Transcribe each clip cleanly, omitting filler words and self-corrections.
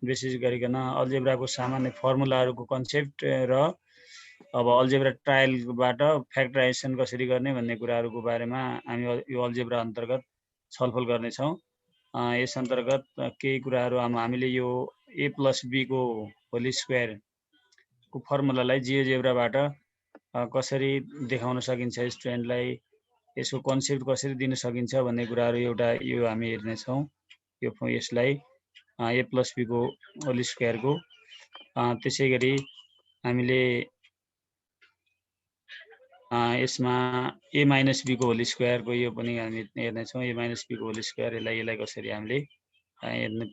विशेष गरिकन अल्जेब्राको सामान्य फर्मुलाहरूको कन्सेप्ट र अब अल्जेब्रा ट्रायलबाट फ्याक्टराइजेसन कसरी गर्ने भन्ने कुराहरूको बारेमा हामी यो अल्जेब्रा अन्तर्गत छलफल गर्नेछौँ। यस अन्तर्गत केही कुराहरू हामीले यो a + b को होल स्क्वायरको फर्मुलालाई जियोजेब्राबाट कसरी देखाउन सकिन्छ स्टुडेन्टलाई, यसको कन्सेप्ट कसरी दिन सकिन्छ भन्ने कुराहरू एउटा यो हामी हेर्नेछौँ। यसलाई a + b को होल स्क्वायरको, त्यसै गरी हामीले यसमा a - b को होल स्क्वायरको यो पनि हामी हेर्नेछौँ। a - b को होल स्क्वायर, यसलाई कसरी हामीले हेर्ने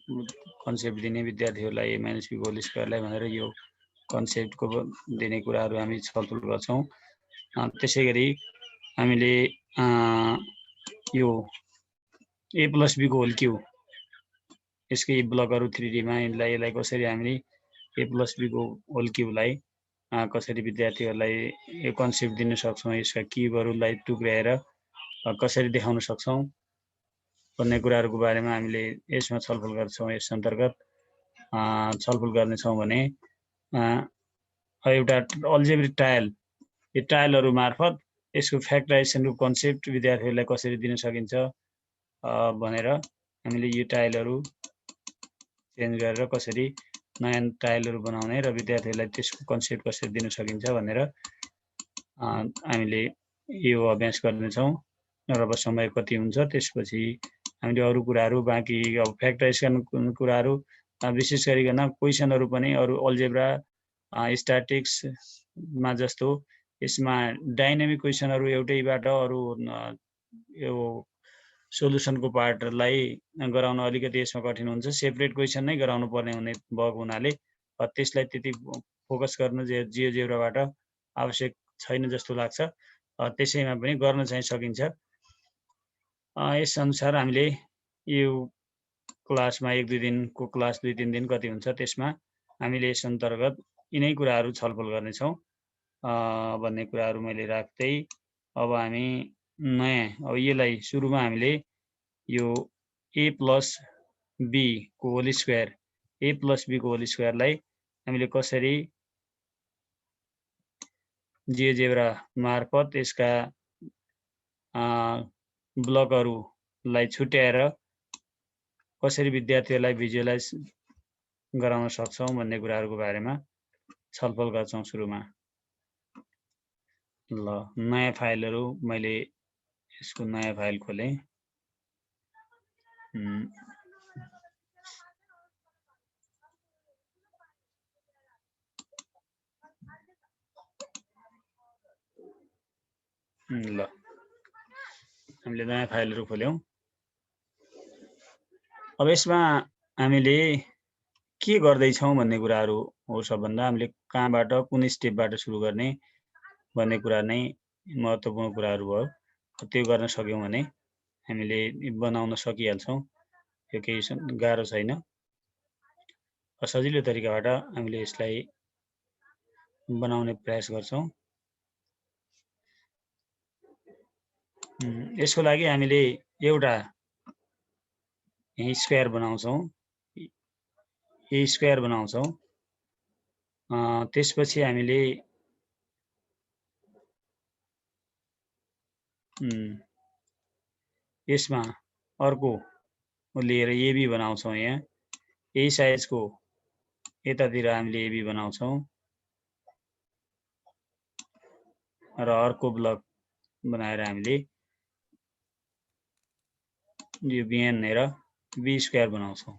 कन्सेप्ट दिने विद्यार्थीहरूलाई a - b को होल स्क्वायरलाई भनेर यो कन्सेप्टको दिने कुराहरू हामी छलफल गर्छौँ। त्यसै गरी हामीले यो a + b को होल क्युब, यसकै ब्लकहरू 3D मा यसलाई कसरी हामीले a + b को होल क्युबलाई कसरी विद्यार्थीहरूलाई यो कन्सेप्ट दिन सक्छौँ, यसका क्युबहरूलाई टुक्र्याएर कसरी देखाउन सक्छौँ भन्ने कुराहरूको बारेमा हामीले यसमा छलफल गर्छौँ। यस अन्तर्गत छलफल गर्नेछौँ भने एउटा अल्जेब्रिक ट्रायल, यो ट्रायलहरू मार्फत यसको फ्याक्टराइजेसनको कन्सेप्ट विद्यार्थीहरूलाई कसरी दिन सकिन्छ भनेर हामीले यो ट्रायलहरू चेन्ज गरेर कसरी नयाँ ट्रायलहरू बनाउने र विद्यार्थीहरूलाई त्यसको कन्सेप्ट कसरी दिन सकिन्छ भनेर हामीले यो अभ्यास गर्नेछौँ। र अब समय कति हुन्छ त्यसपछि हामीले अरू कुराहरू बाँकी अब फ्याक्टराइजेसन कुराहरू विशेष गरिकन क्वेसनहरू पनि अरू अल्जेब्रा स्ट्याटिक्समा जस्तो यसमा डाइनामिक क्वेसनहरू एउटैबाट अरू यो सोलुसनको पार्टलाई गराउन अलिकति यसमा कठिन हुन्छ। सेपरेट क्वेसन नै गराउनु पर्ने भएको हुनाले त्यसलाई त्यति फोकस गर्न जियोजेब्राबाट आवश्यक छैन जस्तो लाग्छ। त्यसैमा पनि गर्न चाहिँ सकिन्छ। यस अनुसार हामीले यो क्लासमा 1-2 दिनको क्लास 2-3 दिन कति हुन्छ त्यसमा हामीले यस अन्तर्गत यिनै कुराहरू छलफल गर्नेछौँ भन्ने कुराहरू मैले राख्दै अब हामी नयाँ अब यसलाई सुरुमा हामीले यो a + b को होल स्क्वायर, a + b को होल स्क्वायरलाई हामीले कसरी जियोजेब्रा मार्फत यसका ब्लकहरूलाई छुट्याएर कसरी विद्यार्थीहरूलाई भिजुअलाइज गराउन सक्छौँ भन्ने कुराहरूको बारेमा छलफल गर्छौँ सुरुमा। ल, नयाँ फाइलहरू मैले यसको नयाँ फाइल खोलेँ। ल, हामीले नयाँ फाइलहरू खोल्यौँ। अब यसमा हामीले के गर्दैछौँ भन्ने कुराहरू हो सबभन्दा। हामीले कहाँबाट कुन स्टेपबाट सुरु गर्ने भन्ने कुरा नै महत्त्वपूर्ण कुराहरू हो। त्यो गर्न सक्यौँ भने हामीले बनाउन सकिहाल्छौँ। यो केही गाह्रो छैन। सजिलो तरिकाबाट हामीले यसलाई बनाउने प्रयास गर्छौँ। यसको लागि हामीले एउटा स्क्वायर बनाउँछौँ, यो स्क्वायर बनाउँछौँ। त्यसपछि हामीले यसमा अर्को लिएर एबी बनाउँछौँ। यहाँ यही साइजको यतातिर हामीले एबी बनाउँछौँ र अर्को ब्लक बनाएर हामीले यो बिहानेर बी स्क्वायर बनाउँछौँ।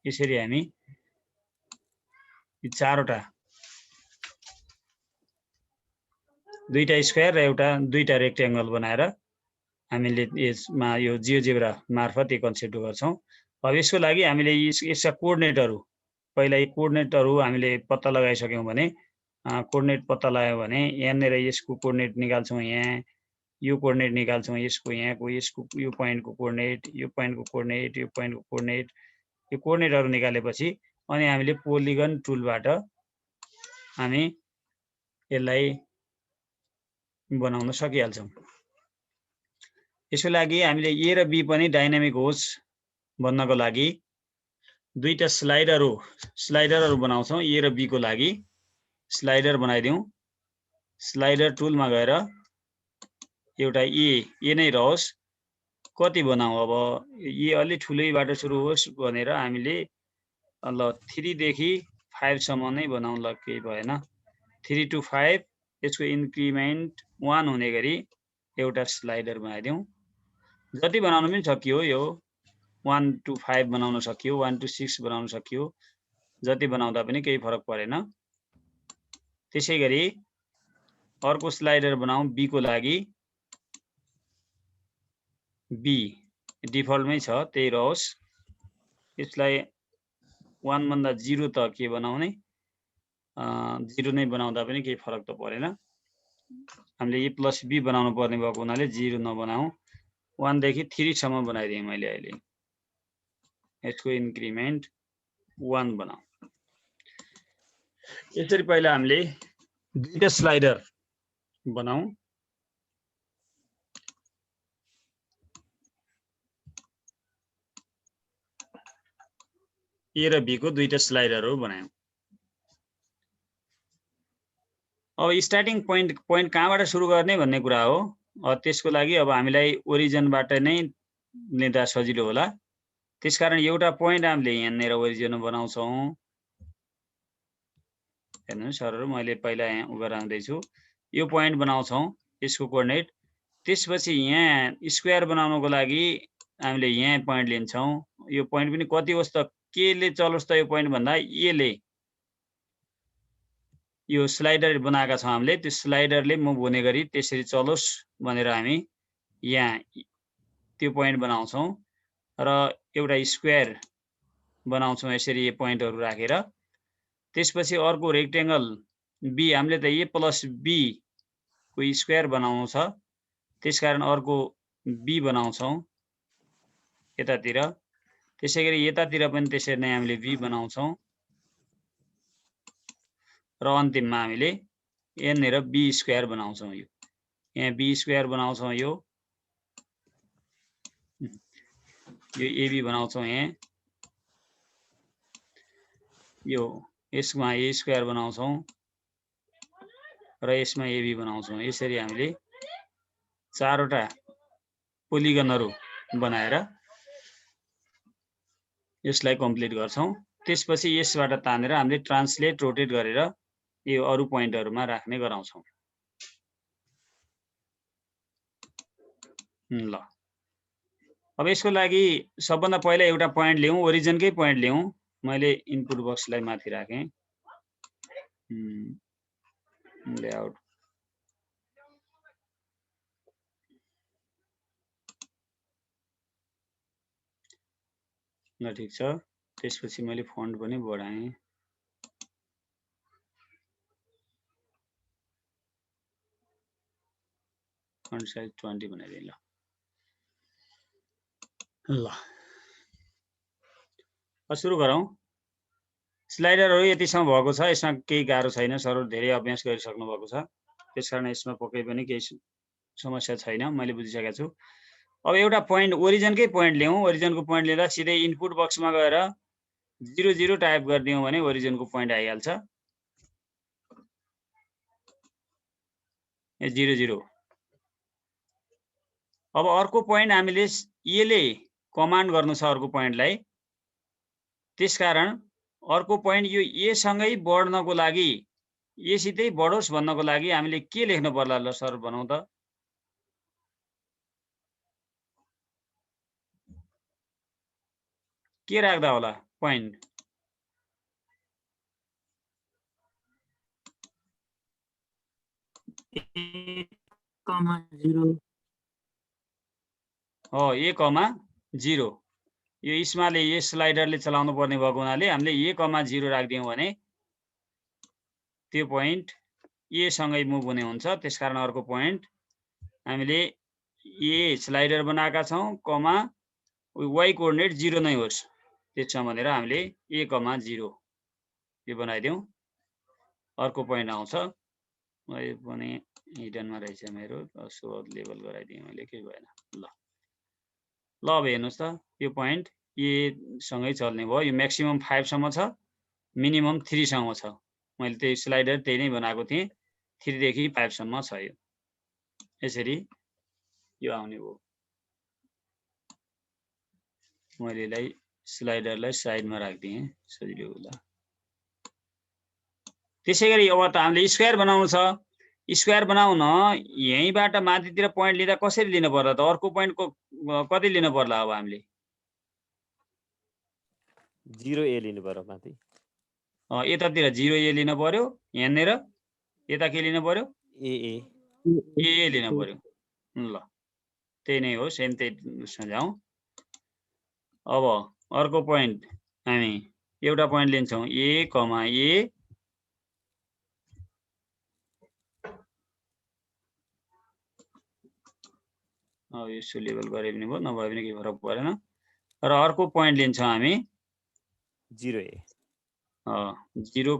यसरी हामी चारवटा, दुईटा स्क्वायर र दुईटा रेक्ट्याङ्गल बनाएर हामीले यसमा यो जियोजेब्रा मार्फत यो कन्सेप्ट गर्छौँ। अब यसको लागि हामीले यसका कोअर्डिनेटहरू, पहिला यो कोअर्डिनेटहरू हामीले पत्ता लगाइसक्यौँ भने कोअर्डिनेट पत्ता लगायो भने यहाँनिर यसको कोअर्डिनेट निकाल्छौँ। यहाँ यो कोअर्डिनेट निकाल्छौँ, यसको यहाँको यसको यो पोइन्टको कोअर्डिनेट, यो पोइन्टको कोअर्डिनेट, यो पोइन्टको कोअर्डिनेट, यो कोअर्डिनेटहरू निकालेपछि अनि हामीले पोलिगन टुलबाट हामी यसलाई बनाउन सकिहाल्छौँ। यसको लागि हामीले ए र बी पनि डाइनामिक होस् भन्नको लागि दुईटा स्लाइडरहरु बनाउँछौं ए र बी को लागि स्लाइडर बनाइदिउँ स्लाइडर टुलमा गएर एउटा ए नै रहोस् कति बनाऊ अब ए अलि ठुलैबाट सुरु होस् भनेर हामीले ल 3 देखि 5 सम्म नै बनाउँ ल केही भएन 3 to 5 यसको इन्क्रिमेन्ट 1 हुने गरी एउटा स्लाइडर बनाइदिउँ जति बनाउन पनि सकियो यो 1 to 5 बनाउन सकियो 1 to 6 बनाउन सकियो जति बनाउँदा पनि केही फरक परेन त्यसैगरी अर्को स्लाइडर बनाऊ बी को लागि बी डिफल्टमै छ त्यही रहोस् यसलाई 1 भन्दा 0 त के बनाउने 0 नै बनाउँदा पनि केही फरक त परेन हामीले ए प्लस बी बनाउनु पर्ने भएको हुनाले 0 नबनाऊ 1 देखि 3 सम्म बनाइदिएँ मैले अहिले यसको इन्क्रिमेन्ट 1 बनाऊ यसरी पहिला हामीले दुईटा स्लाइडर बनाऊ ए र बी को दुईटा स्लाइडरहरु बनायौं अब स्टार्टिङ पोइन्ट कहाँबाट सुरु गर्ने भन्ने कुरा हो त्यसको लागि अब हामीलाई ओरिजिनबाट नै लिँदा सजिलो होला त्यसकारण एउटा पोइन्ट हामीले यहाँनेर ओरिजिन बनाउँछौं हेर्नुस् सरहरु मैले पहिला यहाँ उभा राख्दै छु यो पोइन्ट बनाउँछौं यसको कोअर्डिनेट त्यसपछि यहाँ स्क्वायर बनाउनको लागि हामीले यहाँ पोइन्ट लिन्छौं यो पोइन्ट पनि कति होस् त के ले चलोस् त यो पोइन्ट भन्दा ए ले यो स्लाइडर बनाएका छौं हामीले त्यो स्लाइडरले मुभ हुने गरी त्यसरी चलोस् भनेर हामी यहाँ त्यो पोइन्ट बनाउँछौं र एउटा स्क्वायर बनाउँछौं यसरी यो पोइन्टहरु राखेर त्यसपछि अर्को रेक्टेंगल बी हामीले त ए प्लस बी को स्क्वायर बनाउनु छ त्यसकारण अर्को बी बनाउँछौं यतातिर त्यसैगरी यतातिर पनि त्यसरी नै हामीले बी बनाउँछौं र अन्तिममा हामीले यहाँनेर बी स्क्वायर बनाउँछौं यो यहाँ बी स्क्वायर बनाउँछौं यो एबी बनाउँछौं यहाँ यो यसमा ए स्क्वायर बनाउँछौं र यसमा एबी बनाउँछौं यसरी हामीले चारवटा पोलिगनहरु बनाएर यसलाई कम्प्लिट गर्छौं त्यसपछि यसबाट तानेर हामीले ट्रान्सलेट रोटेट गरेर यो अरु पोइन्टहरुमा राख्ने गराउँछौं ल अब यसको लागि सबभन्दा पहिला एउटा पोइन्ट लियौं ओरिजिनकै पोइन्ट लियौं मैले इनपुट बक्सलाई माथि राखे लेआउट ल ठीक छ त्यसपछि मैले फन्ट पनि बढाएँ फन्ट साइज 20 बनाइदिएँ ल सुरु गरौँ स्लाइडरहरु यतिसम्म भएको छ यसमा केही गाह्रो छैन सरहरु धेरै अभ्यास गरिसक्नु भएको छ त्यसकारण यसमा पक्कै पनि केही समस्या छैन मैले बुझिसकेको छु अब एउटा पोइन्ट ओरिजिनकै पोइन्ट ल्याउँ ओरिजिनको पोइन्ट लिँदा सिधै इनपुट बक्समा गएर 00 टाइप गरिदियौं भने ओरिजिनको पोइन्ट आइहाल्छ ए 00 अब अर्को पोइन्ट हामीले ए ले कमान्ड गर्नु छ अर्को पोइन्टलाई त्यसकारण अर्को पोइन्ट यो ए सँगै बढ्नको लागि ए सितै बढोस् भन्नको लागि हामीले के लेख्नु पर्ला ल सर भनौं त के राख्दा होला पोइन्ट हो ए कमा 0 यो इस्माले यो स्लाइडरले चलाउनु पर्ने भएको हुनाले हामीले ए कमा 0 राख्दियौं भने त्यो पोइन्ट ए सँगै मुभ हुने हुन्छ त्यसकारण अर्को पोइन्ट हामीले ए स्लाइडर बनाएका छौं कमा y कोअर्डिनेट 0 नै होस् त्यसो भनेर हामीले ए कमा 0 यो बनाइदियौं अर्को पोइन्ट आउँछ मैले पनि हिडनमा रहेछ मेरो सो लेभल गराइदिएँ मैले के भएन ल अब हेर्नुस् त यो पोइन्ट ए सँगै चल्ने भयो। यो म्याक्सिमम 5 सम्म छ, मिनिमम 3 सम्म छ। मैले त्यही स्लाइडर त्यही नै बनाएको थिएँ। 3 देखि 5 सम्म छ यो। यसरी यो आउने भयो। मैले यसलाई स्लाइडरलाई साइडमा राख्दिएँ सजिलो होला। त्यसैगरी अब त हामीले स्क्वायर बनाउनु छ। स्क्वायर बनाउन यहीँबाट माथितिर पोइन्ट लिँदा कसरी लिनु पर्ला त? अर्को पोइन्टको कति लिनु पर्ला अब हामीले? 0 ए लिनु पर्यो माथि। यतातिर 0 ए लिनु पर्यो, यहाँनिर यता के लिनु पर्यो? ए लिनु पर्यो। ल त्यही नै हो, सेम त्यही उसमा जाउँ। अब अर्को पोइन्ट हामी एउटा पोइन्ट लिन्छौँ ए, ए। यसो लेबल गरे पनि भयो, नभए पनि केही फरक परेन। र अर्को पोइन्ट लिन्छौँ हामी 0 ए। 0,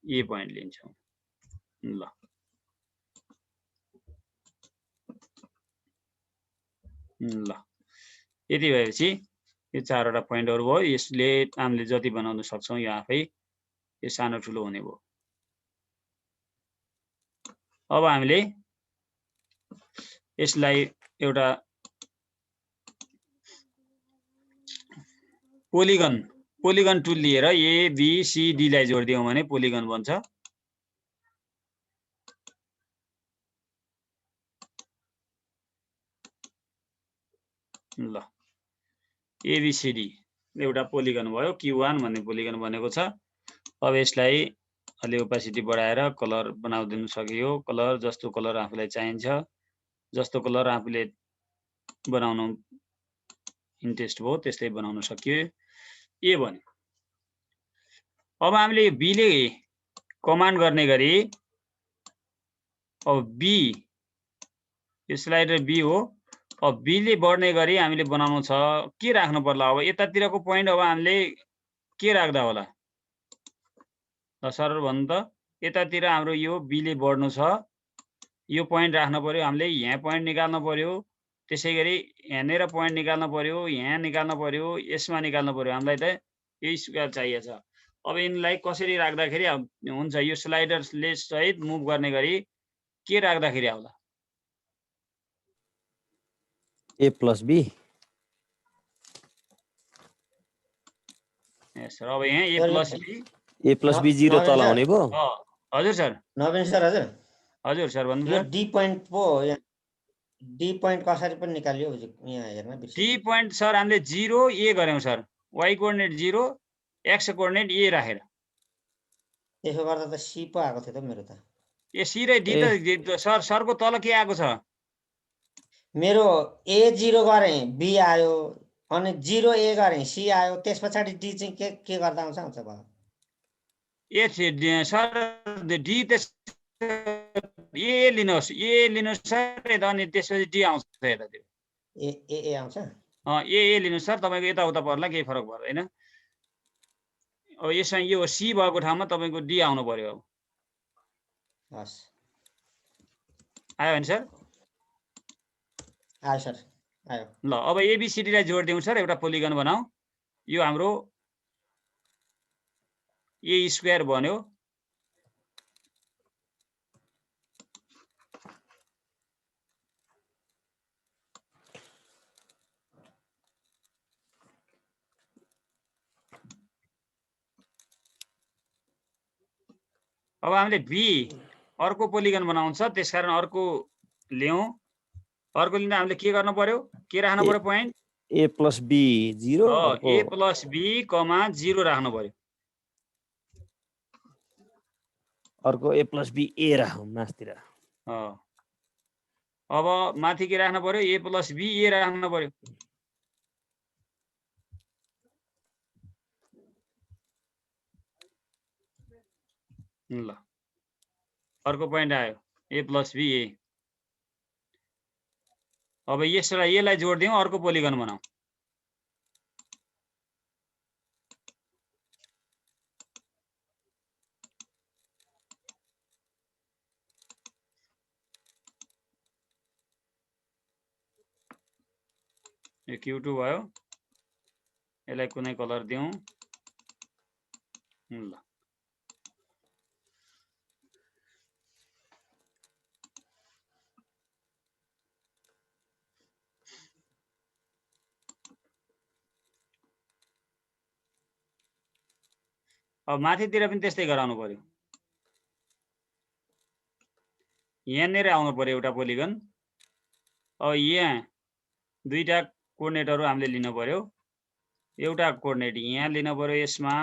ए पोइन्ट लिन्छौँ। ल यति भएपछि यो 4वटा पोइन्टहरु भयो। यसले हामीले जति बनाउन सक्छौँ यो आफै यो सानो ठुलो हुने भयो। अब हामीले यसलाई एउटा पोलिगन टुल लिएर ए, बी, सी, डी लाई जोडिदियौँ भने पोलिगन बन्छ। ल एबीसीडी एउटा पोलिगन भयो, Q1 भन्ने पोलिगन बनेको छ। अब यसलाई अलि ओपेसिटी बढाएर कलर बनाउदिनु सकियो। कलर जस्तो कलर आफूलाई चाहिन्छ, जस्तो कलर आफूले बनाउन इन्ट्रेस्ट भयो त्यस्तै बनाउन सकियो। ए भन्यो। अब हामीले बी ले कमान्ड गर्ने गरी अब बी यो स्लाइडर बी हो। अब बी ले बढ्ने गरी हामीले बनाउनु छ। के राख्नु पर्ला अब? यतातिरको पोइन्ट अब हामीले के राख्दा होला? ल सरल भन्नु त। यतातिर हाम्रो यो बी ले बढ्नु छ, यो पोइन्ट राख्नु पर्यो। हामीले यहाँ पोइन्ट निकाल्नु पर्यो, त्यसैगरी यहाँनिर पोइन्ट निकाल्नु पर्यो, यहाँ निकाल्नु पर्यो, यसमा निकाल्नु पर्यो। हामीलाई त यही स्क्वायर चाहिएको छ। अब यिनलाई कसरी राख्दाखेरि हुन्छ? यो स्लाइडरले सहित मुभ गर्ने गरी के राख्दाखेरि आउला? ए प्लस बी। सर अब यहाँ ए प्लस बी 0 तल आउने भयो। हजुर सर। नवीन सर हजुर। हजुर सर भन्नु। यो डी पोइन्ट पो यहाँ डी पोइन्ट कसरी पनि निकालियो यहाँ हेर्न बिर्से। डी पोइन्ट सर हामीले 0 ए गर्यौं sir. y coordinate 0, x coordinate A राखेर। त्यसो गर्दा त सी पो आएको थियो त मेरो त। ए सी र डी त सर सरको तल के आएको छ? मेरो ए 0 गरे बी आयो, अनि 0 ए गरे सी आयो, त्यसपछि डी चाहिँ के गर्दा आउँछ भयो? ए सर डी त ए लिनुहोस्, ए लिनुहोस् सर यता, अनि त्यसपछि डी आउँछ यतातिर। ए आउँछ। ए लिनुहोस् सर, तपाईको यताउता पर्ला केही फरक पर्दैन। अब यसमा यो सी भएको ठाउँमा तपाईको डी आउनु पर्यो। अब हस् आयो भने सर? आयो सर, आयो। ल अब एबीसीडी लाई जोडिदिउँ सर, एउटा पोलिगन बनाऊ। यो हाम्रो ए स्क्वायर बन्यो। अब हामीले बी अर्को पोलिगन बनाउँछ, त्यसकारण अर्को ल्याउँ। अर्को लिँदा हामीले के गर्नु पर्यो? के राख्नु पर्यो point? A plus B 0। A plus B, 0 राख्नु पर्यो। अर्को ए प्लस बी ए राखौँ मास्तिर। अब माथि के राख्नु पर्यो? ए प्लस बी ए राख्नु पर्यो। ल अर्को पोइन्ट आयो ए प्लस बी ए। अब यसलाई जोडिदिउँ, अर्को पोलिगन बनाऊ। यो Q2 भयो। यसलाई कुनै कलर दिउँ ल अब माथितिर पनि त्यस्तै गराउनु पर्यो यहाँनिर आउनु पर्यो एउटा पोलिगन अब यहाँ दुईटा कोअर्डिनेटहरु हामीले लिनु पर्यो एउटा कोअर्डिनेट यहाँ लिनु पर्यो यसमा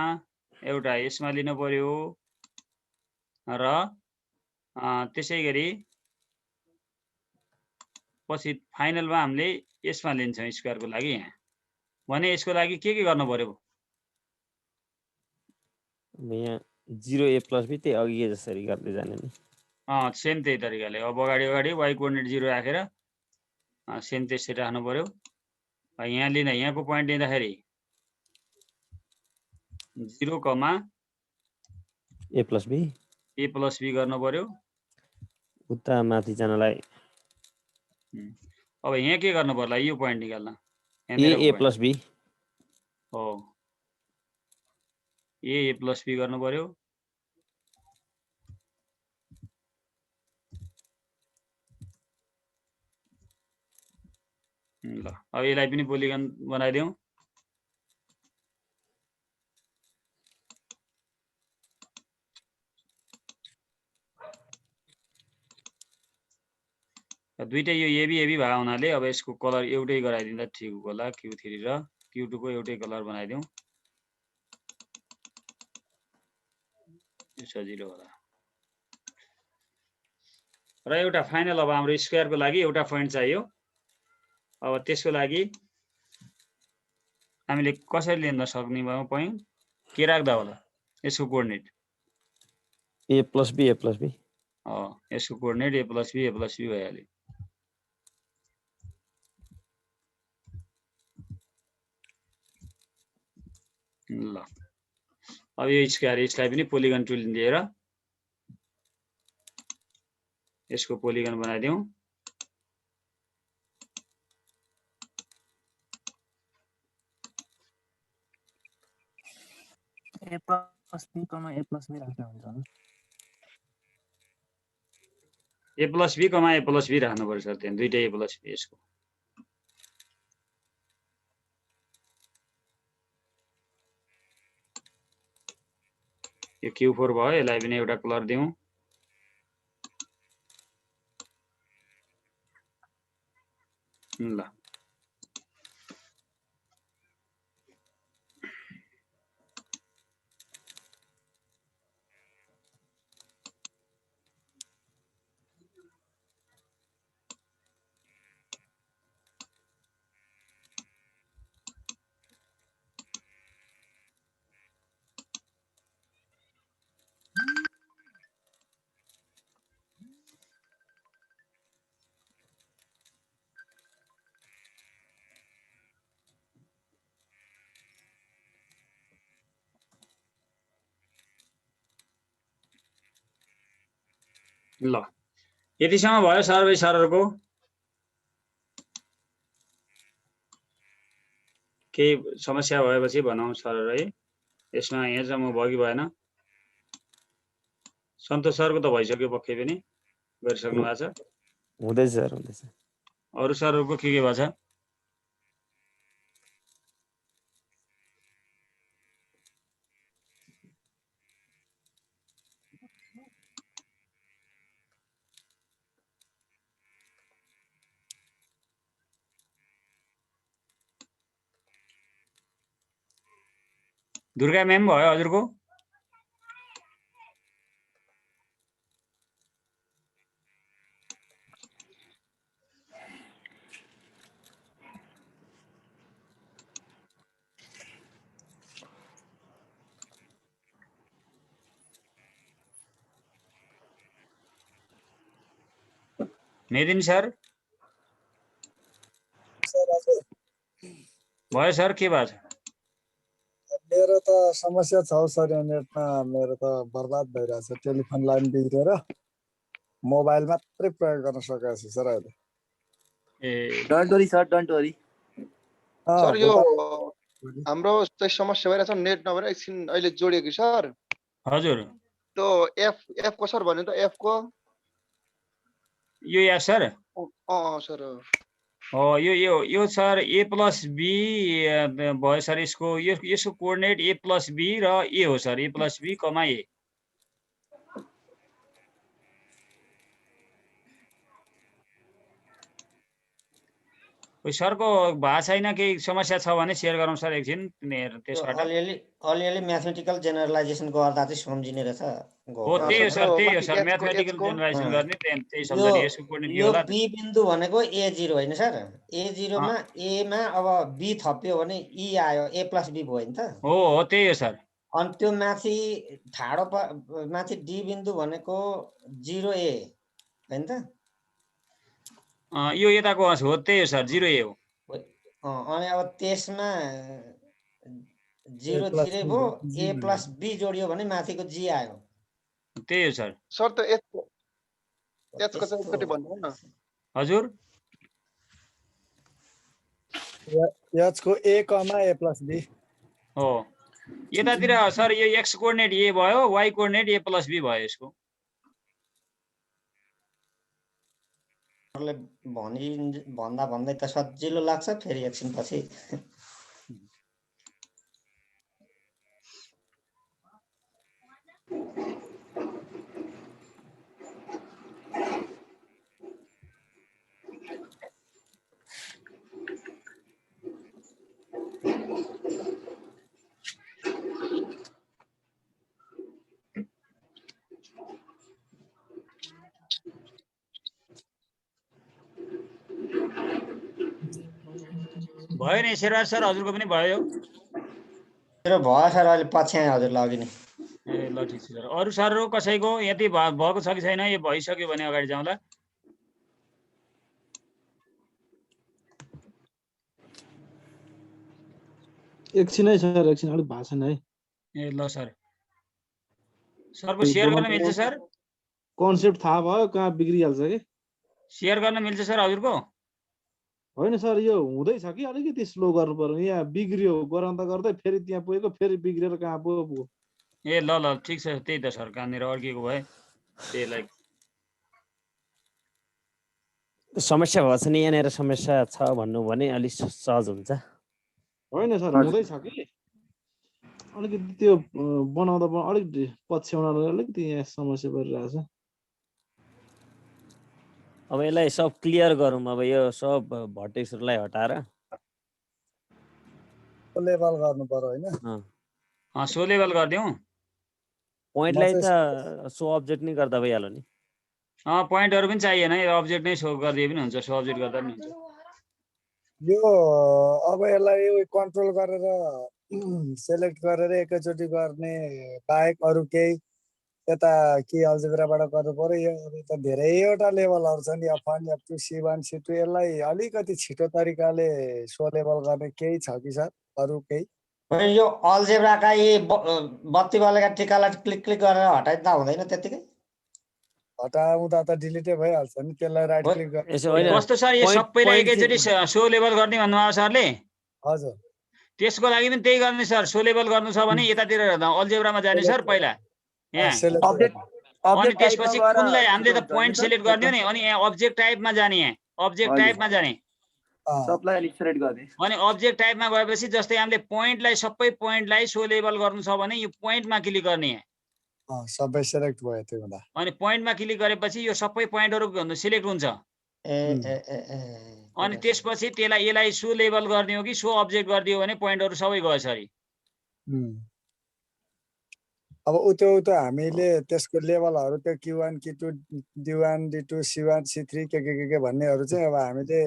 एउटा यसमा लिनु पर्यो र त्यसैगरी पछि फाइनलमा हामीले यसमा लिन्छौं स्क्वायरको लागि यहाँ भने यसको लागि के गर्नु पर्यो यहाँ 0a + b त्यही अघि जसरी गर्दै जाने नि सेम त्यही तरिकाले अब अगाडि y कोअर्डिनेट 0 राखेर सेम त्यसरी राख्नु पर्यो यहाँ लिन यहाँको प्वाइन्ट लिँदाखेरि 0, a + b गर्नु पर्यो उता माथि जानलाई अब यहाँ के गर्नु पर्ला यो प्वाइन्ट निकाल्न a + b हो a + b गर्नु पर्यो ल अब यसलाई पनि पोलिगन बनाइदिउँ दुईटै यो AB भएको हुनाले अब यसको कलर एउटै गराइदिँदा ठिक होला Q3 र Q2 को एउटै कलर बनाइदिउँ यो सजिलो होला र एउटा फाइनल अब हाम्रो स्क्वायरको लागि एउटा पोइन्ट चाहियो अब त्यसको लागि हामीले कसरी लिन सक्ने भयो पोइन्ट के राख्दा होला यसको कोअर्डिनेट a + b यसको कोअर्डिनेट a + b भइहाल्यो ल अब यो स्क्वायर यसलाई पनि पोलिगन टुल लिएर यसको polygon बनाइदिउँ a + b, a + b राख्दा हुन्छ होला a + b, a + b राख्नु पर्छ सर त्यहाँ दुईटै a + b यसको यो Q4 भयो यसलाई पनि एउटा कलर दिउँ ल ल यतिसम्म भयो सर्वे सरहरुको केही समस्या भएपछि भनौं सरहरु है यसमा यहाँसम्म भयो कि भएन सन्तोष सरको त भइसक्यो पक्कै पनि गरिसक्नु भएको छ हुँदैछ सर हुँदैछ अरु सरहरुको के भएको छ दुर्गा म्याम भयो हजुरको मेदिन सर भयो सर के भएको छ मेरो त समस्या छ सर नेटमा मेरो त बर्बाद भइरहेछ टेलिफोन लाइन बिग्रेर मोबाइल मात्रै प्रयोग गर्न सकेको छु सर अहिले don't worry sir don't worry sir यो हाम्रो चाहिँ समस्या भइरहेछ नेट नभएर एकछिन अहिले जोडियो कि सर हजुर त्यो एफ को सर भन्यो त एफ को यो या सर सर हो यो सर a + b भयो सर यसको कोअर्डिनेट a + b र a हो सर a + b, a सरको भएको छैन केही समस्या छ भने सेयर गरौँ सर एकछिन त्यसबाट अलिअलि म्याथमेटिकल जेनरलाइजेसन गर्दा चाहिँ सम्झिने रहेछ हो त्यही हो सर म्याथमेटिकल जेनरलाइजेसन गर्ने त्यही सम्झने यसको कोअर्डिनेट यो बी बिन्दु भनेको A0 होइन सर A0 मा A मा अब B थप्यो भने E आयो A + B भयो नि त हो त्यही हो सर अनि त्यो माथि माथि D बिन्दु भनेको 0A हैन त यो यताको हो त्यही हो सर 0A हो अनि अब त्यसमा 0 0 भयो A + B जोडियो भने माथिको G आयो त्यही हो सर सर त एचको चाहिँ एकचोटि भन्नु न हजुर एचको A, A + B हो यतातिर सर यो x कोअर्डिनेट a भयो y कोअर्डिनेट a + b भयो यसको भन्दा भन्दै त सजिलो लाग्छ फेरि एकछिन पछि भयो नि शेरबहादुर सर हजुरको पनि भयो मेरो भयो सर अहिले पछ्याएँ हजुरलाई अघि नै ए ल ठिक छ सर अरु सरहरु कसैको यति भएको छ कि छैन यो भइसक्यो भने अगाडि जाउँला एकछिनै सर एकछिन अलिक भाषण है ए ल सर सरको शेयर गर्न मिल्छ सर कन्सेप्ट थाहा भयो कहाँ बिग्रिहाल्छ कि शेयर गर्न मिल्छ सर हजुरको होइन सर यो हुँदैछ कि अलिकति स्लो गर्नु पर्यो यहाँ बिग्रियो गराउँदा गर्दै फेरि त्यहाँ पुगेको फेरि बिग्रेर कहाँ पुग्यो ए ल ल ठिक छ त्यही त सर कहाँनिर अड्किएको भए त्यसलाई समस्या भएछ नि यहाँनिर समस्या छ भन्नु भने अलिक सहज हुन्छ होइन सर हुँदैछ कि अलिकति त्यो बनाउँदा अलिक पछ्याउनलाई अलिकति यहाँ समस्या परिरहेछ अब यसलाई सब क्लियर गरौँ अब यो सब भर्टेक्सहरूलाई हटाएर लेभल गर्नु पर्यो हैन सो लेभल गर्दियौ पोइन्टलाई त सो अब्जेक्ट नै गर्दा भइहाल्यो नि पोइन्टहरु पनि चाहिएन यो अब्जेक्ट नै सो गरिदिए पनि हुन्छ सो अब्जेक्ट गर्दा पनि हुन्छ यो अब यसलाई कन्ट्रोल गरेर सेलेक्ट गरेर एकैचोटि गर्ने बाहेक अरु केही यता के अल्जेब्राबाट गर्नु पर्यो यो त धेरैवटा लेभलहरु छन् F1 F2 C1 C2 यसलाई अलिकति छिटो तरिकाले सो लेभल गर्ने केही छ कि सर अरु केही यो अल्जेब्राका यी बत्ती बलेका टिकालाई क्लिक गरेर हटाइदिँदा हुँदैन त्यतिकै हटाउँदा त डिलिटै भइहाल्छ नि त्यसलाई राइट क्लिक गरेर कस्तो सर यो सबैलाई एकैचोटि सो लेभल गर्ने भन्नुभयो सरले हजुर त्यसको लागि पनि त्यही गर्ने सर सो लेभल गर्नु छ भने यतातिर अल्जेब्रामा जाने सर पहिला यहाँ अनि त्यसपछि कुनलाई हामीले त पोइन्ट सिलेक्ट गर्ने हो नि अनि यहाँ अब्जेक्ट टाइपमा जाने यहाँ अब्जेक्ट टाइपमा जाने सबलाई अलि सेलेक्ट गर्ने अनि अब्जेक्ट टाइपमा गएपछि जस्तै हामीले पोइन्टलाई सबै पोइन्टलाई सो लेभल गर्नु छ भने यो पोइन्टमा क्लिक गर्ने यहाँ सबै सिलेक्ट भयो त्यो हुँदा अनि पोइन्टमा क्लिक गरेपछि यो सबै पोइन्टहरु सिलेक्ट हुन्छ अनि त्यसपछि यसलाई सो लेभल गर्ने हो कि सो अब्जेक्ट गरिदियो भने पोइन्टहरु सबै गयो सरी अब उतो हामीले त्यसको लेभलहरु त्यो Q1 Q2 D1 D2 C1 C3 के भन्नेहरु चाहिँ अब हामीले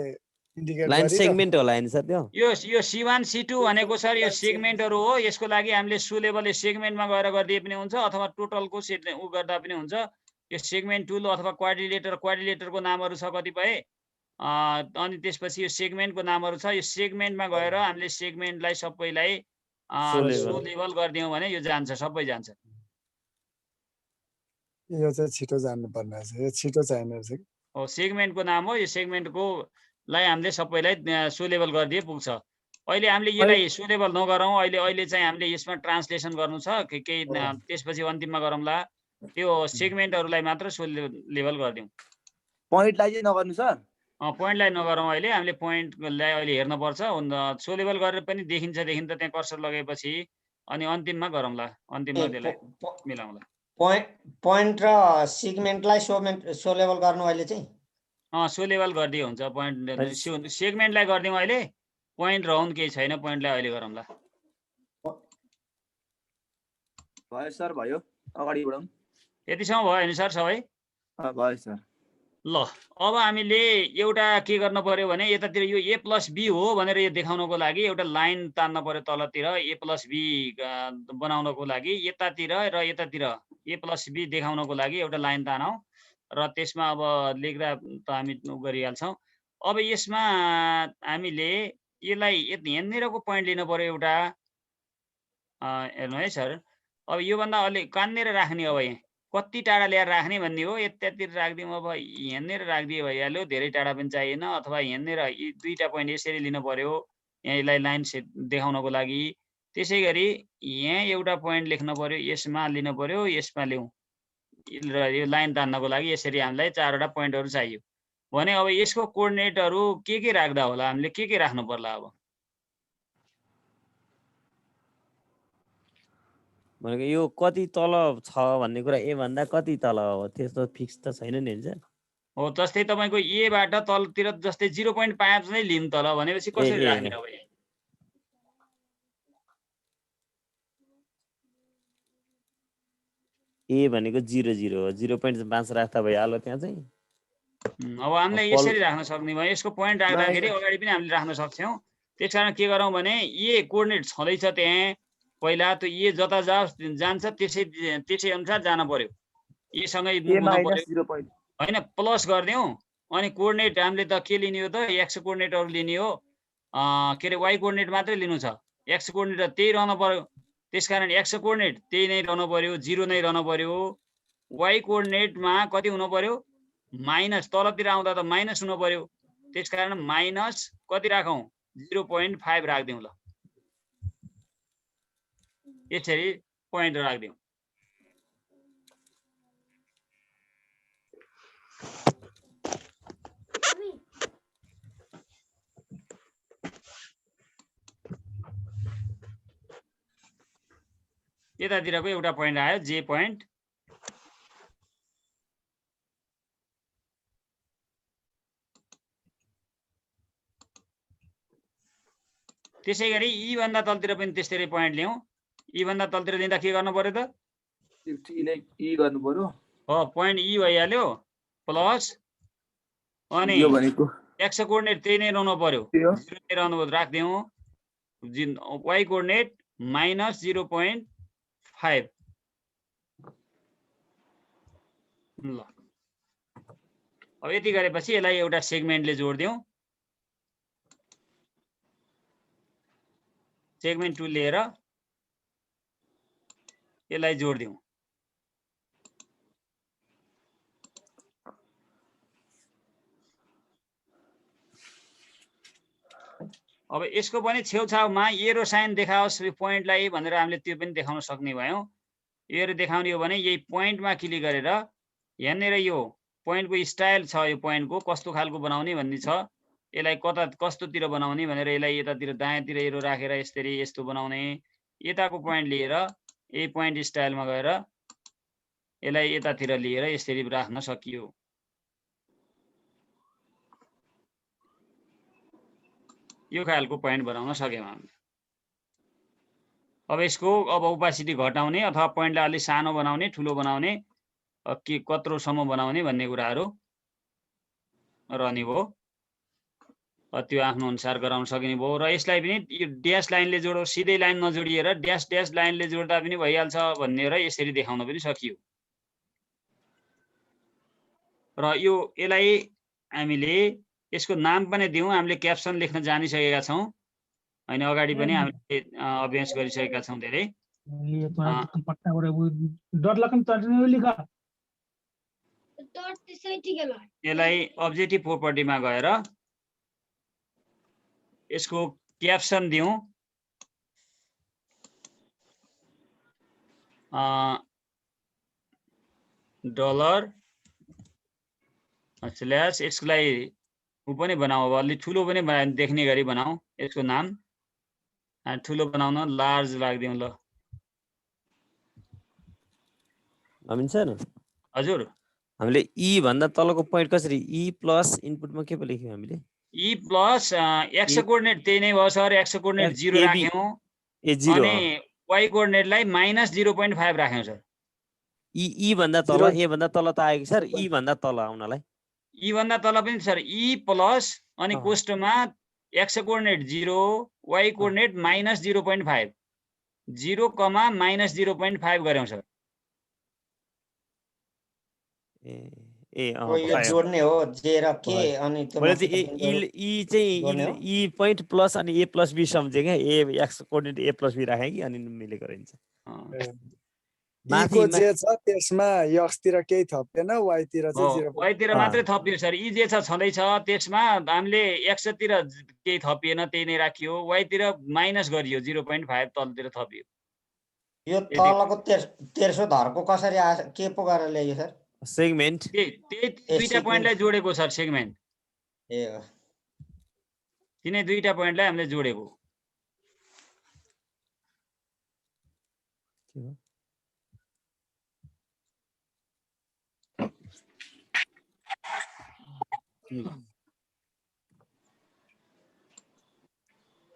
इन्डिकेट लाइन सेगमेन्ट होला नि सर त्यो यो C1 C2 भनेको सर यो सेगमेन्टहरु हो यसको लागि हामीले सो लेभल सेगमेन्टमा गएर गर्दिए पनि हुन्छ अथवा टोटलको सेट गर्दा पनि हुन्छ यो सेगमेन्ट टुल अथवा क्वाड्रिलेटरको नामहरु छ कतिपय अनि त्यसपछि यो सेगमेन्टको नामहरु छ यो सेगमेन्टमा गएर हामीले सेगमेन्टलाई सबैलाई सो लेभल गर्दियौ भने यो जान्छ सबै जान्छ यो चाहिँ छिटो जान्नु पर्ने छ यो छिटो चाहिने रहेछ हो सेगमेन्टको नाम हो यो सेगमेन्टको लाई हामीले सबैलाई सो लेभल गरिदिए पुग्छ अहिले हामीले यसलाई सो लेभल नगरौँ, अहिले चाहिँ हामीले यसमा ट्रान्सलेसन गर्नु छ केही त्यसपछि अन्तिममा गरौँला। त्यो सेगमेन्टहरूलाई मात्र सो लेभल गरिदिउँ। पोइन्टलाई चाहिँ नगर्नु सर। पोइन्टलाई नगरौँ, अहिले हामीले पोइन्टलाई अहिले हेर्नुपर्छ। सो लेभल गरेर पनि देखिन्छ त्यहाँ कर्सर लगाएपछि, अनि अन्तिममा गरौँला, अन्तिममा त्यसलाई मिलाउँला। पोइन्ट र सेगमेन्टलाई सो लेभल गर्नु अहिले चाहिँ सो लेभल गरिदिए हुन्छ। पोइन्ट सेगमेन्टलाई गरिदिउँ अहिले, पोइन्ट रहन केही छैन, पोइन्टलाई अहिले गरौँला। भयो सर, भयो, अगाडि बढौँ। यतिसम्म भयो होइन सर सबै? भयो सर। ल अब हामीले एउटा के गर्न पर्यो भने यतातिर यो a + b हो भनेर यो देखाउनको लागि एउटा लाइन तान्न पर्यो तलतिर। a + b बनाउनको लागि यतातिर र यतातिर a + b देखाउनको लागि एउटा लाइन तानौँ र त्यसमा अब लेख्दा त हामी गरिहाल्छौँ। अब यसमा हामीले यसलाई यहाँनिरको पोइन्ट लिनु पर्यो एउटा। हेर्नु है सर, अब योभन्दा अलि कहाँनिर राख्ने, अब यहाँ कति टाढा ल्याएर राख्ने भन्ने हो। यतातिर राखिदिउँ, अब यहाँनिर राखिदिए भइहाल्यो, धेरै टाढा पनि चाहिएन। अथवा यहाँनिर यी दुईटा पोइन्ट यसरी लिनु पर्यो यहाँ यसलाई लाइन सेट देखाउनको लागि। त्यसै गरी यहाँ एउटा पोइन्ट लेख्नु पर्यो, यसमा लिनु पर्यो, यसमा ल्याउँ र यो लाइन तान्नको लागि यसरी हामीलाई 4वटा पोइन्टहरू चाहियो भने अब यसको कोअर्डिनेटहरू के राख्दा होला, हामीले के राख्नु पर्ला? अब भनेको यो कति तल छ भन्ने कुरा ए भन्दा कति तल हो त्यस्तो फिक्स त छैन नि सर। हो, जस्तै तपाईँको ए बाट तलतिर जस्तै 0.5 नै लिउँ तल भनेपछि कसरी राख्ने? अब ए भनेको 0 0 हो, 0.5 राख्दा भइहाल्यो त्यहाँ चाहिँ। अब हामीले यसरी राख्न सक्ने भयो। यसको पोइन्ट राख्दाखेरि अगाडि पनि हामीले राख्न सक्छौँ। त्यसकारण के गरौँ भने ए कोअर्डिनेट छँदैछ त्यहाँ, पहिला त्यो ए जता जान्छ त्यसै अनुसार जान पर्यो। एसँगै हुन पर्यो होइन, प्लस गरिदिउँ। अनि कोअर्डिनेट हामीले त के लिने हो त, एक्स कोअर्डिनेटहरू लिने हो, के अरे वाइ कोअर्डिनेट मात्रै लिनु छ। एक्स कोअर्डिनेट त्यही रहन पर्यो, त्यसकारण एक्स कोअर्डिनेट त्यही नै रहन पर्यो, 0 नै रहन पर्यो। वाइ कोअर्डिनेटमा कति हुनु पर्यो, माइनस, तलतिर आउँदा त माइनस हुनु पर्यो। त्यसकारण माइनस कति राखौँ, 0.5 राखिदिउँ। ल यसरी पोइन्ट राखिदिउँ। यतातिरको एउटा पोइन्ट आयो, जे पोइन्ट। त्यसै गरी ई भन्दा तलतिर पनि त्यसरी पोइन्ट ल्याउँ। ई भन्दा तलतिर लिँदा के गर्नु पर्यो त, ई गर्नु पर्यो। हो, पोइन्ट ई भइहाल्यो प्लस, अनि एक्स कोअर्डिनेट त्यही नै रहनु पर्यो, 0 नै रहनु पर्यो, राखिदिउँ। Why coordinate minus 0.5। ल अब यति गरेपछि यसलाई एउटा सेगमेन्टले जोडिदिउँ। सेगमेन्ट 2 लिएर यसलाई जोडिदिउँ। अब यसको पनि छेउछाउमा एरो साइन देखाओस् पोइन्टलाई भनेर हामीले त्यो पनि देखाउन सक्ने भयौँ। एरो देखाउने हो भने यही पोइन्टमा क्लिक गरेर यहाँनिर यो पोइन्टको स्टाइल छ, यो पोइन्टको कस्तो खालको बनाउने भन्ने छ। यसलाई कस्तोतिर बनाउने भनेर यसलाई यतातिर दायाँतिर एरो राखेर यसरी यस्तो बनाउने। यताको पोइन्ट लिएर यही पोइन्ट स्टाइलमा गएर यसलाई यतातिर लिएर यसरी राख्न सकियो। यो खालको पोइन्ट बनाउन सक्यौँ हामीले। अब यसको ओपासिटी घटाउने अथवा पोइन्टलाई अलि सानो बनाउने, ठुलो बनाउने, के कत्रोसम्म बनाउने भन्ने कुराहरू रहने भयो। त्यो आफ्नो अनुसार गराउन सकिने भयो। र यसलाई पनि यो ड्यास लाइनले जोडो, सिधै लाइन नजोडिएर ड्यास लाइनले जोड्दा पनि भइहाल्छ भनेर यसरी देखाउन पनि सकियो। र यसलाई हामीले यसको नाम पनि दिउँ। हामीले क्याप्सन लेख्न जानिसकेका छौँ होइन, अगाडि पनि हामीले अभ्यास गरिसकेका छौँ धेरै। यसलाई अब्जेक्टिभ प्रोपर्टीमा गएर यसको क्याप्सन दिउँ डलर स्ल्यास यसलाई ऊ पनि बनाऊ, अब अलि ठुलो पनि देख्ने गरी बनाऊ यसको नाम। ठुलो बनाउन लार्ज राखिदिउँ ल। अमिन सर हजुर, हामीले ई भन्दा तलको पोइन्ट कसरी ई प्लस इनपुटमा के पो लेख्यौँ हामीले? ई प्लस एक्स कोअर्डिनेट त्यही नै भयो सर, एक्स कोअर्डिनेट 0 AB राख्यौँ ए 0 अनि वाइ कोअर्डिनेटलाई -0.5 राख्यौँ सर। ई भन्दा तल ए भन्दा तल त आयो कि सर, ई भन्दा तल आउनलाई ई भन्दा तल पनि सर ई प्लस अनि अँ। कोष्टमा एक्स कोअर्डिनेट 0 वाइ कोअर्डिनेट -0.5 0, -0.5 गऱ्यौँ सर। ए अँ हो, यो जोड्ने हो जे र के अनि त्यो मैले माथिको चाहिँ बिन्दुहरू ई चाहिँ जोड्ने हो। ई पोइन्ट प्लस अनि ए प्लस बी सम्झेँ क्या, A x coordinate A plus B राखेँ कि अनि मिलेको रहन्छ। ईको जे छ त्यसमा यक्सतिर केही थपेन, वाइतिर चाहिँ 0. वाइतिर मात्रै थपियो सर। ई जे छ छँदैछ त्यसमा हामीले एक्सतिर केही थपिएन, त्यही नै राखियो। वाइतिर माइनस गरियो 0.5 तलतिर थपियो। यो तलको तेर्सो धर्को कसरी आयो, के पो गरेर ल्यायो सर? सेगमेन्ट त्यही दुईटा पोइन्टलाई जोडेको सर सेगमेन्ट। ए हो, तिनै दुईटा पोइन्टलाई हामीले जोडेको।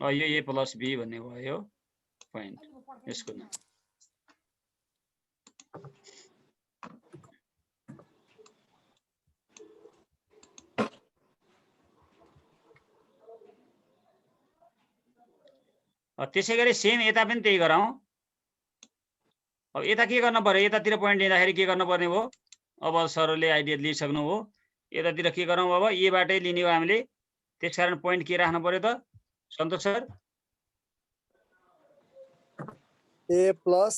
यो ए प्लस बी भन्ने भयो पोइन्ट यसको नाम। त्यसै गरी सेम यता पनि त्यही गरौँ। अब यता के गर्नु पर्यो, यतातिर पोइन्ट लिँदाखेरि के गर्नुपर्ने हो? अब सरले आइडिया लिइसक्नु हो। यतातिर के गरौँ, अब एबाटै लिने हो हामीले, त्यसकारण पोइन्ट के राख्नु पर्यो त सन्तोष सर? ए प्लस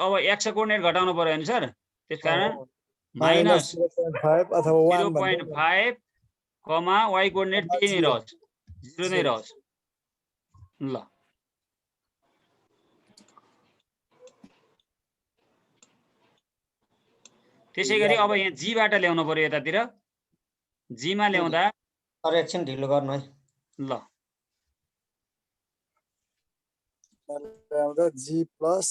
अब एक्स कोअर्डिनेट घटाउनु पर्यो नि सर, त्यसकारण -0.5 अथवा 1 -0.5 कमा वाइ कोअर्डिनेट त्यही नै रहोस्, 0 नै रहोस्। ल त्यसै गरी अब यहाँ जीबाट ल्याउनु पर्यो, यतातिर जीमा ल्याउँदा एकछिन ढिलो गर्नु है। ल जी प्लस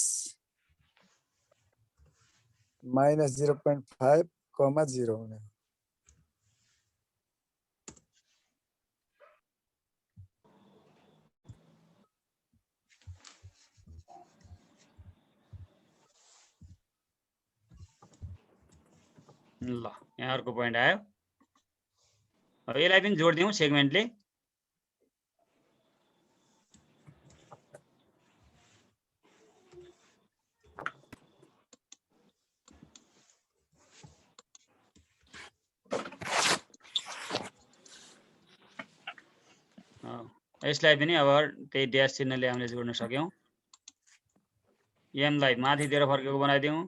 -0.5, 0 हुने। ल यहाँ अर्को पोइन्ट आयो। अब यसलाई पनि जोडिदिउँ सेगमेन्टले। यसलाई पनि अब त्यही ड्यास चिन्हले हामीले जोड्न सक्यौँ। एमलाई माथितिर फर्केको बनाइदिउँ,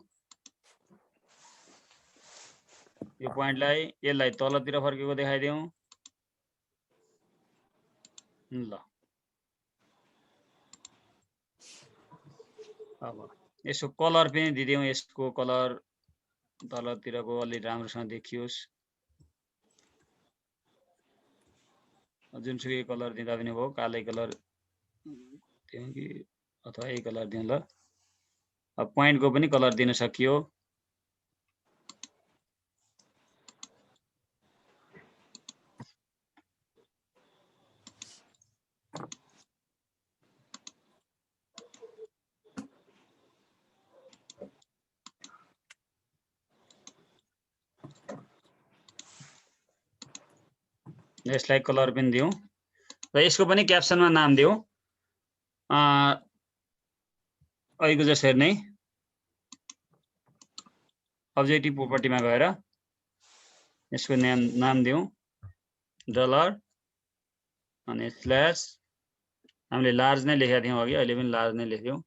यो पोइन्टलाई यसलाई तलतिर फर्केको देखाइदिउँ। ल अब यसको कलर पनि दिदिउँ, यसको कलर तलतिरको अलि राम्रोसँग देखियोस्। जुनसुकै कलर दिँदा पनि भयो, कालै कलर दिउँ कि अथवा यही कलर दिउँ ल। अब पोइन्टको पनि कलर दिन सकियो। यसलाई कलर पनि दिउँ र यसको पनि क्याप्सनमा नाम दिउँ अहिलेको जसरी नै अब्जेक्टिभ प्रोपर्टीमा गएर यसको नाम दिउँ डलर अनि स्ल्यास। हामीले लार्ज नै लेखेका थियौँ अघि, अहिले पनि लार्ज नै लेख्यौँ।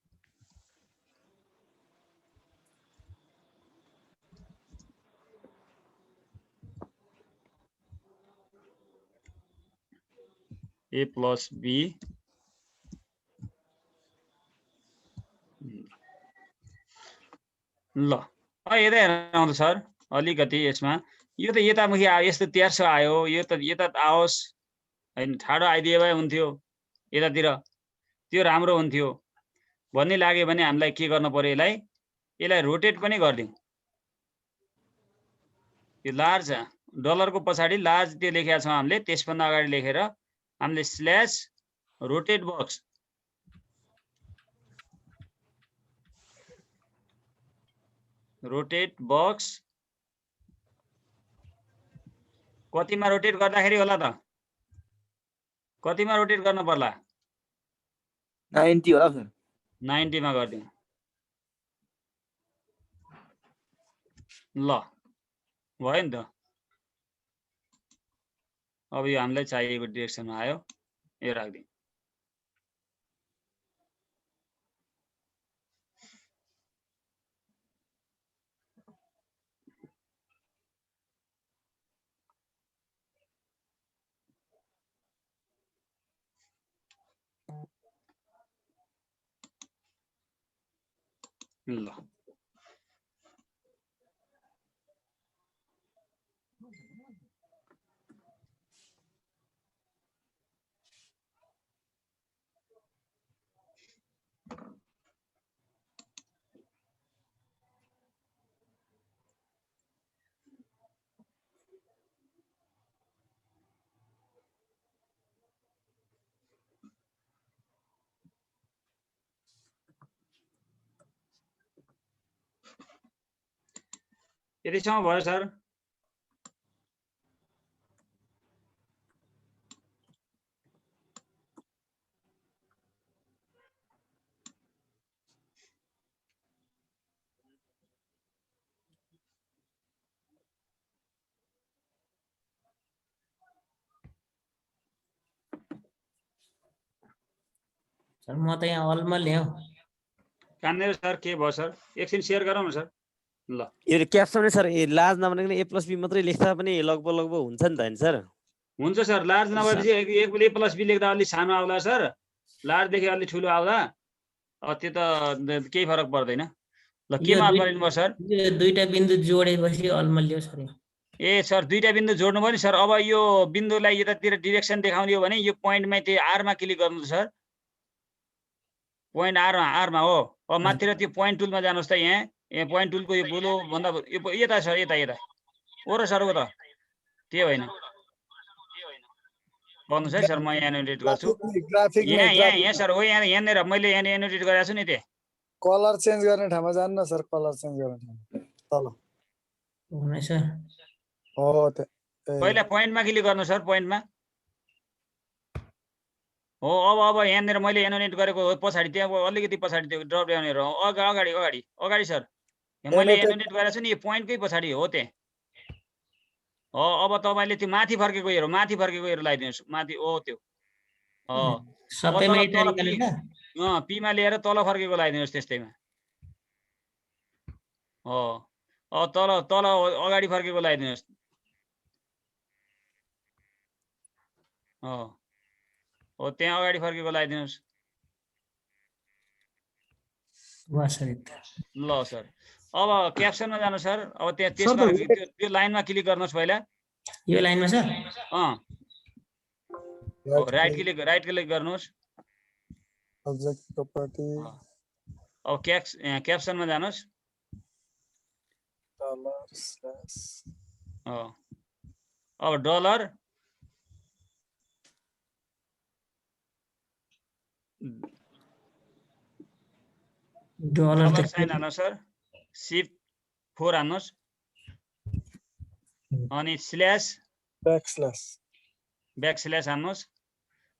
A plus B ल यता हेर्नु सर अलिकति यसमा यो त यतामुखि आयो यस्तो 1300 आयो यो त यता आओस् हैन ठाडो आइदिए भए हुन्थ्यो यतातिर त्यो राम्रो हुन्थ्यो भन्ने लाग्यो भने हामीलाई के गर्न पर्यो यसलाई रोटेट पनि गर्दियौ यो लार्ज डलरको पछाडि लार्ज त्यो लेखेका छौं हामीले त्यसभन्दा अगाडि लेखेर हामीले स्ल्याश रोटेट बक्स कतिमा रोटेट गर्दाखेरि होला त कतिमा रोटेट गर्न पर्ला 90 होला सर 90 मा गर्दियौ ल भयो नि त अब यो हामीलाई चाहिएको डिरेक्सनमा आयो यो राख्दियौ ल यतिसम्म भयो सर सर म त यहाँ अलमा ल्याऊ कहाँनिर सर के भयो सर एकछिन सेयर गरौँ न सर ल यो क्याप्सन सर लार्ज नभनेको A plus B मात्रै लेख्दा पनि लगभग हुन्छ नि त हैन सर हुन्छ सर लार्ज नभएपछि एक A plus B लेख्दा अलि सानो आउला सर लार्ज लेखे अलि ठुलो आउला त्यो त केही फरक पर्दैन ल के माफ गरिदिनु भयो सर यो दुईटा बिन्दु जोडेपछि अलमा ल्याऊ सर ए सर दुईटा बिन्दु जोड्नु भयो नि सर अब यो बिन्दुलाई यतातिर डिरेक्सन देखाउने हो भने यो पोइन्टमा त्यो R मा क्लिक गर्नु सर पोइन्ट R मा हो अब माथितिर त्यो पोइन्ट टुलमा जानुहोस् त यहाँ पोइन्ट टुलको यो बुलो भन्दा यता सर यता ओ र सर हो त त्यो होइन भन्नुहोस् है सर म यहाँ एनोटेट गर्छु यहाँ सर हो यहाँनिर मैले यहाँ एनोटेट गरेको छु नि त्यहाँ कलर चेन्ज गर्ने ठाउँमा जानु न सर कलर चेन्ज गर्ने ठाउँमा तल सर हो पहिला पोइन्टमा क्लिक गर्नु सर पोइन्टमा हो अब यहाँनिर मैले एनोटेट गरेको पछाडि त्यहाँ अलिकति पछाडि त्यो ड्रप डाउन हेर अगाडि सर मैले एनोटेट गरेको छु नि यो पोइन्टकै पछाडि हो त्यहाँ हो अब तपाईले त्यो माथि फर्केको हेरौ लगाइदिनुस् माथि त्यो सबैमा एउटा निकालेर पी मा लिएर तल फर्केको लगाइदिनुस् त्यस्तैमा तल अगाडि फर्केको लगाइदिनुस् हो त्यहाँ अगाडि फर्केको लगाइदिनुस् ल सर अब क्याप्सनमा जानु सर अब त्यहाँ त्यसमा त्यो लाइनमा क्लिक गर्नुहोस् पहिला यो लाइनमा सर राइट क्लिक गर्नुहोस् सब्जेक्ट प्रपर्टी अब क्याप्सनमा जानुहोस् डलर स्ल्याश अब डलर साइन हाल्नुहोस् सर शिफ्ट 4 हाल्नुहोस् अनि स्ल्याश ब्याक स्ल्याश हाल्नुहोस्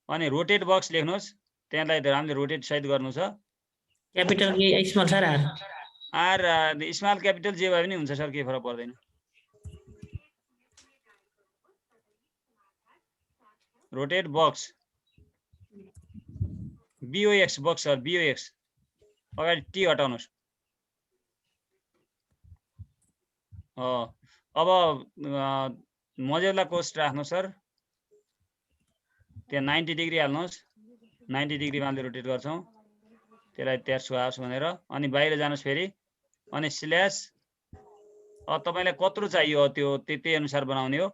अनि रोटेट बक्स लेख्नुहोस् त्यसलाई हामीले रोटेट सहित गर्नु छ capital K small sir R small capital J भए पनि हुन्छ सर केही फरक पर्दैन rotate box BOX box sir BOX अगाडि टी हटाउनुहोस् अब मोजेला कोस्ट राख्नु सर त्यहाँ 90 डिग्री हाल्नुहोस् 90 डिग्रीमा हामीले रोटेट गर्छौँ त्यसलाई त्यहाँ छुवाओस् भनेर अनि बाहिर जानुहोस् फेरि अनि स्ल्यास तपाईँलाई कत्रो चाहियो त्यो त्यही अनुसार बनाउने हो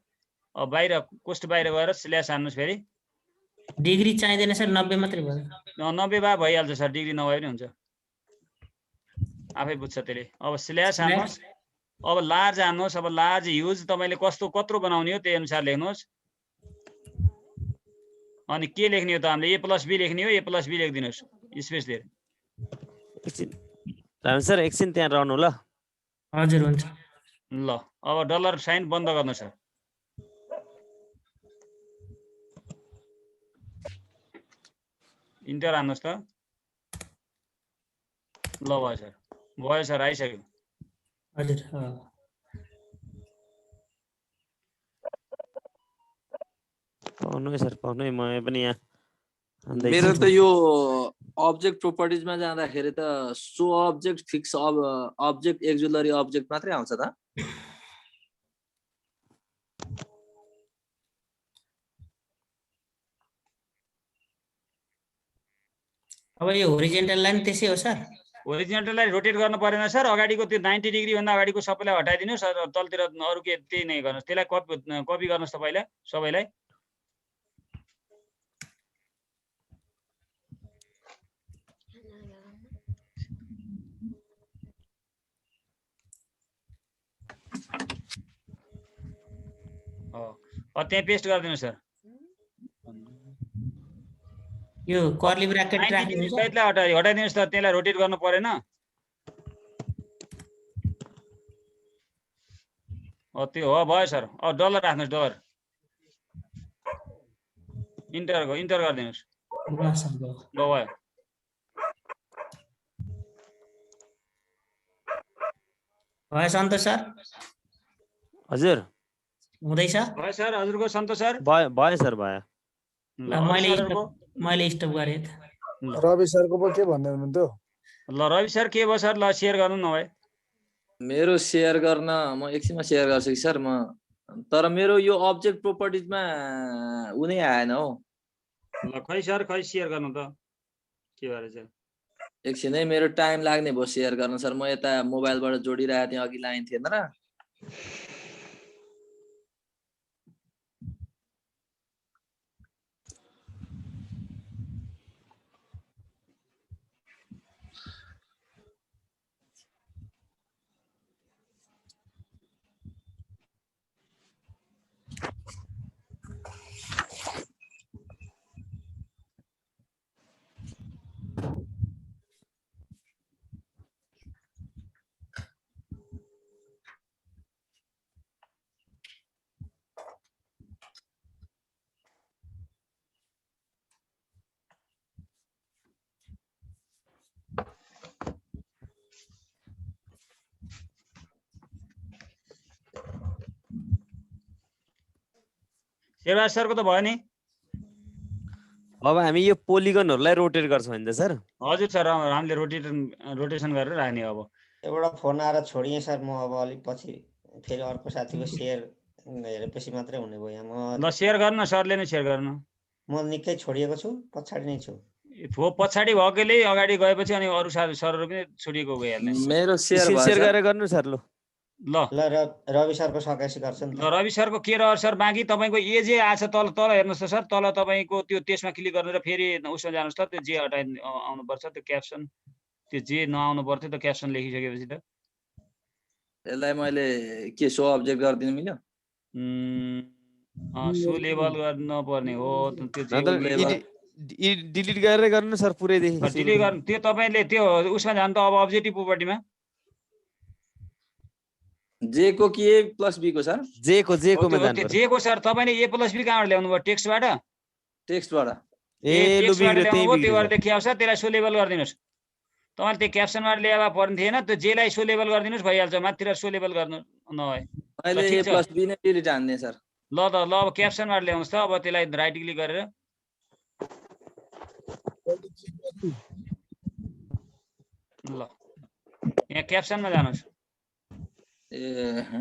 अब बाहिर कोष्ट बाहिर गएर स्ल्यास हान्नुहोस् फेरि डिग्री चाहिँदैन सर 90 मात्रै भयो 90 भए भइहाल्छ सर डिग्री नभए पनि हुन्छ आफै बुझ्छ त्यसले अब स्ल्यास हान्नुहोस् अब लार्ज हान्नुहोस् अब लार्ज ह्युज तपाईँले कत्रो बनाउने हो त्यही अनुसार लेख्नुहोस् अनि के लेख्ने हो त हामीले a + b लेख्ने हो a + b लेखिदिनुहोस् स्पेस दिएर एकछिन राम सर एकछिन त्यहाँ रहनु ल हजुर हुन्छ ल अब डलर साइन बन्द गर्नु सर इन्टर हान्नुहोस् त ल भयो सर आइसक्यो हजुर पाउनु है सर पाउनु है म पनि यहाँ मेरो त यो अब्जेक्ट प्रोपर्टिजमा जाँदाखेरि त so object fix object auxiliary object मात्रै आउँछ त अब यो होरिजेन्टल लाइन त्यसै हो सर ओरिजिनललाई रोटेट गर्नु परेन सर अगाडिको त्यो 90 डिग्री भन्दा अगाडिको सबैलाई हटाइदिनुहोस् तलतिर अरु के त्यही नै गर्नुहोस् त्यसलाई कपी गर्नुहोस् त पहिला सबैलाई त्यहाँ पेस्ट गरिदिनुहोस् सर यो कर्ली ब्र्याकेट राख्नु सहितलाई हटाइदिनुहोस् त त्यसलाई रोटेट गर्नु परेन त्यो हो भयो सर डलर राख्नुहोस् डलर इन्टर गरिदिनुहोस् भयो भयो सन्तोष सर हजुर हुँदैछ भयो सर हजुरको सन्तोष सर भयो सर भयो मैले स्टप गरेँ रवि सरको पो के भन्दै हुनुहुन्थ्यो ल रवि सर के भयो सर ल सेयर गर्नु न भए मेरो सेयर गर्न म एकछिनमा सेयर गर्छु कि सर म तर मेरो यो अब्जेक्ट प्रोपर्टिजमा उनी आएन हो ल खै सर खै सेयर गर्नु त के भएर चाहिँ एकछिनै मेरो टाइम लाग्ने भयो सेयर गर्न सर म यता मोबाइलबाट जोडिरहेको थिएँ अघि लाइन थिएन र शेरबहादुर सरको त भयो नि अब हामी यो पोलिगनहरुलाई रोटेट गर्छौं हैन त सर हजुर सर हामीले रोटेसन गरेर राख्ने अब एउटा फोन आएर छोडिएँ सर म अब अलिक पछि फेरि अर्को साथीको सेयर हेरेपछि मात्रै हुने भयो यहाँ ल सेयर गर्नु सरले नै सेयर गर्नु म निकै छोडिएको छु पछाडि नै छु पछाडि भएकोले अगाडि गएपछि अनि अरु सरहरु पनि छोडिएको गइहाल्ने मेरो सेयर गरेर गर्नु सर ल रवि सरको सकाएपछि गर्छ नि ल रवि सरको के रहर सर बाँकी तपाईको ए जे आछ तल हेर्नुस् त सर तल तपाईको त्यो त्यसमा क्लिक गरेर फेरि उसमा जानुस् त त्यो जे हटाइ आउनु पर्छ त्यो क्याप्सन त्यो जे नआउनु पर्थ्यो त्यो क्याप्सन लेखिसकेपछि त यसलाई मैले के सो अब्जेक्ट गर्दिनु मिल्यो सो लेभल गर्न पर्ने हो त्यो जे डिलिट गरेर गर्नु सर पुरै देखि डिलिट गर्नु त्यो तपाईले त्यो उसमा जानु त अब अब्जेक्टिभ प्रोपर्टीमा जे को के प्लस बी को सर जे को मा जानु पर्छ जे को सर तपाईले ए प्लस बी कहाँबाट ल्याउनु भयो टेक्स्टबाट ए लु बिग्रे त्यही बिग्रे त्यो गर्दै के आउँछ त्यसलाई सो लेभल गरिदिनुस् तपाईले त्यो क्याप्सनबाट ल्याए पर्ने थिएन त्यो जेलाई सो लेभल गरिदिनुस् भइहाल्छ माथितिर सो लेभल गर्नु नभए अहिले ए प्लस बी नै डिलिट हान्ने सर ल त ल अब क्याप्सनबाट ल्याउनुस् त अब त्यसलाई राइट क्लिक गरेर ल यहाँ क्याप्सनमा जानुस् ए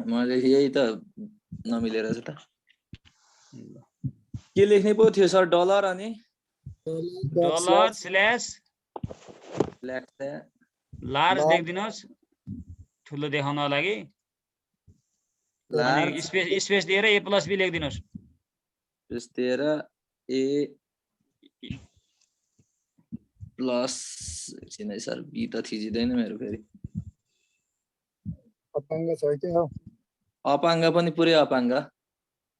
मैले यही त नमिलेर छ त के लेख्ने पो थियो सर डलर अनि डलर स्ल्यास लार्ज लेखिदिनुहोस् ठुलो देखाउनको लागि अनि स्पेस दिएर ए प्लस बी लेखिदिनुहोस् स्पेस दिएर ए प्लस एकछिन है सर बी त थिचिँदैन मेरो फेरि अपाङ्ग छ कि हो अपाङ्ग पनि पुरै अपाङ्ग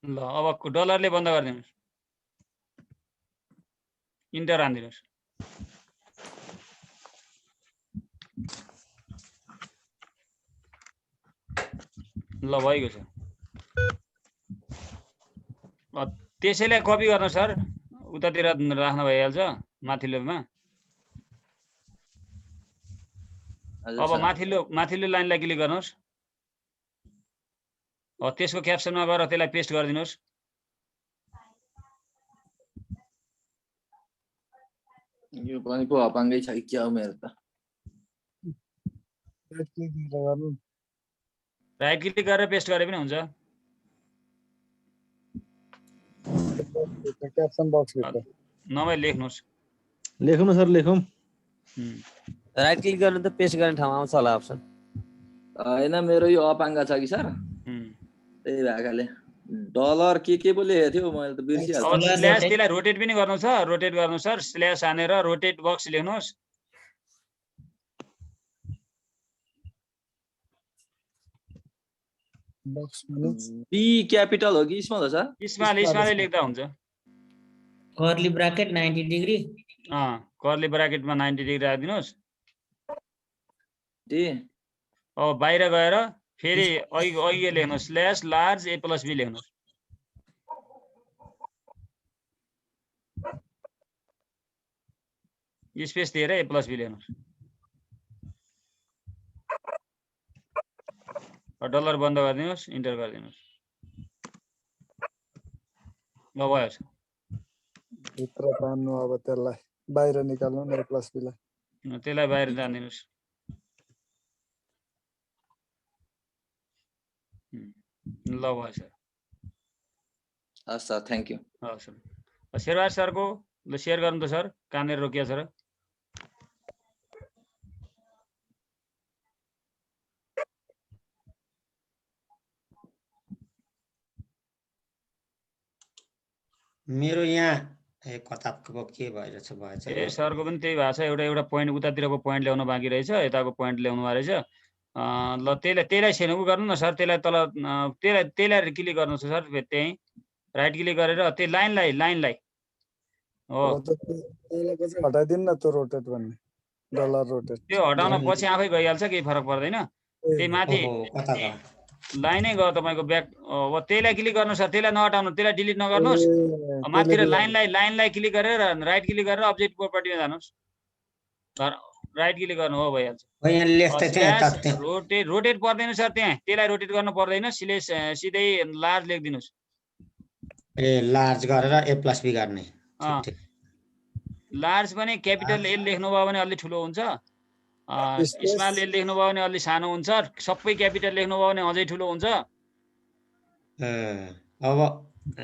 ल अब डलरले बन्द गरिदिनुहोस् इन्टर हानिदिनुहोस् ल भएको छ त्यसैलाई कपी गर्नु सर उतातिर राख्न भइहाल्छ माथिल्लोमा अब माथिल्लो लाइनलाई क्लिक गर्नुहोस् त्यसको क्याप्सनमा गएर त्यसलाई पेस्ट गरिदिनुहोस् यो पनि पो अपाङ्गै छ कि क्या हो मेरो त राइट क्लिक गरेर पेस्ट गरे पनि हुन्छ क्याप्सन बक्स भित्र नभए लेख्नुहोस् लेखौँ न सर लेखौँ राइट क्लिक गर्नु त पेस्ट गर्ने ठाउँमा आउँछ होला अप्सन होइन मेरो यो अपाङ्ग छ कि सर त्यही भएकाले डलर के पो लेखेको थियो मैले त बिर्सिहाल्छु अब स्ल्यास त्यसलाई रोटेट पनि गर्नु छ रोटेट गर्नु सर स्ल्यास हानेर रोटेट बक्स लेख्नुहोस् बी क्यापिटल हो कि स्मल हो सर स्मलै लेख्दा हुन्छ कर्ली ब्राकेट 90 डिग्री कर्ली ब्राकेटमा 90 डिग्री राखिदिनुहोस् अब बाहिर गएर फेरि अघि लेख्नुहोस् slash large A plus B लेख्नुहोस् स्पेस दिएर ए प्लस बी लेख्नुहोस् डलर बन्द गरिदिनुहोस् इन्टर गरिदिनुहोस् ल भयो भित्र तान्नु अब त्यसलाई बाहिर निकाल्नु न प्लस बी लाई त्यसलाई बाहिर तान्दिनुहोस् ल भयो सर हस् सर थ्याङ्क यू हस् सर शेरबहादुर सरको ल सेयर गर्नु त सर कहाँनिर रोकिया छ र मेरो यहाँ कताको के भइरहेछ भएछ ए सरको पनि त्यही भएको छ एउटा पोइन्ट उतातिरको पोइन्ट ल्याउनु बाँकी रहेछ यताको पोइन्ट ल्याउनु भएको रहेछ ल त्यसलाई छैन उ गर्नु न सर त्यसलाई तल त्यसलाई क्लिक गर्नु छ सर त्यही राइट क्लिक गरेर त्यो लाइनलाई हो हटाइदिनु न त्यो रोटेट भन्ने डलर रोटेट त्यो हटाउन पछि आफै गइहाल्छ केही फरक पर्दैन त्यही माथि लाइनै गयो तपाईँको ब्याक अब त्यसलाई क्लिक गर्नु सर त्यसलाई नहटाउनु त्यसलाई डिलिट नगर्नुहोस् माथितिर लाइनलाई क्लिक गरेर राइट क्लिक गरेर अब्जेक्ट प्रोपर्टीमा जानुहोस् राइट क्लिक गर्नु हो भइहाल्छ रोटेट पर्दैन सर त्यहाँ त्यसलाई रोटेट गर्नु पर्दैन सिधै लार्ज लेखिदिनुहोस् ए लार्ज गरेर ए प्लस बी गर्ने लार्ज पनि क्यापिटल एल लेख्नुभयो भने अलि ठुलो हुन्छ स्मल एल लेख्नुभयो भने अलि सानो हुन्छ सबै क्यापिटल लेख्नुभयो भने अझै ठुलो हुन्छ अब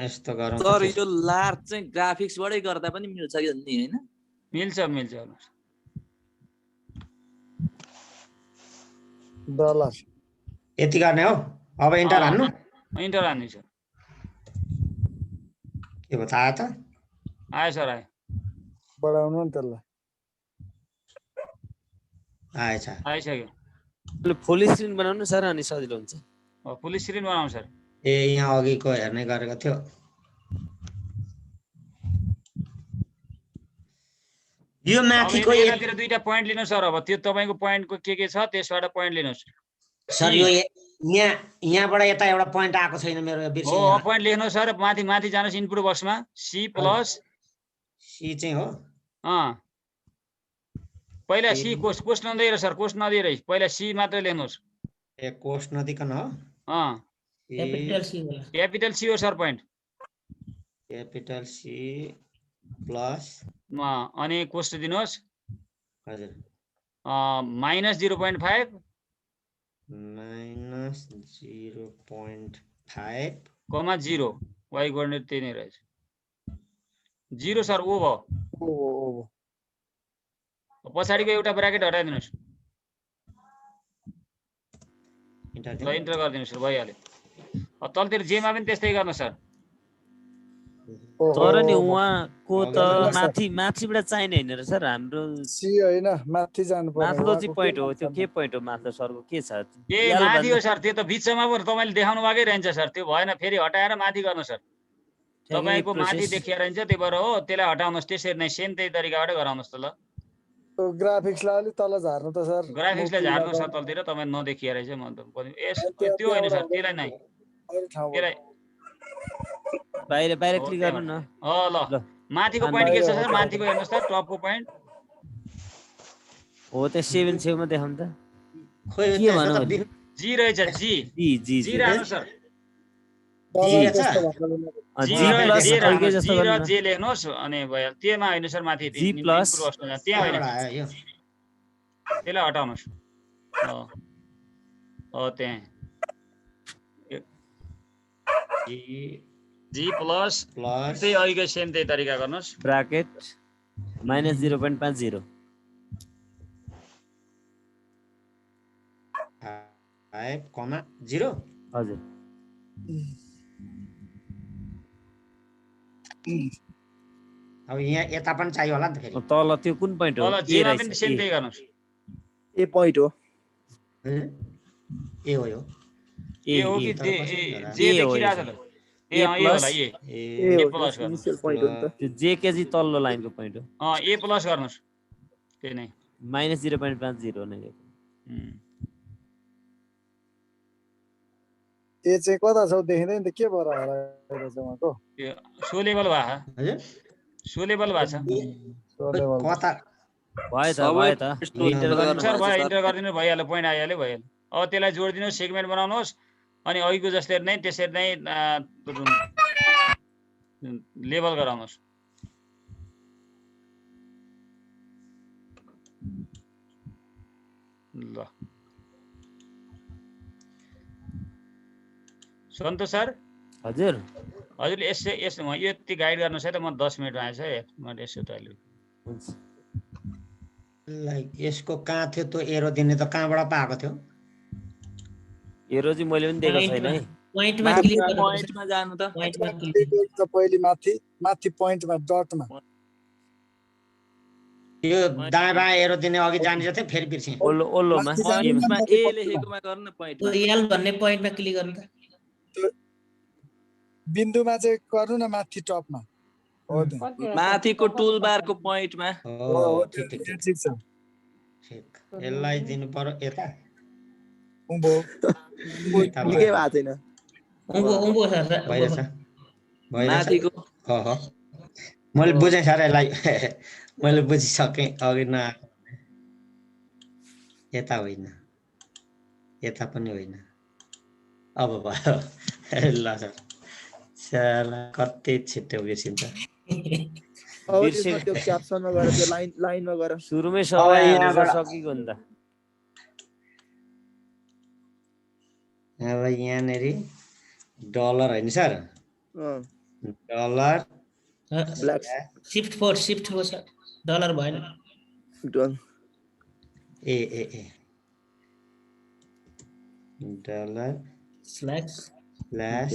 यस्तो गरौँ सर यो लार्ज चाहिँ ग्राफिक्सबाटै गर्दा पनि मिल्छ कि नि हैन मिल्छ डलर यति गर्ने हो अब इन्टर हान्नु इन्टर हान्नु सर के भयो थाहा त आयो सर आयो बढाउनु नि त्यसलाई आइसक्यो फुल स्क्रिन बनाउनु सर अनि सजिलो हुन्छ फुल स्क्रिन बनाउँ सर ए यहाँ अघिको हेर्ने गरेको थियो यो माथिको एकातिर दुईटा पोइन्ट लिनु सर अब त्यो तपाईको पोइन्टको के छ त्यसबाट पोइन्ट लिनुस् सर यो यहाँबाट यता एउटा पोइन्ट आएको छैन मेरो बिर्से हो पोइन्ट लेख्नु सर माथि जानुस् इनपुट बक्समा सी प्लस सी चाहिँ हो पहिला सी कोस्ट नदिएर सर कोस्ट नदिएर पहिला सी मात्र लेख्नुस् ए कोस्ट नदिकन हो क्यापिटल सी हो sir point capital C plus अनि कोस्ट दिनुहोस् हजुर minus 0.5 minus 0.5 comma 0 Y coordinate त्यही नै रहेछ 0 सर ओ भयो ओ पछाडिको एउटा ब्राकेट हटाइदिनुहोस् इन्टर ल इन्टर गरिदिनुहोस् भइहाल्यो तलतिर जेमा पनि त्यस्तै गर्नु सर तर नि उहाँको त अगाडि माथिबाट चाहिने होइन र सर हाम्रो सी होइन माथि जानु पर्ने माथिल्लो चाहिँ उहाँको पोइन्ट के हो त्यो माथि के पोइन्ट हो माथिल्लो सरको के छ ए याल माथि हो भन्दा- सर त्यो त बिचमा पो तपाईँले देखाउनु भएकै रहन्छ सर त्यो भएन फेरि हटाएर माथि गर्नु सर ठ्याक्कै तपाईँको माथि process- देखिएर रहन्छ त्यही भएर हो त्यसलाई हटाउनुहोस् त्यसरी नै सेम त्यही तरिकाबाटै गराउनुहोस् त ल ग्राफिक्सलाई अलिक तल झार्नु त सर ग्राफिक्सलाई झार्नु सर तलतिर तपाईँ नदेखिएर चाहिँ म त त्यो होइन सर त्यसलाई नै अरू ठाउँबाट त्यसलाई बाहिर हो, क्लिक गर्नु न ल माथिको अनि पोइन्ट के छ बाहिर सर हटाएर माथिको हेर्नुहोस् त टपको पोइन्ट हो त्यो 7 छेउमा देखाउनु त खोइ के त्यहाँ भनौँ त भने? जी रहेछ जी जी जी राख्नु सर तल जी त्यस्तो छ? भएको बेला जी जी र प्लस जे अलगे राख्नुहोस् जस्तो जी र गर्नु न जे लेख्नुहोस् अनि भयो त्योमा होइन सर माथि जी प्लस त्यहाँ होइन कहाँबाट आयो यो त्यसलाई हटाउनुहोस् त्यहाँ जी प्लस प्लस त्यही अघिकै सेम त्यही तरिका गर्नुहोस् ब्राकेट -0.50 5,0 हजुर अब यहाँ यता पनि चाहियो होला नि त फेरि तल त्यो कुन पोइन्ट हो तल ए जेमा रहेछ पनि सेम ए। त्यही गर्नुहोस् ए पोइन्ट हो ए हो यो ए ए हो कि ए। तर कसरी होला? जे ए हो देखिरहेको छ यसो। त ए ए ए होला प्लस ए ए ए हो प्लस गर्नु। इनिसियल पोइन्ट हो नि त त्यो जे केजी तल्लो लाइनको पोइन्ट हो ए प्लस गर्नुहोस् त्यही नै -0.50 नै ए चाहिँ कता छ देखिँदैन त के भएर हराएको छ उहाँको त्यो सो लेभल भएको हजुर सो लेभल भएको छ सो लेभल कता भयो त सबै भयो त यस्तो इन्टर गर्नु गर्नु सर भएको भयो छ, इन्टर गरिदिनु भइहाल्यो पोइन्ट आइहाल्यो भइहाल्यो अब त्यसलाई जोडिदिनुहोस् सेगमेन्ट बनाउनुहोस् अनि अघिको जसरी नै त्यसरी नै लेभल गराउनुहोस् ल सन्तोष सर हजुर हजुरले यसो यो यति गाइड गर्नुहोस् है त म 10 मिनटमा आएछ है मैले यसो त अहिले हुन्छ लाइक यसको कहाँ थियो त्यो एरो दिने त कहाँबाट पाएको थियो एरो चाहिँ मैले पनि दिएको छैन है पोइन्टमा क्लिक गर्नु पोइन्टमा जानु त पोइन्टमा क्लिक पहिले माथि पोइन्टमा डटमा यो दायाँ बायाँ एरो दिने अघि जाने थियो फेरि बिर्सेँ ओल्लो ओल्लोमा माथि जानु एमा। न। ए लेखेकोमा गर्नु न पोइन्टमा एल भन्ने पोइन्टमा क्लिक गर्नु त बिन्दुमा चाहिँ गर्नु न माथि टपमा हो त माथिको टुल बारको पोइन्टमा हो ठिक ठिक त्यो ठिक छ ठिक यसलाई दिनु पर्यो यता उँभो यता निकै भएको छैन उँभो सर भइरहेछ भइरहेछ माथिको हो मैले बुझेँ सर यसलाई मैले बुझिसकेँ अघि नआएको यता होइन यता पनि होइन अब भयो ल सर साला कति छिट्टो बिर्सिन्छ अब त्यसमा त्यो क्याप्सनमा गएर त्यो लाइनमा गएर सुरुमै सबै यहाँबाट- सकिएको नि त अब यहाँनिर डलर होइन sir dollar black shift 4 sir dollar भएन डन ए ए ए डलर स्ल्याक्स स्ल्यास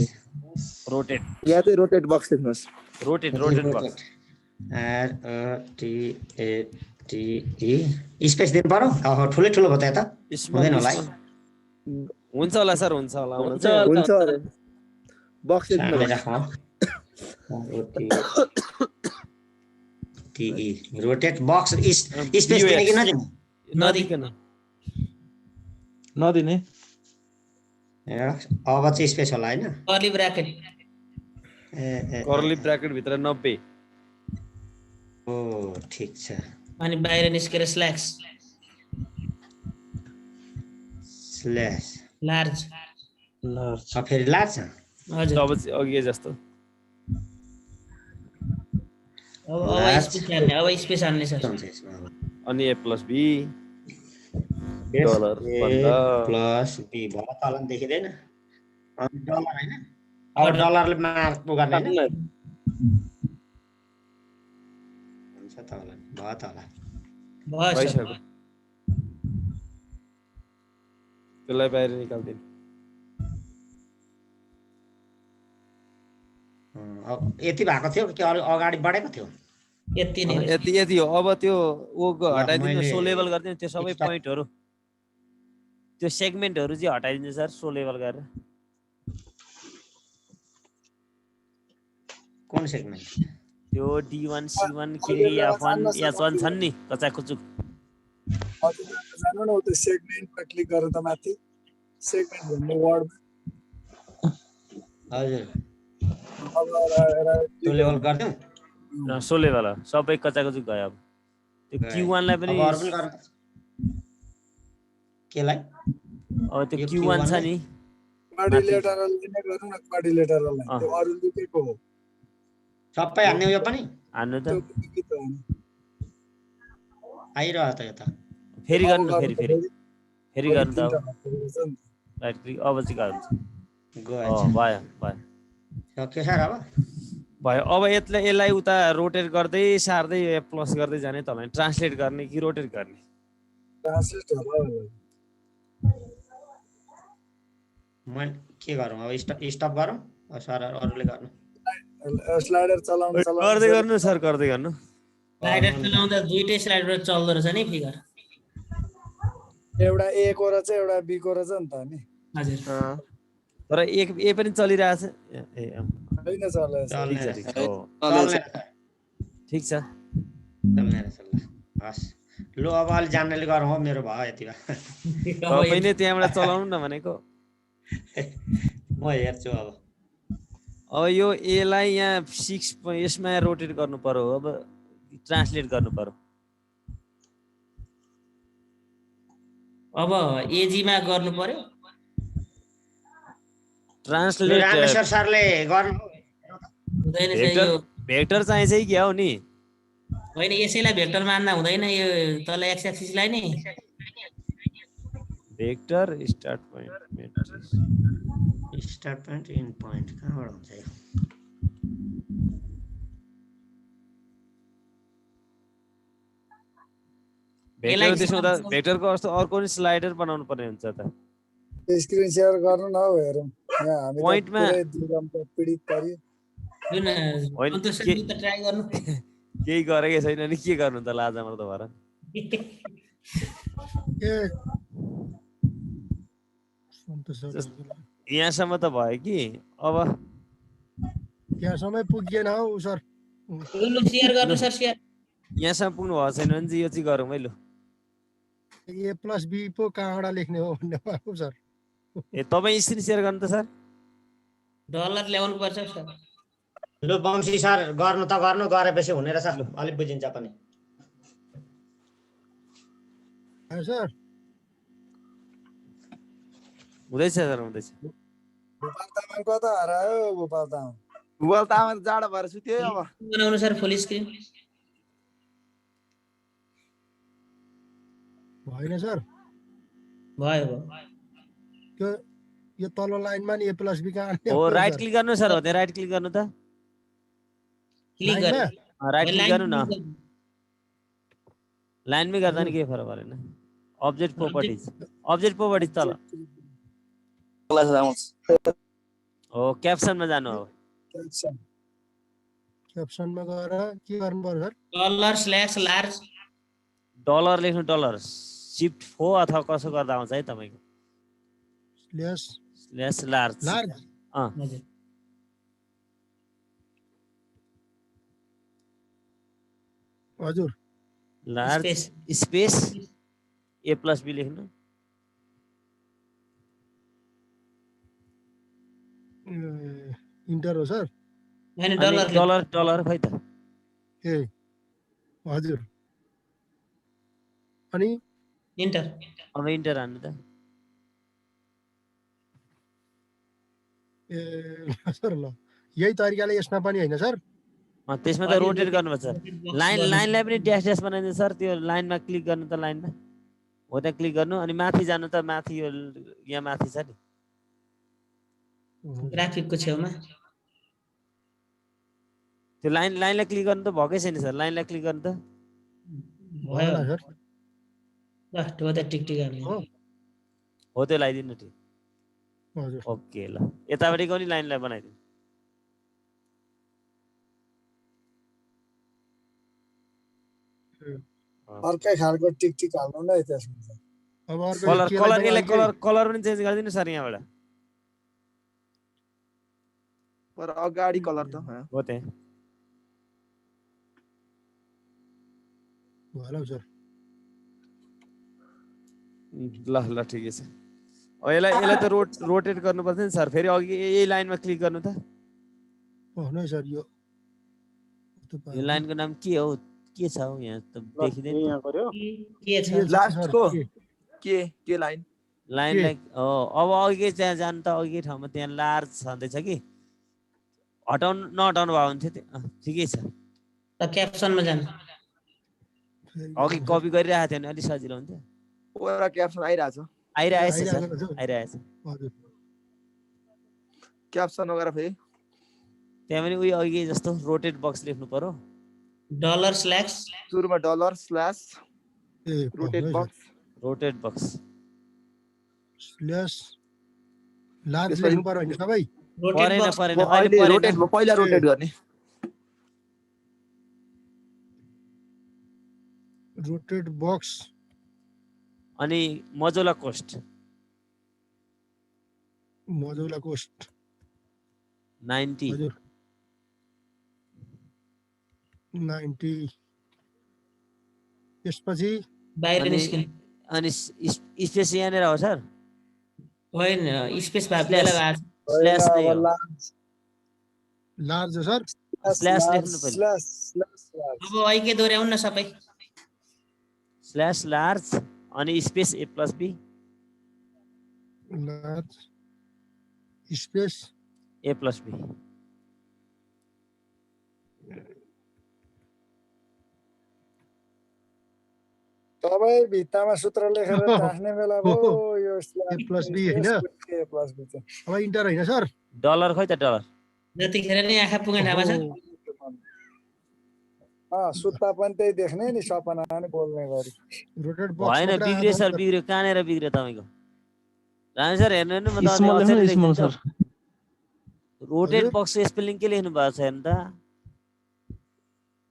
रोटेट यहाँ चाहिँ रोटेट बक्स लेख्नुहोस् रोटेट बक्स ROTATE स्पेस दिनु पर्यो ठुलै ठुलो भयो त यता हुँदैन होला है हुन्छ होला सर हुन्छ होला आउनु हुन्छ चाहिँ। हुन्छ अरे बक्स सानो लेख्नुहोस् राखौँ ROTATE रोटेट बक्स स्पेस दिने कि नदिने नदिकन नदिने अब चाहिँ स्पेस होला होइन कर्ली ब्राकेट ए कर्ली ब्राकेट भित्र 90 ओ ठिक छ अनि बाहिर निस्केर स्ल्याक्स स्ल्यास लार्ज फेरि लाग्छ हजुर अब चाहिँ अघि जस्तो अब स्पेस हाल्ने सर हुन्छ यसमा अब अनि A + B dollar plus B भयो तल पनि देखिँदैन अनि डलर होइन अब डलरले मार्क गर्ने होइन त होला भयो त होला भयो सर भइसक्यो त्यसलाई बाहिर निकाल्दिनु अब यति भएको थियो कि अगाडि बढेको थियो यति नै हो। यति यति हो अब त्यो हटाइदिनु मैले सो लेभल गरिदिनु त्यो सबै स्टप- पोइन्टहरू त्यो सेगमेन्टहरू चाहिँ हटाइदिनु सर सो लेभल गरेर कुन सेगमेन्ट त्यो D1 C1 KD F1 H1 छन् नि कचाकुचुक जानु न त्यो सेगमेन्टमा क्लिक गरेर त माथि सेगमेन्ट भन्ने वर्डमा हजुर अब त्यो लेभल गरिदिउँ सो लेभल हो सबै कचाकुचुक गयो अब त्यो Q1 लाई पनि अब अरू पनि गर्नु केलाई अब त्यो यो Q1 छ Q1 नि क्वाड्रिलेटरल नै गरौँ न क्वाड्रिलेटरल त्यो अरु लुकेको हो सबै हान्ने यो पनि हान्नु त त्यो लुकेको त होइन। आइरह त यता फेरि अब गर्नु गर्नु फेरि त फेरि गर्नु त अब तिनवटा भएको छ नि त। राइट क्लिक अब चाहिँ गर्नु गएछ भयो भयो सक्यो सर अब भयो अब यसलाई उता रोटेट गर्दै सार्दै प्लस गर्दै जाने तपाईँ ट्रान्सलेट गर्ने कि रोटेट गर्ने ट्रान्सलेट होला मैले के गरौँ अब स्टप गरौँ सर अरूले गर्नु स्लाइडर चलाउनु गर्दै गर्नु सर गर्दै गर्नु स्लाइडर चलाउँदा दुईटै स्लाइडर चल्दो रहेछ नि फिगर एउटा ए को रहेछ एउटा बी को रहेछ नि त नि हजुर तर एक ए पनि चलिरहेछ होइन चले चल्ने ठिक छ, रहेछ। ठिक छ। हो, चल्ने रहेछ। ठिक छ चल्ने रहेछ ल हस् लु अब अलि जान्नेले गरौँ हो मेरो भयो यति भए तपाईँ नै त्यहाँबाट चलाउनु न भनेको म हेर्छु अब अब यो ए लाई यहाँ 6 यसमा रोटेट गर्नु पर्यो अब ट्रान्सलेट गर्नु पर्यो अब एजीमा गर्नु पर्यो ट्रान्सलेट रामेश्वर सरले गर्नु हुँदैन चाहिँ भेक्टर यो भेक्टर चाहिन्छ कि क्या हो नि होइन यसैलाई भेक्टर मान्दा हुँदैन यो तल एक्स एक्सिसलाई नि vector start point matrix start point in point कहाँबाट हुन्छ यो भेक्टर त्यसो हुँदा भेक्टरको अर्थ अर्को नि स्लाइडर बनाउनु पर्ने हुन्छ त स्क्रिन शेयर गर्नु न हौ हेरौँ यहाँ हामी पोइन्टमा पीडित पारियो जुन होइन, सन्तोष सरले त ट्राई गर्नु केही गरेकै छैन नि के गर्नु त लाजा मर्द भएर यहाँसम्म त भयो कि अब त्यहाँसम्मै पुगिएन हौ सर लु शेयर गर्नु सर शेयर यहाँसम्म पुग्नु भएको छैन भने चाहिँ यो चाहिँ गरौँ है लु ए प्लस बी पो कहाँबाट लेख्ने हो भन्ने भएको सर ए तपाईँ स्क्रिन सेयर गर्नु त सर डलर ल्याउनु पर्छ सर लु वंशी सर गर्नु त गर्नु गरेपछि हुने रहेछ अलिक बुझिन्छ पनि सर हुँदैछ सर हुँदैछ गोपाल तामाङ कता हरायो गोपाल तामाङ भुवल तामाङ जाडो भएर सुत्यो अब बनाउनु सर फुल स्क्रिन भएन सर भयो भयो त्यो यो तल्लो लाइनमा नि ए प्लस बी कहाँ हो राइट क्लिक गर्नु सर हो त्यहाँ राइट क्लिक गर्नु त क्लिक गरे राइट क्लिक गर्नु न लाइनमै गर्दा नि केही फरक परेन अब्जेक्ट प्रोपर्टिज तल हो क्याप्सनमा जानु हो क्याप्सनमा गएर के गर्नु पर्यो sir dollar slash large dollar लेख्नु डलर शिफ्ट 4 अथवा कसो गर्दा आउँछ है तपाईँको स्ल्यास स्ल्यास लार्ज लार्ज हजुर हजुर large space A plus B लेख्नु इन्टर हो सर हैन डलर डलर डलर खै त ए हजुर अनि इन्टर अब इन्टर हान्नु त ए सर ल यही तरिकाले यसमा पनि होइन सर त्यसमा त रोटेट गर्नुपर्छ लाइनलाई पनि ड्यास ड्यास बनाइदिनु सर त्यो लाइनमा क्लिक गर्नु त लाइनमा हो त्यहाँ क्लिक गर्नु अनि माथि जानु त माथि यो यहाँ माथि छ नि ग्राफिकको छेउमा त्यो लाइनलाई क्लिक गर्नु त भएकै छैन सर लाइनलाई क्लिक गर्नु त भयो भएन सर ल त्यो त टिकटिक हाल्ने हो हो त्यो लगाइदिनु ठिक हजुर ओके ल यतापट्टिको नि लाइनलाई बनाइदिनु अर्कै खालको टिक टिक हाल्नु न त्यसमा चाहिँ। अब अर्को कलर केलाई कलर पनि यसलाई अलिक- कलर कलर पनि चेन्ज गरिदिनु सर यहाँबाट पर अगाडि कलर त हो त्यहाँ भएन हौ सर ल ल ठिकै छ यसलाई त रोटेट गर्नुपर्छ नि सर फेरि अघि यही लाइनमा क्लिक गर्नु त होइन है सर यो यो लाइनको नाम के हो के छ हौ यहाँ त देखिँदैन यहाँ गर्यो के छ लास्टको के लाइन लाइनलाई अब अघि त्यहाँ जानु त अघि ठाउँमा त्यहाँ लार्ज छँदैछ कि हटाउनु नहटाउनु भयो भने थियो ठिकै छ त क्याप्सनमा जानु अघि कपी गरिरहेको थियो भने अलिक सजिलो हुन्थ्यो ओरा क्याप्सन आइरहेछ आइरहेछ सर आइरहेको छ। आइरहेछ हजुर क्याप्सन वगैरह फेरि त्यहाँ पनि उयो अघि जस्तो रोटेट बक्स लेख्नु पर्यो डलर स्ल्यास सुरुमा dollar slash A rotate box rotate box slash large त्यसपछि- लेख्नु पर्यो होइन सबै रोटेट परेन बक्स परेन अहिले अहिले परेन रोटेट पहिला रोटेट गर्ने रोटेट बक्स अनि मजोला कोस्ट मजुला कोस्ट 90 हजुर 90 त्यसपछि बाहिर अनि- निस्किनु अनि स्पेस यहाँनिर हो सर होइन स्पेस भागलाई स्ल्यास नै हो लार्ज हो सर स्ल्यास लेख्नु पर्यो स्ल्यास स्ल्यास स्ल्यास अब अहिले दोहोऱ्याउनु न सबै स्ल्यास लार्ज अनि space A plus B large space A plus B सबै भित्तामा सूत्र लेखेर राख्ने बेला पो यो A plus B होइन? ए प्लस बी चाहिँ अब इन्टर होइन सर डलर खै त डलर जतिखेर नै आँखा पुग्ने ठाउँमा छ सुत्ता पनि त्यही देख्ने नि सपना पनि बोल्ने गरी रोटेट बक्स भएन बिग्रियो सर बिग्रियो कहाँनिर बिग्रियो तपाईँको राम सर हेर्नु हेर्नु म त स्मल अझै लेख्नु स्मल लेखिदिन्छु। सर रोटेट हजुर? बक्स स्पेलिङ के लेख्नु भएको छ हेर्नु त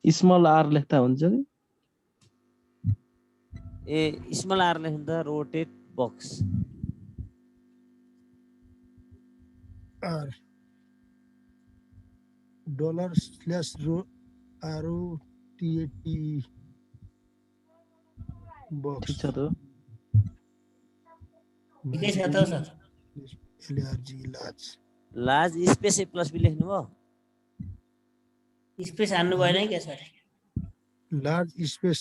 स्मल आर लेख्दा हुन्छ कि ए स्मल आर लेख्नु त rotate box R dollar slash ro RO TAT box ठिक छ त ठिकै छ त sir LRG large large space A plus B लेख्नु भयो स्पेस हान्नु भएन है क्या सर लार्ज स्पेस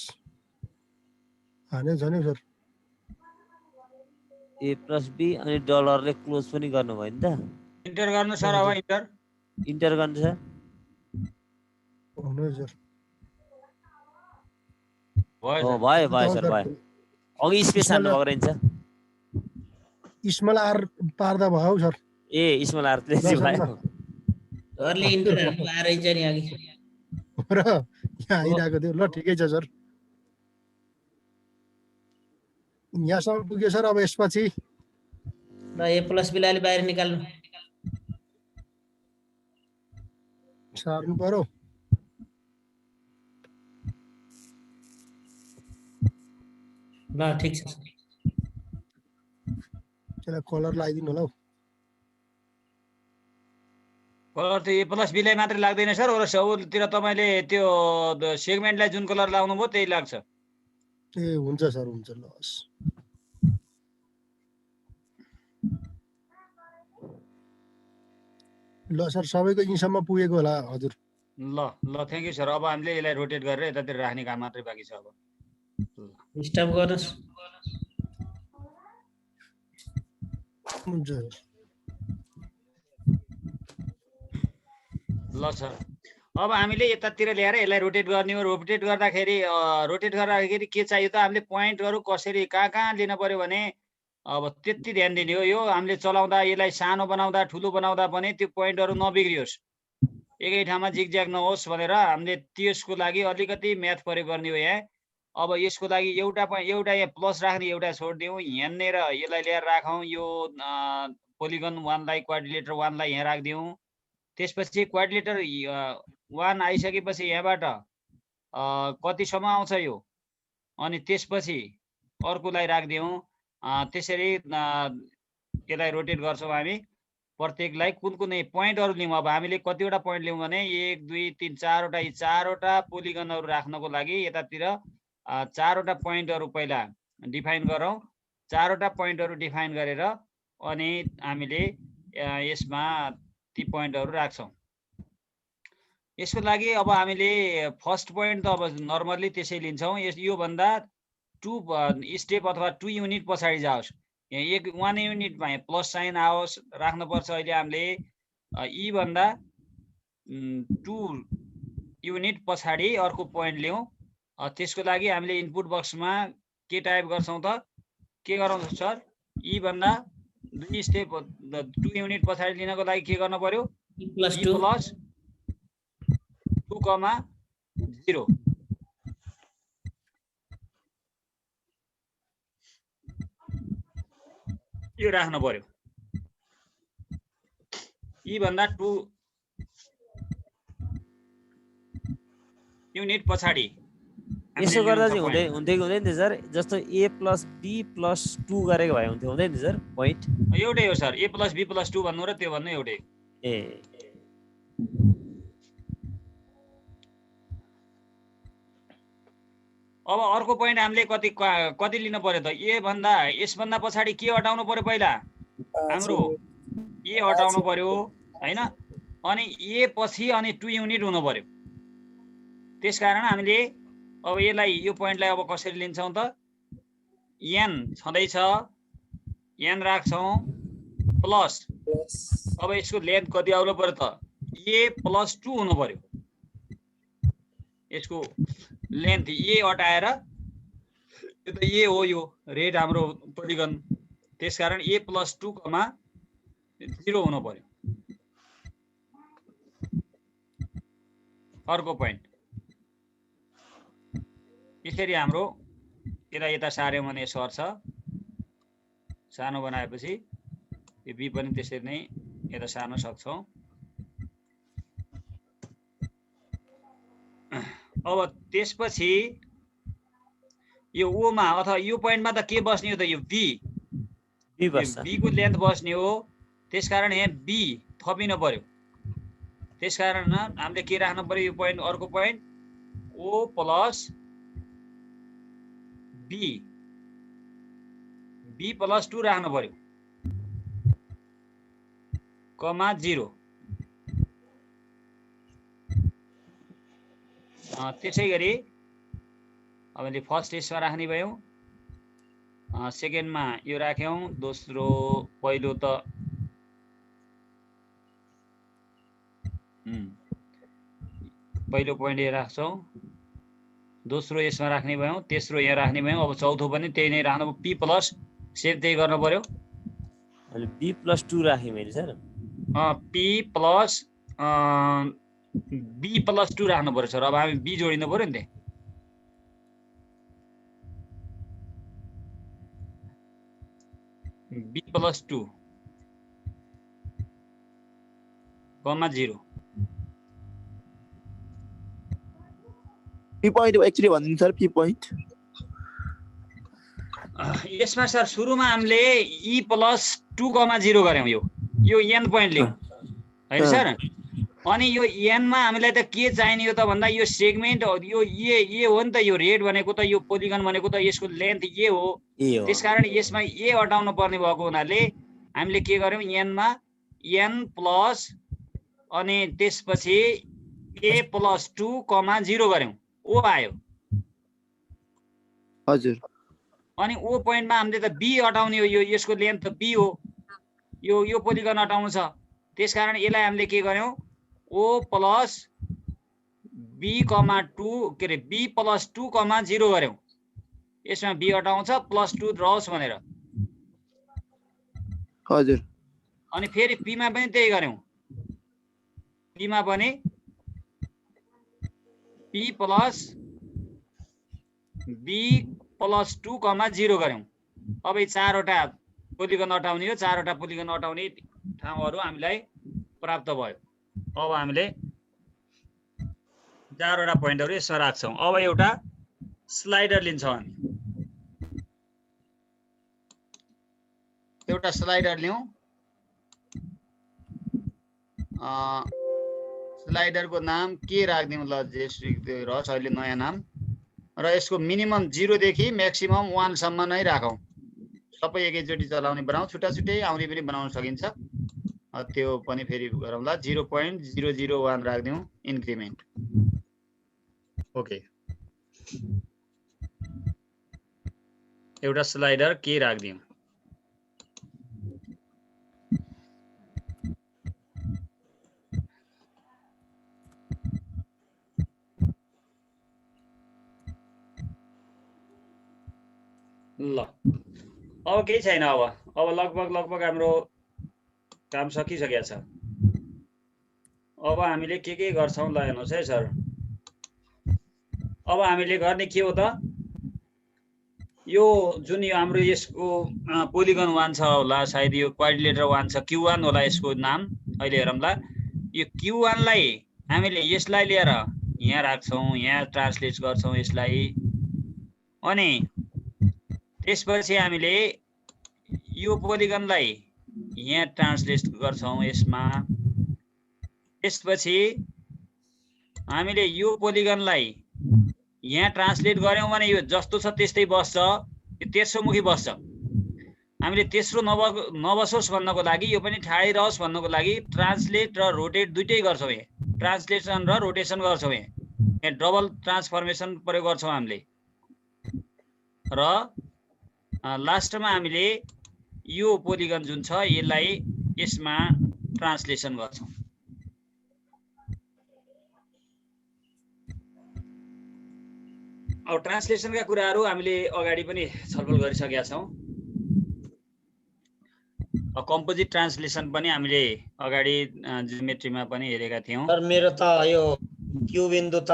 हाने छ नि सर ए प्लस बी अनि डलरले क्लोज पनि गर्नुभयो नि त इन्टर गर्नु सर अब इन्टर इन्टर गर्नु छ हुनु सर भयो हो सर। भयो भयो सर भयो अघि स्पेस हान्नु भएको रहेछ स्मल आर पार्दा भयो हौ सर ए स्मल आर प्लेस भयो घरले इन्टर हान्नु आएर नि अघि र यहाँ आइरहेको थियो ल ठिकै छ सर यहाँसम्म पुग्यो सर अब यसपछि ल ए प्लस बीलाई अलि बाहिर निकाल्नु सार्नु पर्यो ल ठिक छ सर त्यसलाई कलर लगाइदिनु होला हौ कलर त ए प्लस बीलाई मात्रै लाग्दैन सर अरू सबतिर तपाईँले त्यो सेगमेन्टलाई जुन कलर लाउनु भयो त्यही लाग्छ ए हुन्छ सर हुन्छ ल हस् ल सर सबैको यहीँसम्म पुगेको होला हजुर ल ल थ्याङ्क यू सर अब हामीले यसलाई रोटेट गरेर यतातिर राख्ने काम मात्रै बाँकी छ अब स्टप गर्नुहोस् हुन्छ ल सर अब हामीले यतातिर ल्याएर यसलाई रोटेट गर्ने हो रोटेट गर्दाखेरि के चाहियो त हामीले पोइन्टहरू कसरी कहाँ कहाँ लिन पर्यो भने अब त्यति ध्यान दिने हो यो हामीले चलाउँदा यसलाई सानो बनाउँदा ठुलो बनाउँदा पनि त्यो पोइन्टहरू नबिग्रियोस् एकै ठाउँमा जिगज्याग नहोस् भनेर हामीले त्यसको लागि अलिकति म्याथ प्रयोग गर्ने हो यहाँ। अब यसको लागि एउटा यहाँ प्लस राख्ने एउटा छोडिदिउँ, यहाँनिर यसलाई ल्याएर राखौँ, यो पोलिगन 1 लाई क्वाड्रिलेटर 1 लाई यहाँ राखिदिउँ। त्यसपछि क्वाड्रिलेटर 1 आइसकेपछि यहाँबाट कतिसम्म आउँछ यो, अनि त्यसपछि अर्कोलाई राखिदिउँ। त्यसरी यसलाई रोटेट गर्छौँ हामी। प्रत्येकलाई कुन कुनै पोइन्टहरू लिउँ। अब हामीले कतिवटा पोइन्ट लिउँ भने 1 2 3 4वटा, यी 4वटा पोलिगनहरू राख्नको लागि यतातिर 4वटा पोइन्टहरू पहिला डिफाइन गरौँ। 4वटा पोइन्टहरू डिफाइन गरेर अनि हामीले यसमा ती पोइन्टहरू राख्छौँ। यसको लागि अब हामीले फर्स्ट पोइन्ट त अब नर्मल्ली त्यसै लिन्छौँ। यो भन्दा 2 स्टेप अथवा 2 युनिट पछाडि जाओस्। यहाँ 1 युनिटमा प्लस साइन आओस् राख्नुपर्छ। अहिले हामीले ई भन्दा 2 युनिट पछाडि अर्को पोइन्ट लिउँ। त्यसको लागि हामीले इनपुट बक्समा के टाइप गर्छौँ त, के गरौँ सर? ई भन्दा 2 स्टेप 2 युनिट पछाडि लिनको लागि के गर्नु पर्यो? ई प्लस 2, 0 यो राख्नु पर्यो। ई भन्दा 2 युनिट पछाडि यसो गर्दा चाहिँ हुँदैन नि सर? जस्तो a + b + 2 गरेको भए हुन्थ्यो, हुँदैन नि सर? पोइन्ट एउटै हो सर। a + b + 2 भन्नु र त्यो भन्नु एउटै। ए अब अर्को पोइन्ट हामीले कति लिनु पर्यो त? ए भन्दा यसभन्दा पछाडि के हटाउनु पर्यो? पहिला हाम्रो ए हटाउनु पर्यो हैन? अनि ए पछि अनि 2 युनिट हुनु पर्यो। त्यसकारण हामीले अब यसलाई यो पोइन्टलाई अब कसरी लिन्छौँ त? n छँदैछ, n राख्छौँ प्लस, अब यसको लेन्थ कति आउनु पर्यो त? a + 2 हुनु पर्यो। यसको लेन्थ ए हटाएर यो त ए हो, यो रेड हाम्रो पोलिगन। त्यसकारण a + 2, 0 हुनु पर्यो। अर्को पोइन्ट यसरी हाम्रो यता सार्यौँ भने सर्छ। सानो बनाएपछि यो बी पनि त्यसरी नै यता सार्न सक्छौँ। अब त्यसपछि यो ओमा अथवा यो पोइन्टमा त के बस्ने हो त? यो बी को लेन्थ बस्ने हो। त्यसकारण यहाँ बी थपिनु पर्यो। त्यसकारण हामीले के राख्नु पर्यो? यो पोइन्ट, अर्को पोइन्ट ओ + बी + 2 राख्नु पर्यो, 0। त्यसै गरी हामीले फर्स्ट यसमा राख्ने भयौँ, सेकेन्डमा यो राख्यौँ, दोस्रो पहिलो त पहिलो पोइन्ट यहाँ राख्छौँ, दोस्रो यसमा राख्ने भयौँ, तेस्रो यहाँ राख्ने भयौँ। अब चौथो पनि त्यही नै राख्नु। p प्लस सेभ त्यही गर्नु पर्यो। अनि b + 2 राखेँ मैले सर। p प्लस b + 2 राख्नु पर्यो सर। अब हामी b जोडिनु पर्यो नि। b + 2, 0। p point एक्चुअली भन्दिनु सर, p point यसमा सर सुरुमा हामीले e + 2, 0 गर्यौँ। यो n पोइन्ट लियौँ हैन सर? अनि यो n मा हामीलाई त के चाहिने हो त भन्दा यो सेगमेन्ट यो ए हो नि त। यो रेड भनेको त, यो पोलिगन भनेको त यसको लेन्थ ए हो। त्यसकारण यसमा ए हटाउनु पर्ने भएको हुनाले हामीले के गर्यौँ? n मा n प्लस अनि त्यसपछि a + 2, 0 गर्यौँ। ओ आयो। हजुर। अनि ओ पोइन्टमा हामीले त बी हटाउने हो। यो यसको लेन्थ त बी हो। यो पोलिगन हटाउनु छ। त्यसकारण यसलाई हामीले के गर्यौँ? ओ + b, 2 के अरे b + 2, 0 गर्यौँ। यसमा b हटाउँछ, +2 रहोस् भनेर। हजुर। अनि फेरि p मा पनि त्यही गर्यौँ। पीमा पनि p plus b plus 2 comma 0 गर्यौं। अब यी चारवटा पोलिगन अटाउने हो, चारवटा पोलिगन अटाउने ठाउँहरू हामीलाई प्राप्त भयो। अब हामीले चारवटा पोइन्टहरू यसमा राख्छौं। अब एउटा स्लाइडर लिन्छौं हामी। एउटा स्लाइडर लियौं। स्लाइडरको नाम के राख्दिउँ ल, रस अहिले नयाँ नाम, र यसको मिनिमम 0 देखि म्याक्सिमम 1 सम्म नै राखौं। सबै एकैचोटि चलाउने बनाऊ, छुट्टा छुट्टै आउने पनि बनाउन सकिन्छ। त्यो पनि फेरि गरौँला। 0.001 राख्दिउँ इन्क्रिमेन्ट। ओके, एउटा स्लाइडर के राख्दिउँ। ल अब केही छैन। अब लगभग हाम्रो काम सकिसकेको छ। अब हामीले के गर्छौं ल, हेर्नुहोस् है सर। अब हामीले गर्ने के हो त, यो जुन यो हाम्रो यसको पोलिगन 1 छ होला, सायद यो क्वाड्रिलेटरल 1 छ, Q1 होला यसको नाम। अहिले हेरौँला। यो Q1 लाई हामीले यसलाई लिएर यहाँ राख्छौं, यहाँ ट्रान्सलेट गर्छौं यसलाई। अनि त्यसपछि हामीले यो पोलिगनलाई यहाँ ट्रान्सलेट गर्छौं यसमा। त्यसपछि हामीले यो पोलिगनलाई यहाँ ट्रान्सलेट गर्यौं भने यो जस्तो छ त्यस्तै बस्छ, यो तेस्रो मुखी बस्छ। हामीले तेस्रो नबसोस् भन्नको लागि, यो पनि ठाडै रहोस् भन्नको लागि ट्रान्सलेट र रोटेट दुईटै गर्छौं। यहाँ ट्रान्सलेसन र रोटेसन गर्छौं। यहाँ डबल ट्रान्सफर्मेसन प्रयोग गर्छौं हामीले। र लास्टमा हामीले यो पोलिगन जुन छ यसलाई यसमा ट्रान्सलेसन गर्छौं। अब ट्रान्सलेसनका कुराहरू हामीले अगाडि पनि छलफल गरिसकेका छौं। कम्पोजिट ट्रान्सलेसन पनि हामीले अगाडि जियोमेट्रीमा पनि हेरेका थियौं। सर मेरो त यो क्यू बिन्दु त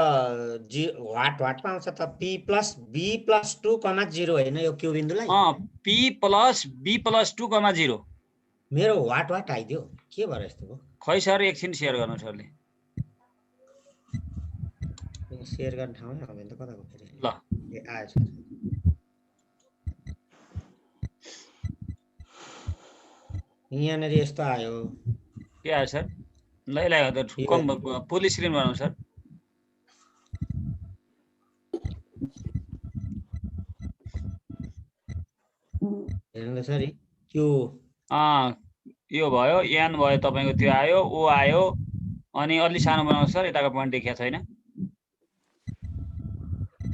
वाट पाउँछ त p plus b plus 2 comma 0 हैन यो क्यू बिन्दुलाई? p plus b plus 2 comma 0। मेरो वाट आइदियो, के भएर यस्तो भयो? खै सर, एकछिन सेयर गर्नु सरले। सेयर गर्ने ठाउँ नै होइन त, कता गयो फेरि? ल ए आयो सर। यहाँनेरि यस्तो आयो। के आयो सर? लैलाई कम फुल स्क्रिन बनाउँ सर। हेर्नु सर, त्यो यो भयो, एन भयो, तपाईको त्यो आयो, ओ आयो। अनि अलि सानो बनाउनु सर, यताको पोइन्ट देखिया छैन।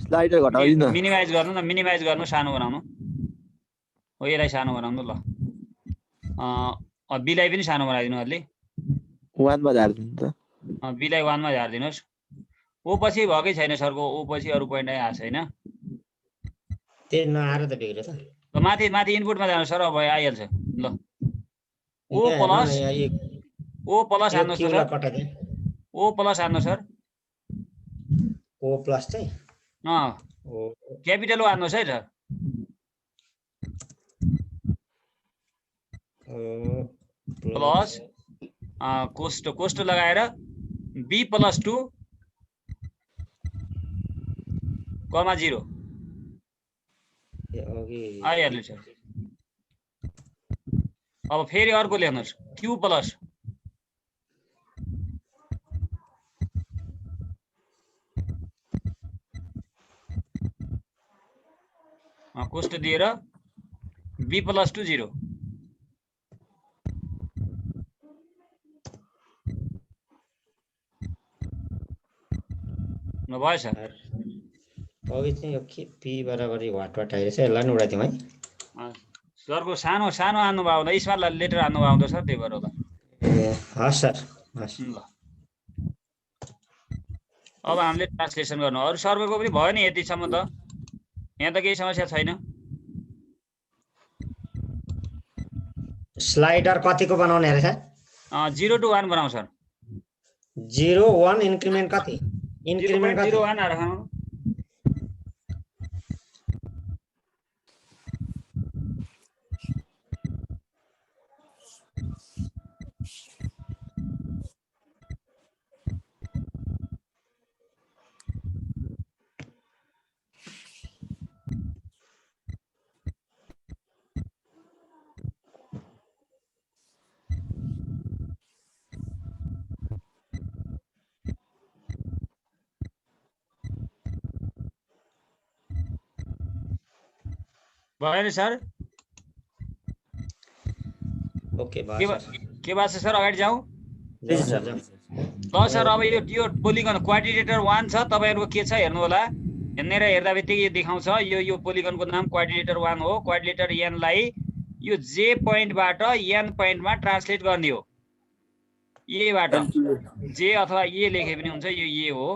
स्लाइडर घटाइदिनु न। मिनिमाइज गर्नु न, मिनिमाइज गर्नु, सानो बनाउनु। हो यसलाई सानो बनाउनु ल। बीलाई पनि सानो बनाइदिनु अलि। 1 मा झार्दिनु त। बीलाई 1 मा झार्दिनुस्। ओ पछि भकै छैन सरको, ओ पछि अरु पोइन्ट आएको छैन। त्यही नआएर त बिग्र्यो त। माथि इनपुटमा जानु सर, अब आइहाल्छ ल। ओ प्लस हान्नु सर। ओ प्लस हान्नु सर। ओ प्लस चाहिँ क्यापिटल ओ हान्नुस् है सर। प्लस कोष्ट लगाएर b प्लस 2 कमा 0 आइहाल्यो सर। अब फेरि अर्को ल्याउनुहोस्, q प्लस कोष्ट दिएर b प्लस 2 0। भयो सर। अघि चाहिँ यो के p बराबरी वाट आइरहेछ, यसलाई नि उडाइदिउँ है। सरको सानो हान्नु भयो होला, स्मल लेटर हान्नु भयो होला सर, त्यही भएर होला। हस् सर, हस् ल। अब हामीले ट्रान्सलेसन गर्नु, अरु सर्भरको पनि भयो नि यतिसम्म त, यहाँ त केही समस्या छैन। स्लाइडर कतिको बनाउने अरे सर? 0 to 1 बनाऊ सर। 0 1 इन्क्रिमेन्ट कति इन्क्रिमेन्ट कति 0.01 राखौँ भयो नि सर ओके भयो सर के भएको छ सर अगाडि जाउँ त्यही छ सर। ल सर अब यो पोलिगन क्वाड्रिलेटर 1 छ तपाईहरुको के छ हेर्नु होला हेर्ने र हेर्दा बित्तिकै यो देखाउँछ यो पोलिगनको नाम क्वाड्रिलेटर 1 हो क्वाड्रिलेटर n लाई यो j पोइन्टबाट n पोइन्टमा ट्रान्सलेट गर्ने हो a बाट j अथवा a लेखे पनि हुन्छ यो a हो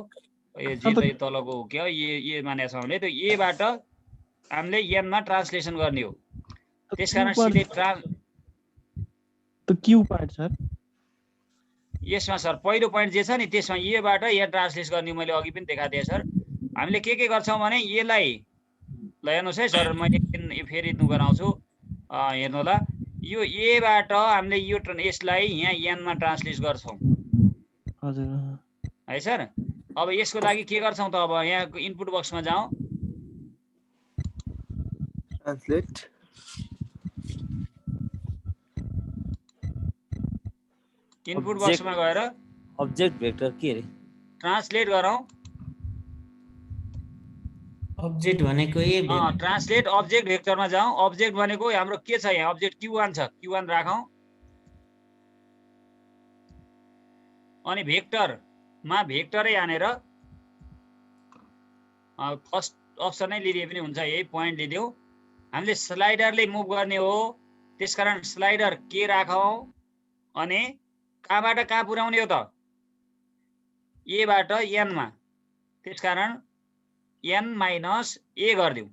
यो j त तलको हो के a माने छ भने त्यो a बाट हामीले n मा ट्रान्सलेसन गर्ने हो त्यसकारण सिलेक्ट त क्यू पार्ट सर यसमा सर पहिलो पोइन्ट जे छ नि त्यसमा ए बाट यहाँ ट्रान्सलेट गर्ने मैले अघि पनि देखादिए सर हामीले के गर्छौं भने ए लाई ल हेर्नुस् है सर मैले फेरि नु गराउँछु हेर्नु होला यो ए बाट हामीले यो यसलाई यहाँ n मा ट्रान्सलेट गर्छौं हजुर है सर अब यसको लागि के गर्छौं त अब यहाँ इनपुट बक्समा जाउँ ट्रान्सलेट इनपुट बक्समा गएर अब्जेक्ट भेक्टर के रे ट्रान्सलेट गरौँ अब्जेक्ट भनेको ट्रान्सलेट अब्जेक्ट भेक्टरमा जाउँ अब्जेक्ट भनेको हाम्रो के छ यहाँ अब्जेक्ट q1 छ q1 राखौँ अनि भेक्टरमा भेक्टरै हानेर फर्स्ट अप्सनै लिदिए पनि हुन्छ यही पोइन्ट लिदियौ हामीले स्लाइडरले मुभ गर्ने हो त्यसकारण स्लाइडर के राखौँ अनि कहाँबाट कहाँ पुर्याउने हो त ए बाट n मा त्यसकारण n माइनस a गरिदिउँ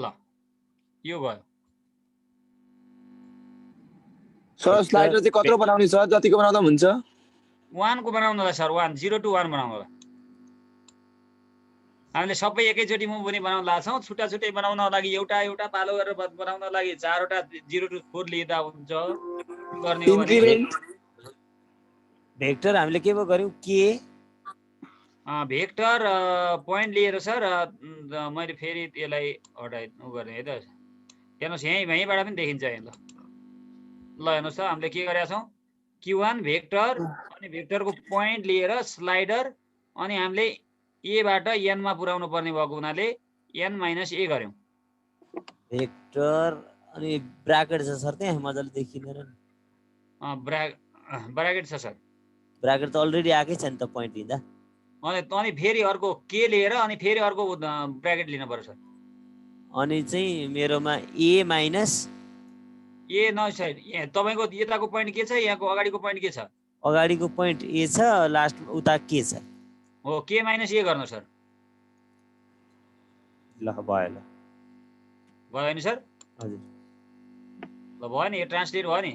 ल यो भयो सर स्लाइडर चाहिँ कत्रो बनाउने सर जतिको बनाउँदा हुन्छ 1 को बनाउनलाई सर 1 0 to 1 बनाउनलाई हामीले सबै एकैचोटी मुभ पनि बनाउन लाग्छौं छुट्टा छुट्टै बनाउनको लागि एउटा पालो गरेर बनाउन लागि 4 वटा 0 to 4 लिँदा हुन्छ गर्ने हो भने भेक्टर हामीले के पो गर्यौं के भेक्टर पोइन्ट लिएर सर मैले फेरि त्यसलाई हटाइ गर्ने है त हेर्नुस् यहीँबाट पनि देखिन्छ यहाँ ल हेर्नुस् त हामीले के गरेका छौं q1 भेक्टर अनि भेक्टरको पोइन्ट लिएर स्लाइडर अनि हामीले a बाट n मा पुर्याउनु पर्ने भएको हुनाले n माइनस a गर्यौं भेक्टर अनि ब्राकेट छ सर त्यहाँ मजाले देखिदैन ब्राकेट छ सर ब्राकेट त अलरेडी आकै छ नि त पोइन्ट लिँदा अनि फेरि अर्को के लिएर अनि फेरि अर्को ब्राकेट लिनु पर्छ सर अनि चाहिँ मेरोमा a माइनस ए न सर यहाँ तपाईको यताको पोइन्ट के छ यहाँको अगाडिको पोइन्ट के छ अगाडिको पोइन्ट a छ लास्ट उता के छ हो के माइनस a गर्नु सर ल भयो भयो नि सर हजुर ल भयो नि यो ट्रान्सलेट भयो नि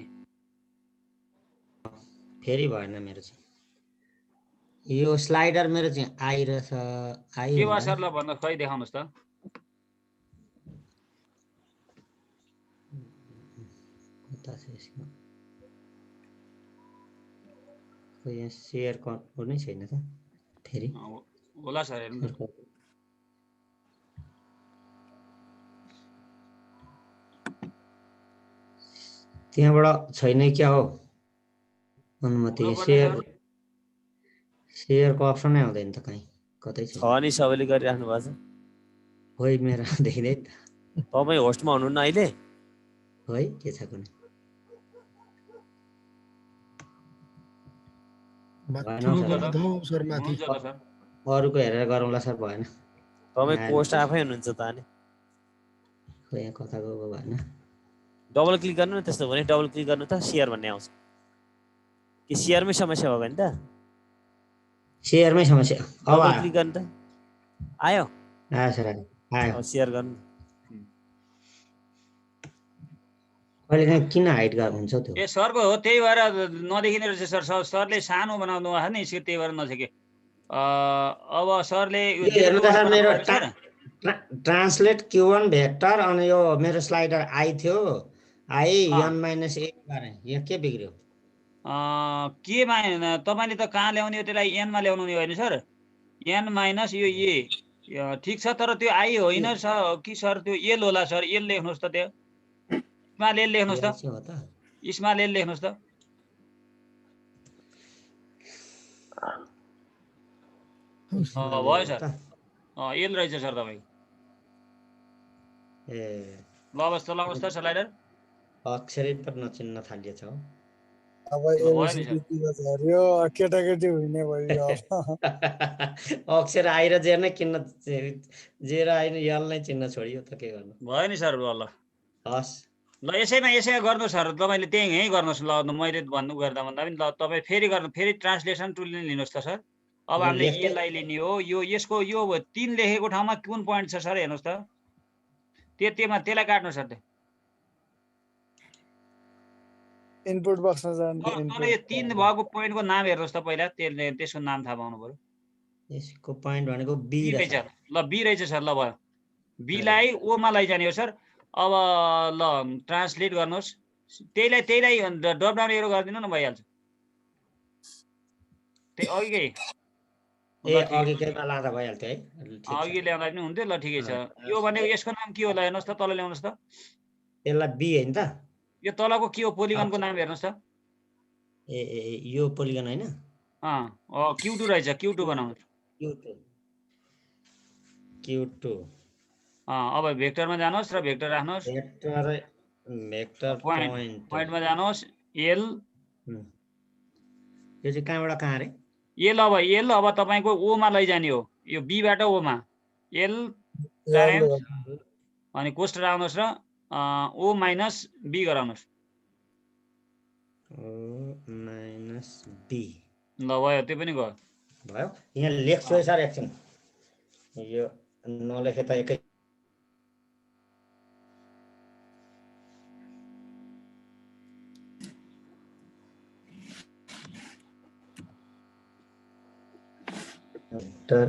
फेरि भएन मेरो चाहिँ यो स्लाइडर मेरो चाहिँ आइरहेछ के भयो सर ल भन्नु खै देखाउनुस् त यहाँ शेयर गर्नै छैन त फेरि होला सर हेर्नु त्यहाँबाट छैन क्या हो अनुमति शेयरको अप्सनै आउँदैन त कहीँ कतै छ नि सबैले गरिराख्नु भएको छ होइ मेरो देखिँदै तपाईँ होस्टमा हुनुहुन्न अहिले है के छ कुनै अरूको हेरेर गरौँला सर भएन तपाईँ पोस्ट आफै हुनुहुन्छ त अनि यहाँ कताको भएन डबल क्लिक गर्नु न त्यस्तो भने डबल क्लिक गर्नु त शेयर भन्ने आउँछ कि शेयरमै समस्या भयो भने त शेयरमै समस्या अब डबल क्लिक गर्नु त आयो आयो सर आयो शेयर गर्नु कहिलेकाहीँ किन हाइड हुन्छ त्यो ए सरको हो, त्यही भएर नदेखिने रहेछ सर। सरले सानो बनाउनु भएको नि यसको, त्यही भएर नदेखे। अब सरले यो यो हेर्नु त सर मेरो सर ट्रान्सलेट Q1 भेक्टर अनि यो मेरो स्लाइडर आई थियो, आई n - a गरे, यहाँ के बिग्रियो? केमा तपाईँले त कहाँ ल्याउने हो त्यसलाई? एनमा ल्याउनु नि होइन सर? n माइनस यो ए ठिक छ, तर त्यो आई होइन कि सर? त्यो एल होला सर। एल लेख्नुहोस् त, त्यो स्मल एल लेख्नुहोस् त, स्मल एल लेख्नुहोस् त। भयो सर, एल रहेछ सर तपाईँ। ए ल अब चलाउनुहोस् त स्लाइडर। अक्षरै त नचिन्न थालिएछ हो। अब एबिसिडी झर्यो, केटाकेटी हुने भयो। अक्षर आई र जे नै किन्न, जे र आई यल नै चिन्न छोडियो त के गर्नु। भयो नि सर। ल हस् ल यसैमा गर्नुहोस् सर, तपाईँले त्यही यहीँ गर्नुहोस्। ल मैले भन्नु गर्दा भन्दा पनि ल तपाईँ फेरि गर्नु, फेरि ट्रान्सलेसन टुल लिनुहोस् त सर। अब हामीले यसलाई लिने हो। यो यसको यो 3 लेखेको ठाउँमा कुन पोइन्ट छ सर हेर्नुहोस् त। त्यसलाई काट्नु सर। त्यो इनपुट बक्समा जानु। यो 3 भएको पोइन्टको नाम हेर्नुहोस् त पहिला, त्यसको नाम थाहा पाउनु पर्यो। यसको पोइन्ट भनेको बी रहेछ। ल बी रहेछ सर। ल भयो, बीलाई ओमा लैजाने हो सर। अब ल ट्रान्सलेट गर्नुहोस्। त्यहीलाई ड्रप डाउन एरो गरिदिनु न, भइहाल्छ। त्यही अघिकै अघिकैमा लाँदा भइहाल्थ्यो है। अघि ल्याउँदा पनि हुन्थ्यो। ल ठिकै छ। यो भनेको यसको नाम के होला हेर्नुहोस् त, तल ल्याउनुहोस् त। यसलाई बी होइन त? यो तलको के हो? पोलिगनको नाम हेर्नुहोस् त। ए यो पोलिगन होइन? Q2 रहेछ। Q2 बनाउनुहोस्। Q2 अब भेक्टरमा जानुहोस् र भेक्टर राख्नुहोस्। भेक्टर पोइन्टमा जानुहोस्। एल यो चाहिँ कहाँबाट कहाँ रे? एल अब तपाईँको ओमा लैजाने हो। यो बीबाट ओमा एल अनि कोष्ट राख्नुहोस् र ओ माइनस बी गराउनुहोस्। ल भयो, त्यो पनि गयो। यहाँ लेख्छु है सर एकछिन, यो नलेखे त एकै। भेक्टर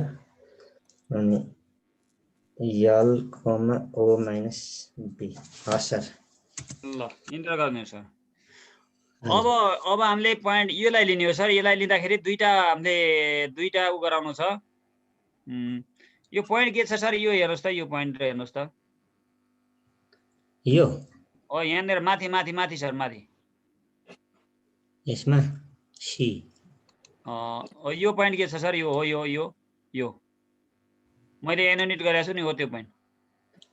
अनि यल कमा ओ माइनस बी। हस् सर। ल इन्टर गर्नु सर। अब हामीले पोइन्ट योलाई लिने हो सर। यसलाई लिँदाखेरि हामीले दुईटा उ गराउनु छ। यो पोइन्ट के छ सर? यो हेर्नुहोस् त, यो पोइन्ट हेर्नुहोस् त। यो यहाँनिर माथि माथि माथि सर, माथि यसमा सी। यो पोइन्ट के छ सर? यो हो, यो मैले एनोटेट गरेको छु नि, हो त्यो पोइन्ट।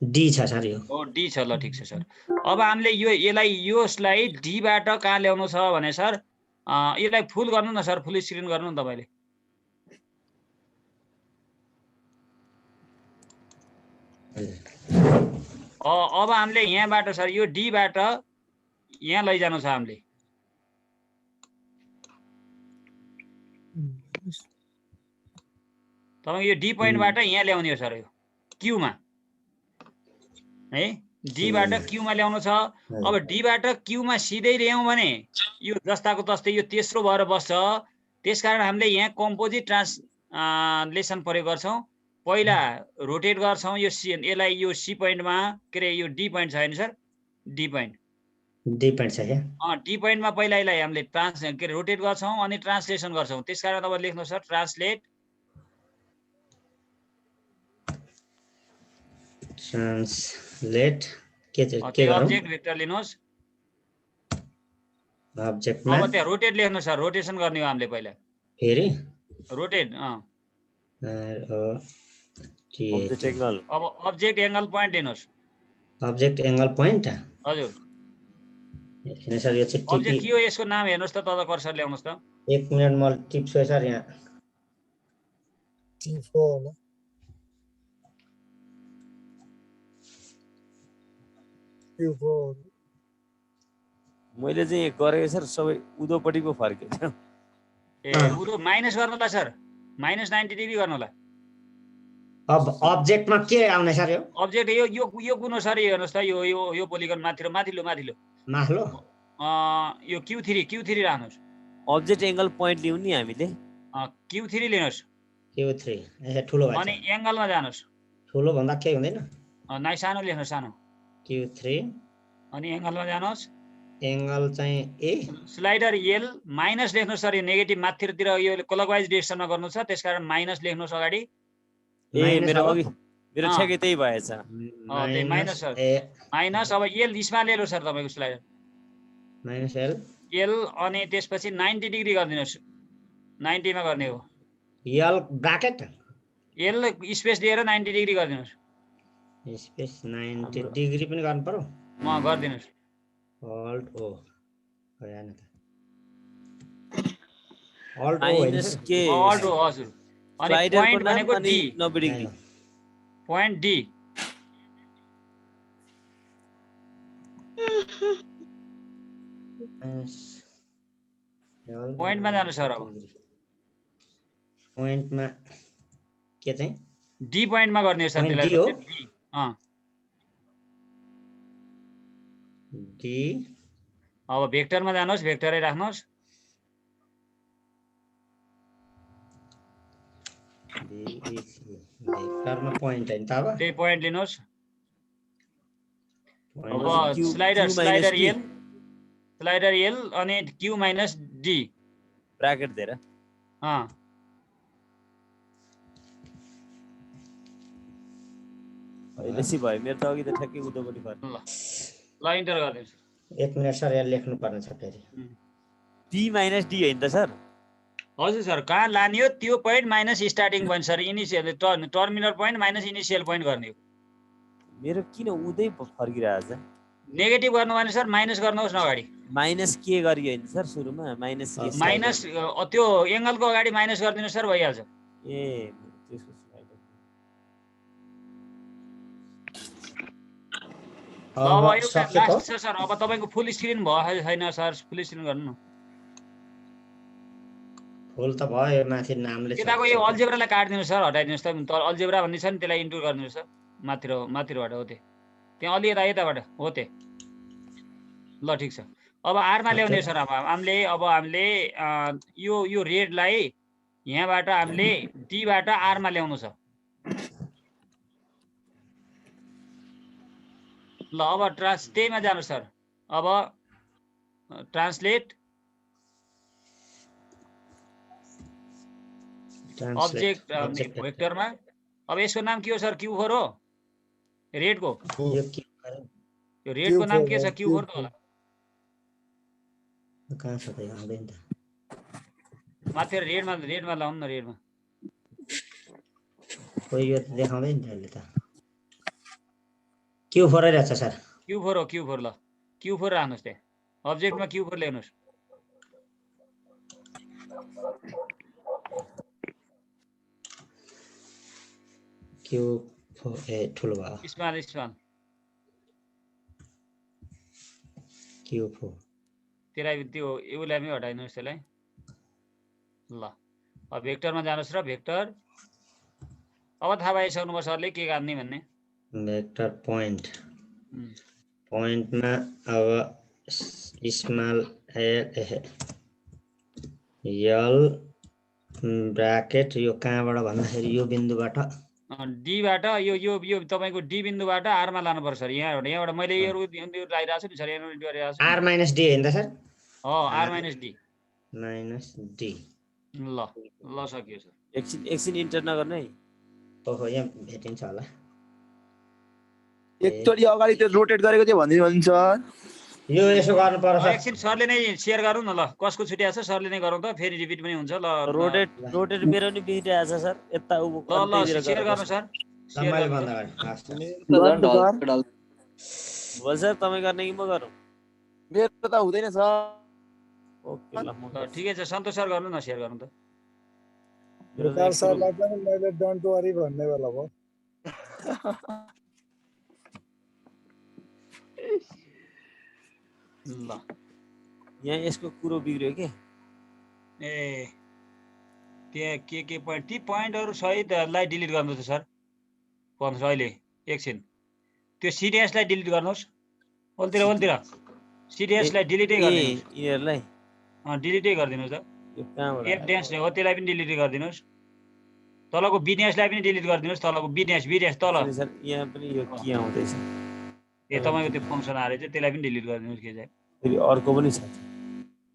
डी छ सर। यो हो, डी छ। ल ठिक छ सर। अब हामीले यसलाई डीबाट कहाँ ल्याउनु छ भने सर, यसलाई फुल गर्नु न सर, फुल स्क्रिन गर्नु न तपाईँले। अब हामीले यहाँबाट सर यो डीबाट यहाँ लैजानु छ हामीले। तपाईको यो डी पोइन्टबाट यहाँ ल्याउने हो सर, यो क्यूमा है। डीबाट क्यूमा ल्याउनु छ। अब डीबाट क्यूमा सिधै ल्याउँ भने यो जस्ताको तस्तै यो तेस्रो भएर बस्छ। त्यसकारण हामीले यहाँ कम्पोजिट ट्रान्सलेसन प्रयोग गर्छौँ। पहिला रोटेट गर्छौँ यो यसलाई, यो सी पोइन्टमा के अरे यो डी पोइन्ट छ होइन सर? डी पोइन्ट छ क्या? डी पोइन्टमा पहिला यसलाई हामीले रोटेट गर्छौँ अनि ट्रान्सलेसन गर्छौँ। त्यसकारण अब लेख्नु सर ट्रान्सलेट के गरौँ? अब्जेक्ट भेक्टर लिनुहोस्। अब्जेक्टमा अब त्यहाँ रोटेट लेख्नु सर। रोटेसन गर्ने हो हामीले पहिला। फेरि रोटेट अब अब्जेक्ट एंगल पॉइंट लिनुहोस्। अब्जेक्ट एंगल पॉइंट हजुर किन सर? यो चाहिँ अब्जेक्ट के हो? यसको नाम हेर्नुहोस् त, तल कर्सर ल्याउनुहोस् त। 1 मिनेट म टिप्छु है सर। यहाँ मैले चाहिँ गरेको सर सबै उदोपट्टि पो फर्क्यो। ए उदो माइनस गर्नुला सर, -90 डिग्री गर्नुला। अब अब्जेक्टमा के आउने सर यो अब्जेक्ट यो कुन हो सर हेर्नुहोस् त यो पोलिगन माथिल्लो माथिल्लो यो Q3 राख्नुहोस् अब्जेक्ट एङ्गल पोइन्ट लिउँ नि हामीले Q3 लिनुहोस् Q3 ठुलो अनि एङ्गलमा जानुहोस् ठुलो भन्दा के हुँदैन नाइ सानो लेख्नुहोस् सानो Q3 अनि एङ्गलमा जानुहोस् एङ्गल चाहिँ ए स्लाइडर एल माइनस लेख्नुहोस् सर यो नेगेटिभ माथितिर यो क्लकवाइज डिरेक्सनमा गर्नु छ त्यसकारण माइनस लेख्नुहोस् अगाडि मेरो ठ्याक्कै त्यही भएछ त्यही माइनस सर माइनस अब एल स्मल एल हो सर तपाईँको स्लाइडर माइनस एल अनि त्यसपछि 90 डिग्री गरिदिनुहोस् 90 मा गर्ने हो एल ब्राकेट एल स्पेस दिएर 90 डिग्री गरिदिनुहोस् स्पेस 90 डिग्री पनि गर्नु पर्यो गरिदिनुहोस् अल्ट ओ हैन त अल्ट ओ हजुर अनि पोइन्ट भनेको डी 90 डिग्री पोइन्ट डी पोइन्टमा जानु सर अब पोइन्टमा के चाहिँ डी पोइन्टमा गर्ने हो सर त्यसलाई डी अब भेक्टरमा जानुहोस् भेक्टरै राख्नुहोस् भेक्टरमा पोइन्ट हैन त अब त्यही पोइन्ट लिनुहोस् अब स्लाइडर एल अनि Q माइनस डी ब्राकेट दिएर बेसी भयो मेरो त अघि त ठ्याक्कै उदोपट्टि पर्छ ल इन्टर गर्दिनुहोस् 1 मिनेट सर यहाँ लेख्नु पर्ने छ फेरि डी माइनस डी हैन त सर हजुर सर कहाँ लाने हो त्यो point minus starting point sir initial terminal point minus initial point गर्ने हो मेरो किन उदै फर्किरहेछ नेगेटिभ गर्नु भने सर माइनस गर्नुहोस् न अगाडि माइनस के गरियो हैन सर सुरुमा माइनस त्यो एङ्गलको अगाडि माइनस गरिदिनु सर भइहाल्छ ए त्यसको अब एउटा लास्ट छ सर अब तपाईको फुल स्क्रिन भयो छैन सर फुल स्क्रिन गर्नु न फुल त भयो माथि नामले यताको यो अल्जेब्रालाई काट्दिनु सर हटाइदिनुस् त अल्जेब्रा भन्ने छ नि त्यसलाई इन्टु गर्नु छ माथिबाट हो त्यहाँ अलि यताबाट हो ल ठिक छ अब आरमा ल्याउने सर अब हामीले यो रेडलाई यहाँबाट हामीले डी बाट आरमा ल्याउनु छ ल अब त्यहीमा जानु सर अब ट्रान्सलेट अब्जेक्ट भेक्टरमा अब यसको नाम के हो सर Q4 हो रेडको यो रेडको नाम के छ Q4 त होला कहाँ छ त आउँदैन त माथि रेडमा लाउनु न रेडमा खोइ यो त देखाउँदैन त अहिले त Q4 रहेछ सर Q4 ल Q4 राख्नुहोस् त्यहाँ अब्जेक्टमा Q4 ल्याउनुहोस् Q4 ठुलो भयो स्मल Q4 त्यसलाई त्यो एउलाई पनि हटाइदिनुहोस् त्यसलाई ल अब भेक्टरमा जानुहोस् र भेक्टर अब थाहा पाइसक्नुभयो सरले के गर्ने भन्ने भेक्टर पोइन्टमा अब स्मल एल ब्राकेट यो कहाँबाट भन्दाखेरि यो बिन्दुबाट डी-बाट यो तपाईको डी बिन्दुबाट आरमा लानु पर्छ सर यहाँबाट मैले यो लाइरहेको छु नि सर यहाँ गरिरहेको छु आर माइनस डी हैन त सर आर माइनस डी ल सकियो सर एकछिन इन्टर नगर्नु है ओहो यहाँ भेटिन्छ होला एकचोटि अगाडि त्यो रोटेट गरेको चाहिँ भनिदिनु सर यो यसो गर्नु पर्छ एकछिन सरले नै शेयर गरौँ न ल कसको छुट्या छ सरले नै गरौँ त फेरि रिपिट पनि हुन्छ ल रोटेट मेरो नि बिग्रिरहेछ सर यता ल शेयर गर्नु सर मैले बन्द गरेँ बोल सर तपाईँ गर्ने कि म गरौँ मेरो त हुँदैन सर ओके ल म ठिकै छ सन्तोष सर गर्नु न शेयर गर्नु त सरलाई पनि मैले डोन्ट वरी भन्ने बेला भयो ल यहाँ यसको कुरो बिग्रियो के ए त्यहाँ के पोइन्ट ती पोइन्टहरु सहितलाई डिलिट गर्नु छ सर पर्नुहोस् अहिले एकछिन त्यो सिडिएसलाई डिलिट गर्नुहोस् ओल्तिर सिडिएसलाई डिलिटै गरिदिनुहोस् यिनीहरूलाई डिलिटै गरिदिनुहोस् त यो कहाँबाट एफ ड्यास हो त्यसलाई पनि डिलिट गरिदिनुहोस् तलको बिड्यासलाई पनि डिलिट गरिदिनुहोस् तलको बिड्यास तल सर यहाँ पनि यो के आउँदैछ ए तपाईँको त्यो फङ्सन आएर चाहिँ त्यसलाई पनि डिलिट गरिदिनुहोस् के चाहिँ फेरि अर्को पनि छ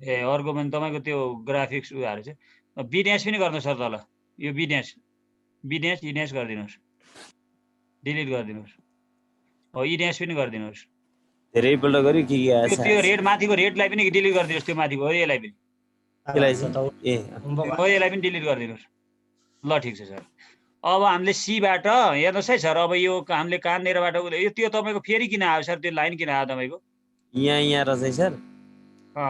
ए अर्को पनि तपाईँको त्यो ग्राफिक्स उ आएर चाहिँ बिड्यास पनि गर्नुहोस् सर तल यो बिड्यास गरिदिनुहोस् डिलिट गरिदिनुहोस् हो इड्यास पनि गरिदिनुहोस् धेरैपल्ट गर्यो के आएछ त्यो रेड माथिको रेडलाई पनि डिलिट गरिदिनुहोस् त्यो माथिको हो यसलाई पनि हो यसलाई पनि डिलिट गरिदिनुहोस् ल ठिक छ सर अब हामीले सीबाट हेर्नुहोस् है सर अब यो हामीले कहाँनिरबाट यो त्यो तपाईँको फेरि किन आयो सर त्यो लाइन किन आयो तपाईँको यहाँ रहेछ सर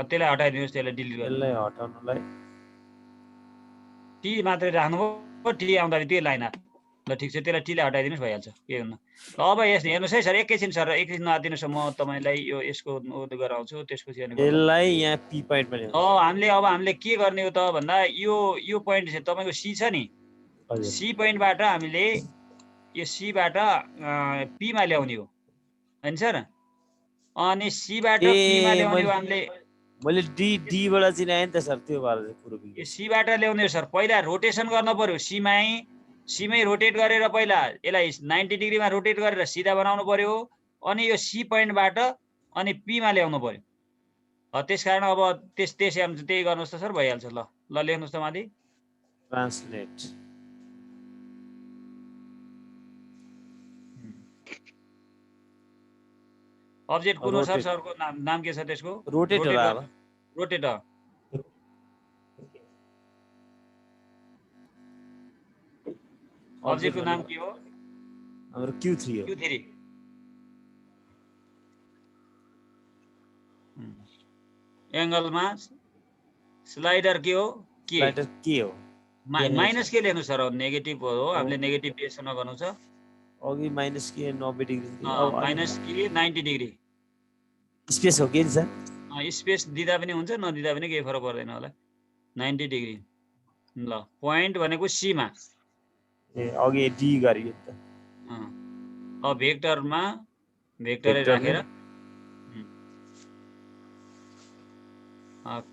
त्यसलाई हटाइदिनुहोस् त्यसलाई डिलिट गर्नु यसलाई हटाउनलाई टी मात्रै राख्नुभयो टी आउँदाखेरि त्यो लाइन आयो ल ठिक छ त्यसलाई टीलाई हटाइदिनुहोस् भइहाल्छ के हुन्न ल अब हेर्नुहोस् है सर एकैछिन नआदिनुहोस् म तपाईँलाई यो यसको गराउँछु त्यसपछि यसलाई यहाँ पी पोइन्ट पनि हामीले के गर्ने हो त भन्दा यो पोइन्ट चाहिँ तपाईँको सी छ नि सी पोइन्टबाट हामीले यो सीबाट पीमा ल्याउने हो होइन सर अनि सीबाट पीमा ल्याउने हो हामीले मैले डीबाट चिनाएँ नि त सर त्यो भएर कुरो यो सीबाट ल्याउने हो सर पहिला रोटेसन गर्न पर्यो सीमै रोटेट गरेर पहिला यसलाई 90 डिग्रीमा रोटेट गरेर सिधा बनाउनु पर्यो अनि यो सी पोइन्टबाट अनि पीमा ल्याउनु पर्यो त्यसकारण अब त्यही गर्नुहोस् त सर भइहाल्छ ल लेख्नुहोस् त माथि ट्रान्सलेट अब्जेक्ट कुन हो सर सरको नाम के छ त्यसको रोटेट होला अब रोटेट अब्जेक्टको नाम के हो हाम्रो Q3 हो Q3 एंगलमा स्लाइडर के हो माइनस के लेख्नु सर नेगेटिभ हो हामीले नेगेटिभ डिरेक्सन गर्नु छ अघि माइनस के 90 डिग्री माइनस के 90 डिग्री स्पेस हो के सर स्पेस दिदा पनि हुन्छ नदिदा पनि केही फरक पर्दैन होला 90 डिग्री ल पोइन्ट भनेको सी मा अघि डी गरियो त अब भेक्टरमा भेक्टरै राखेर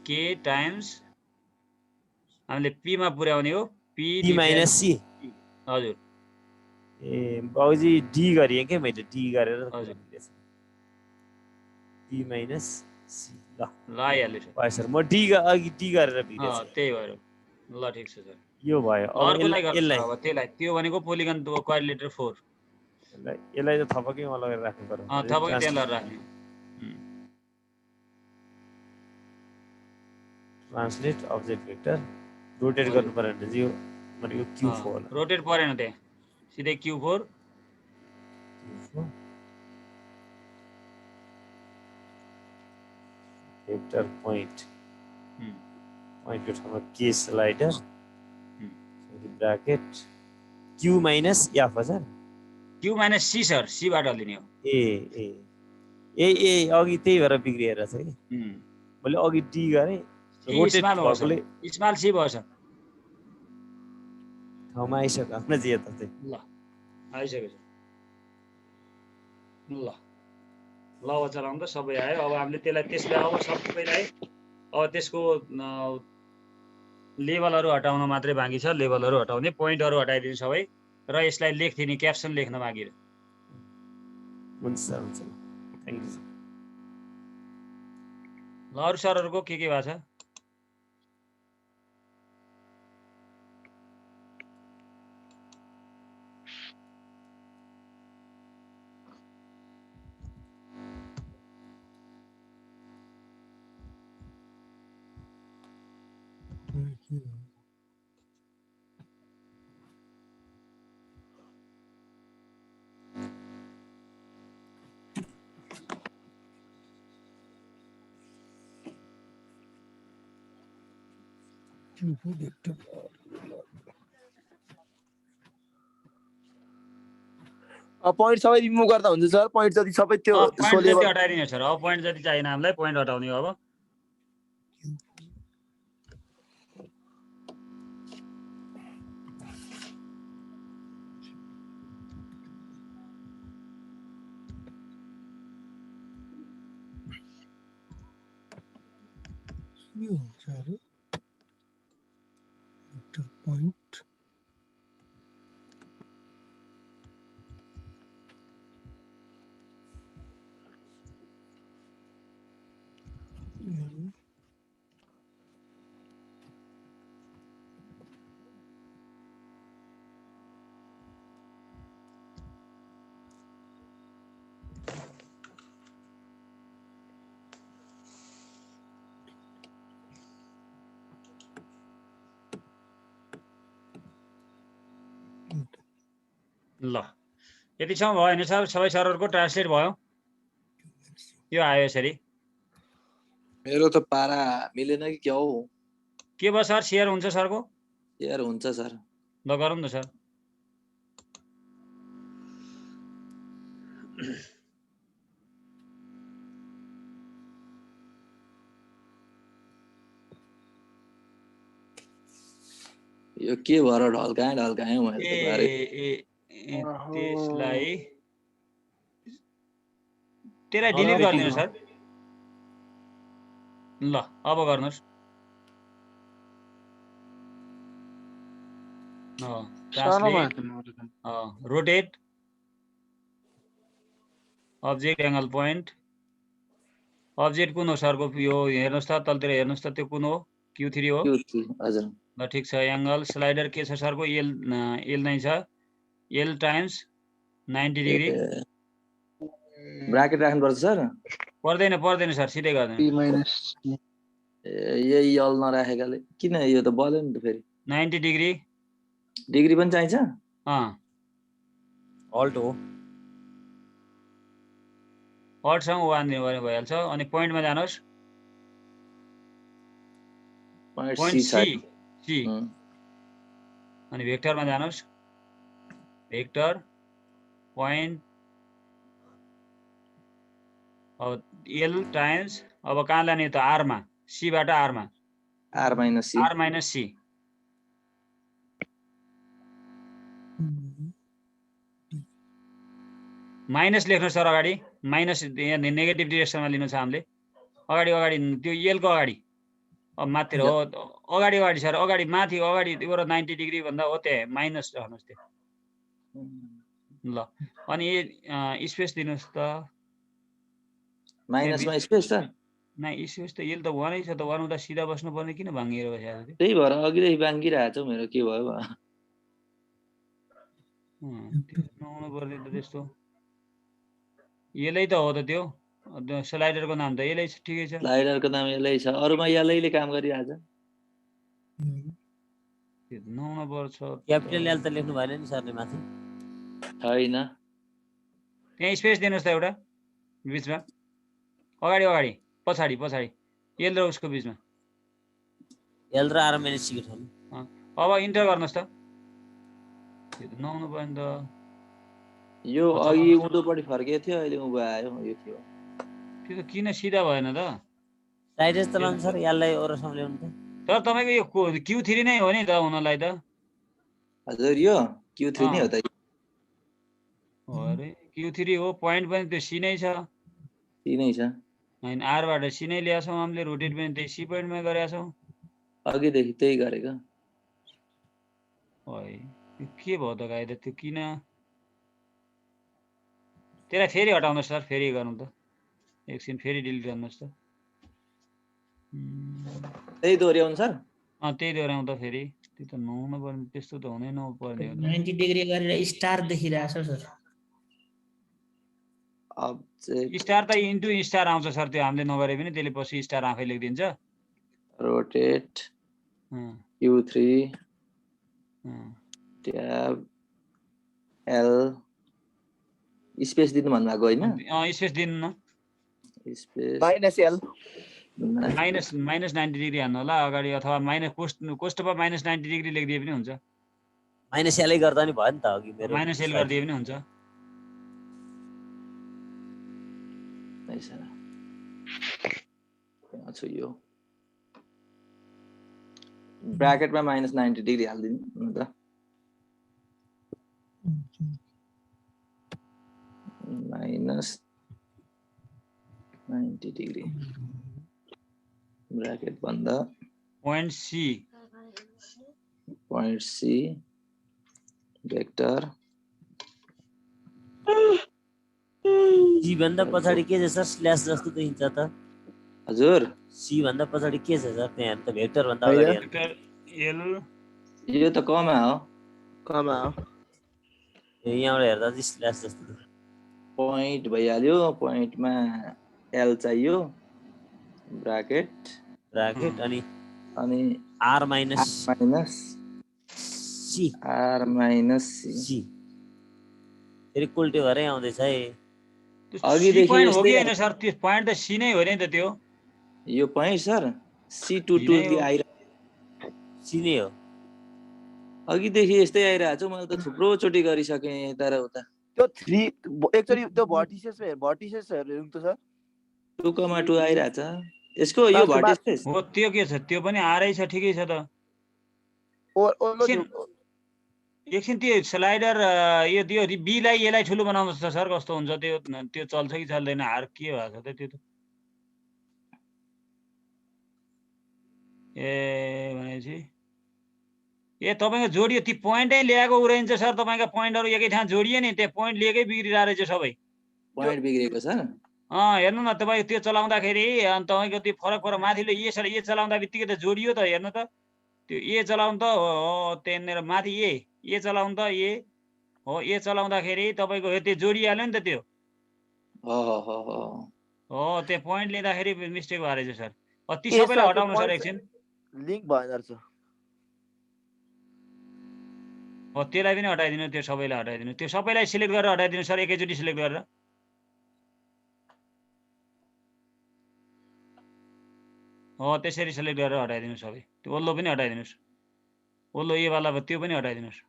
के टाइम्स हामीले पी मा पुर्याउने हो पी माइनस सी हजुर अघि डी गरिए के मैले डी गरेर हजुर पी माइनस सी ल आइहाल्यो सर म डी अघि डी गरेर बिग्रेछ त्यही भएर ल ठिक छ सर यो भयो अब त्यसलाई त्यो भनेको पोलिगन क्वाड्रिलेटर 4 यसलाई त थपकैमा लगाएर राख्नु पर्यो थपकै त्यहाँ लगाएर राख्ने ट्रान्सलेट अब्जेक्ट भेक्टर रोटेट गर्नु पर्यो भने यो भनेको Q4 रोटेट परेन त्यहाँ सिधै Q4 भेक्टर पोइन्ट पोइन्टको ठाउँमा के slider bracket Q minus F हो sir Q minus C sir सीबाट लिने हो ए अघि त्यही भएर बिग्रिएर छ कि मैले अघि डी गरेँ स्मल सी भयो सर ठाउँमा आइसक्यो आफ्नो जे त चाहिँ ल आइसक्यो ल अब चलाउँदा सबै आयो अब हामीले त्यसलाई अब सबैलाई अब त्यसको लेभलहरू हटाउन मात्रै बाँकी छ लेभलहरू हटाउने पोइन्टहरू हटाइदिनु सबै र यसलाई लेख्दिने क्याप्सन लेख्न बाँकी हुन्छ थ्यांक यू ल अरु सरहरुको के भएको छ पोइन्ट सबै रिमुभ गर्दा हुन्छ सर पोइन्ट जति सबै त्यो पोइन्ट जति हटाइदिने सर अब पोइन्ट जति चाहिएन हामीलाई पोइन्ट हटाउने हो अब यो हुन्छ अरे वेक्टर पोइन्ट ल यतिसम्म भयो होइन सर? सबै सरहरूको ट्रान्सलेट भयो? यो आयो यसरी। मेरो त पारा मिलेन कि क्या हो? के भयो सर? सेयर हुन्छ सरको? यार हुन्छ सर। ल गरौँ न सर। यो के भएर ढल्काएँ मैले त बारे। त्यसलाई डिलिट गरिदिनु सर। ल अब गर्नुहोस्। Rotate object angle point. Object कुन हो सरको? यो हेर्नुहोस् त तलतिर हेर्नुहोस् त, त्यो कुन हो? Q3 हो। Q3 हजुर। ल ठिक छ। एंगल स्लाइडर के छ सरको? एल नै छ। L times 90 degree. ब्राकेट राख्नुपर्छ सर? पर्दैन सर, सिधै गर्दैन। यही यल नराखेकाले किन? यो त बल्यो नि त फेरि। 90 डिग्री। डिग्री पनि चाहिन्छ? अल्ट हो। अल्टसँग 1 दिनु भने भइहाल्छ। अनि पोइन्टमा जानुहोस्। Point C. अनि भेक्टरमा जानुहोस्। भेक्टर पोइन्ट अब एल टाइम्स, अब कहाँ लाने त? आरमा। सी बाट आरमा। R minus C. माइनस लेख्नु सर अगाडि। माइनस यहाँ नेगेटिभ डिरेक्सनमा लिनु छ हामीले। अगाडि त्यो एलको अगाडि। अब माथितिर हो। अगाडि सर, अगाडि माथि अगाडि त्यो 90 डिग्री भन्दा हो त्यहाँ माइनस राख्नुहोस् त्यो। ल अनि स्पेस दिनुहोस् त। माइनसमा स्पेस सर? नै स्पेस त एल त 1 छ त। 1 हुँदा सिधा बस्नु पर्ने, किन भाङ्गिएर बसेको थियो? त्यही भएर अघिदेखि भाङ्गिरहेछ मेरो। के भयो? नहुनु पर्ने त त्यस्तो। एलै त हो त त्यो। स्लाइडरको नाम त एलै छ। ठिकै छ। स्लाइडरको नाम एलै छ, अरुमा एलैले काम गरिरहेछ। नहुनु पर्छ। क्यापिटल एल त लेख्नु भएन नि सरले माथि? छैन। त्यहाँ स्पेस दिनुहोस् त एउटा बीचमा। अगाडि पछाडि एल र उसको बीचमा। एल र आर माइनस सी को। अब इन्टर गर्नुहोस् त। नहुनु पर्ने त। यो अघि उँधोपट्टि फर्केको थियो, अहिले उँभो आयो। यो के हो? त्यो त किन सिधा भएन त? साइड चलाउनु सर, यसलाई ओरसम्म ल्याउनु त। तर तपाईको यो Q3 नै हो नि त हुनलाई त। हजुर यो Q3 नै हो त। अरे Q3 हो। पोइन्ट पनि त्यो सी नै छ। सी नै छ। हैन, आर बाट सी नै ल्याछौँ हामीले। रोटेट पनि त्यही सी पोइन्टमा गरेका छौँ। अघिदेखि त्यही गरेको। है के भयो त गाइदा? त्यो किन? त्यसलाई फेरि हटाउनुहोस् सर। फेरि गरौँ त। एकछिन फेरि डिलिट गर्नुहोस् त। त्यही दोहोऱ्याउनु सर? त्यही दोहोऱ्याउँ त फेरि। त्यो त नहुनु पर्ने, त्यस्तो त हुनै नपर्ने हो। 90 डिग्री गरेर स्टार देखिरहेछ सर। स्टार त इन्टु स्टार आउँछ सर। त्यो हामीले नगरे पनि त्यसले पछि स्टार आफै लेखिदिन्छ। Rotate Q3 tab L space दिनु भन्नु भएको होइन? स्पेस दिनु न। Space minus L minus 90 degree हान्नु होला अगाडि, अथवा माइनस कोष्टकमा माइनस 90 डिग्री लेखिदिए पनि हुन्छ। माइनस एलै गर्दा नि भयो नि त अघि मेरो। माइनस एल गरिदिए पनि हुन्छ। यो ब्राकेटमा माइनस 90 डिग्री हालिदिनु त। माइनस 90 डिग्री ब्राकेट बन्द point C point C vector C भन्दा पछाडि के छ सर स्ल्यास जस्तो देखिन्छ त हजुर सी भन्दा पछाडि के छ सर त्यहाँ त भेक्टर भन्दा अगाडि हेर्नु भेक्टर एल यो त कमा हो कमा हो यहाँबाट हेर्दा चाहिँ स्ल्यास जस्तो देखिन्छ पोइन्ट भइहाल्यो पोइन्टमा एल चाहियो ब्राकेट ब्राकेट अनि अनि R minus minus C R minus C C फेरि कुल्टे भएरै आउँदैछ है सी अघिदेखि पोइन्ट हो कि यस्तै होइन सर त्यो पोइन्ट त सी नै हो नि त त्यो यो point sir C two C two नै हो आइरहेको सी नै हो अघिदेखि यस्तै आइरहेको छ मैले त थुप्रो चोटि गरिसकेँ यता र उता त्यो 3 एकचोटि त्यो भर्टिसेस हेर्नु त सर 2,2 आइरहेछ यसको यो त्यसको बाद भर्टिसेस हो त्यो के छ त्यो पनि आरै छ ठिकै छ त एकछिन त्यो स्लाइडर यो त्यो बीलाई यसलाई ठुलो बनाउनुहोस् त सर कस्तो हुन्छ त्यो त्यो चल्छ कि चल्दैन हार के भएको छ त त्यो त ए भनेपछि ए तपाईँको जोडियो ती पोइन्टै ल्याएको उराइन्छ सर तपाईँका पोइन्टहरू एकै ठाउँ जोडियो नि त्यो पोइन्ट लिएकै बिग्रिरहेको रहेछ सबै पोइन्ट बिग्रेको छ हेर्नु न तपाईँ त्यो चलाउँदाखेरि अनि तपाईँको त्यो फरक माथिल्लो ए चलाउँदा बित्तिकै त जोडियो त हेर्नु त त्यो ए चलाउनु त हो त्यहाँनिर माथि ए चलाउनु त ए हो ए चलाउँदाखेरि तपाईँको त्यो जोडिहाल्यो नि त त्यो हो त्यो पोइन्ट लिँदाखेरि मिस्टेक भएर रहेछ सर ती सबैलाई हटाउनु सर एकछिन लिंक भएन रहेछ हो त्यसलाई पनि हटाइदिनु त्यो सबैलाई हटाइदिनु त्यो सबैलाई सिलेक्ट गरेर हटाइदिनु सर एकैचोटि सिलेक्ट गरेर हो त्यसरी सिलेक्ट गरेर हटाइदिनु सबै त्यो ओल्लो पनि हटाइदिनुहोस् ओल्लो एवाला त्यो पनि हटाइदिनुहोस्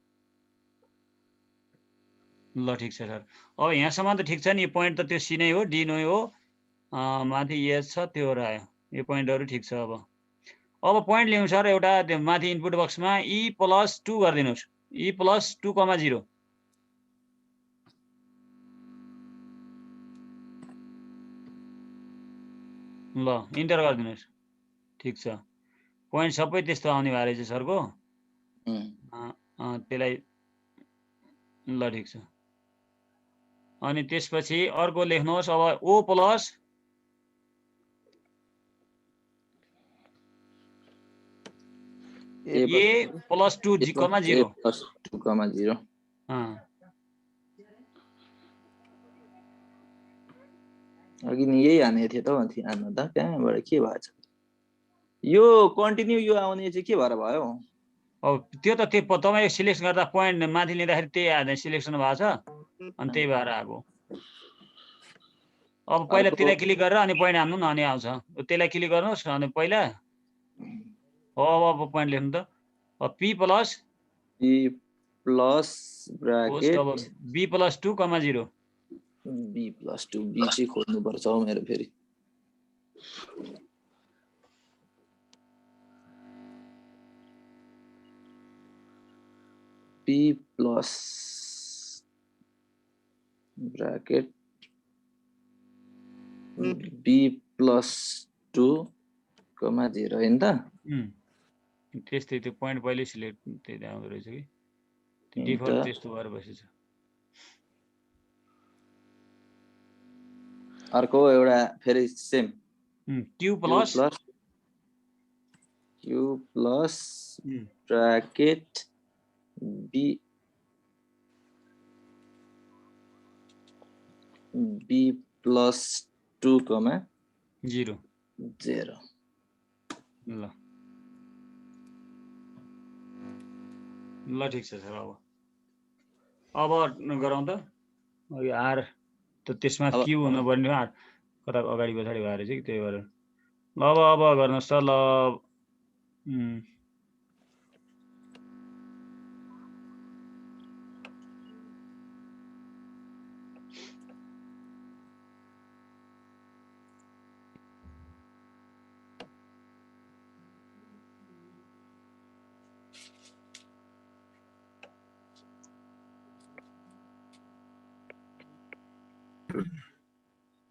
ल ठिक छ सर अब यहाँसम्म त ठिक छ नि यो पोइन्ट त त्यो सी नै हो डी नै हो माथि एस छ त्यो आयो यो पोइन्टहरू ठिक छ अब पोइन्ट ल्याउँ सर एउटा त्यो माथि इनपुट बक्समा E+2 गरिदिनुहोस् E+2,0 ल इन्टर गरिदिनुहोस् ठिक छ पोइन्ट सबै त्यस्तो आउने भए रहेछ सरको त्यसलाई ल ठिक छ अनि त्यसपछि अर्को लेख्नुहोस् अब O+ A+2,0 अघि नि यही हाने थियो त हान्न त कहाँबाट के भएछ यो कन्टिन्यू यो आउने चाहिँ के भएर भयो त्यो त त्यो तपाईँ सिलेक्सन गर्दा पोइन्ट माथि लिँदाखेरि त्यही सिलेक्सन भएको छ अनि त्यही भएर आएको अब पहिला त्यसलाई क्लिक गरेर अनि पोइन्ट हान्नु न अनि आउँछ त्यसलाई क्लिक गर्नुहोस् अनि पहिला हो अब पोइन्ट लेख्नु त P+ bracket B+2,0 B+2 be चाहिँ खोज्नु पर्छ हौ मेरो फेरि P+ ब्राकेट B+2,0 हैन त त्यस्तै त्यो पोइन्ट पहिले सिलेक्ट त्यही आउँदो रहेछ कि डिफल्ट त्यस्तो भएर बसेछ अर्को एउटा फेरि सेम Q+ ब्राकेट B+2,0 ल ठिक छ सर अब गरौँ त अघि आर त त्यसमा क्यु हुनुपर्ने हो कता अगाडि पछाडि भएर चाहिँ त्यही भएर अब गर्नुहोस् त ल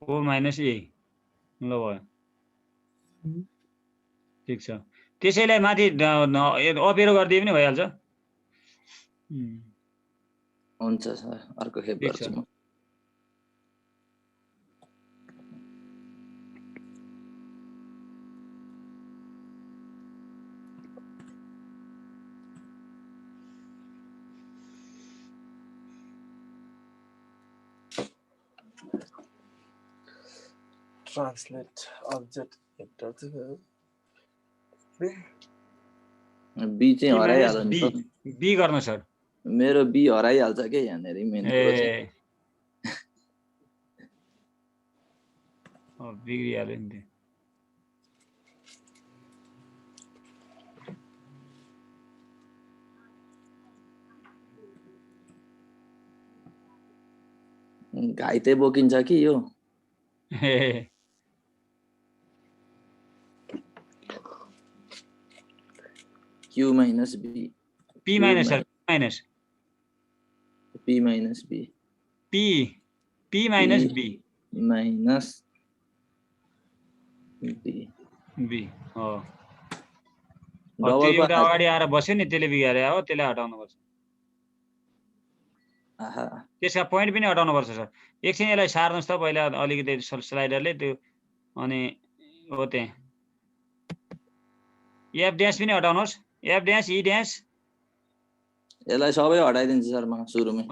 O - A ल भयो ठिक छ त्यसैलाई माथि अपेरो गरिदिए पनि भइहाल्छ हुन्छ सर अर्को खेप ठिक छ गर्छु म ट्रान्सलेट अब्जेक्ट भेक्टर चाहिँ बी चाहिँ हराइहाल्यो नि त बी गर्न सर मेरो बी हराइहाल्छ के यहाँनिर मेन कुरो चाहिँ बिग्रिहाल्यो नि त्यो घाइते बोकिन्छ कि यो Q minus B P minus sir minus P minus B P minus B minus B B हो डबल एउटा अगाडि आएर बस्यो नि त्यसले बिगारे हो त्यसलाई हटाउनुपर्छ त्यसका पोइन्ट पनि हटाउनुपर्छ सर एकछिन यसलाई सार्नुहोस् त पहिला अलिकति स्लाइडरले त्यो अनि हो त्यहाँ एफ ड्यास पनि हटाउनुहोस् एफ ड्यास ई ड्यास यसलाई सबै हटाइदिन्छु सर म सुरुमै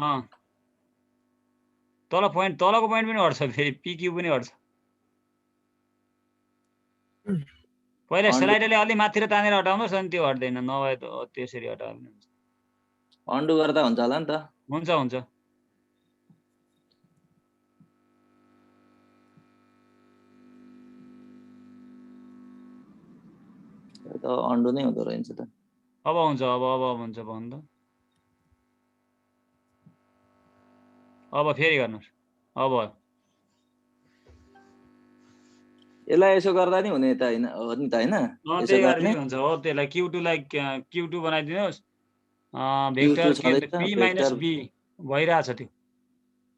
तलको पोइन्ट पनि हट्छ फेरि पिक्यू पनि हट्छ पहिला स्लाइडरले अलि माथितिर तानेर हटाउनुहोस् अनि त्यो हट्दैन नभए त त्यसरी हटाउनु हुन्छ अन्डु गर्दा हुन्छ होला नि त हुन्छ हुन्छ त अन्डु नै हुँदो रहेछ त अब हुन्छ अब हुन्छ भन्नु त अब फेरि गर्नुहोस् अब यसलाई यसो गर्दा नि हुने त हैन हो नि त हैन यसो गर्ने हुन्छ हो त्यसलाई Q2 लाई Q2 बनाइदिनुस् भेक्टर p माइनस b भइराछ त्यो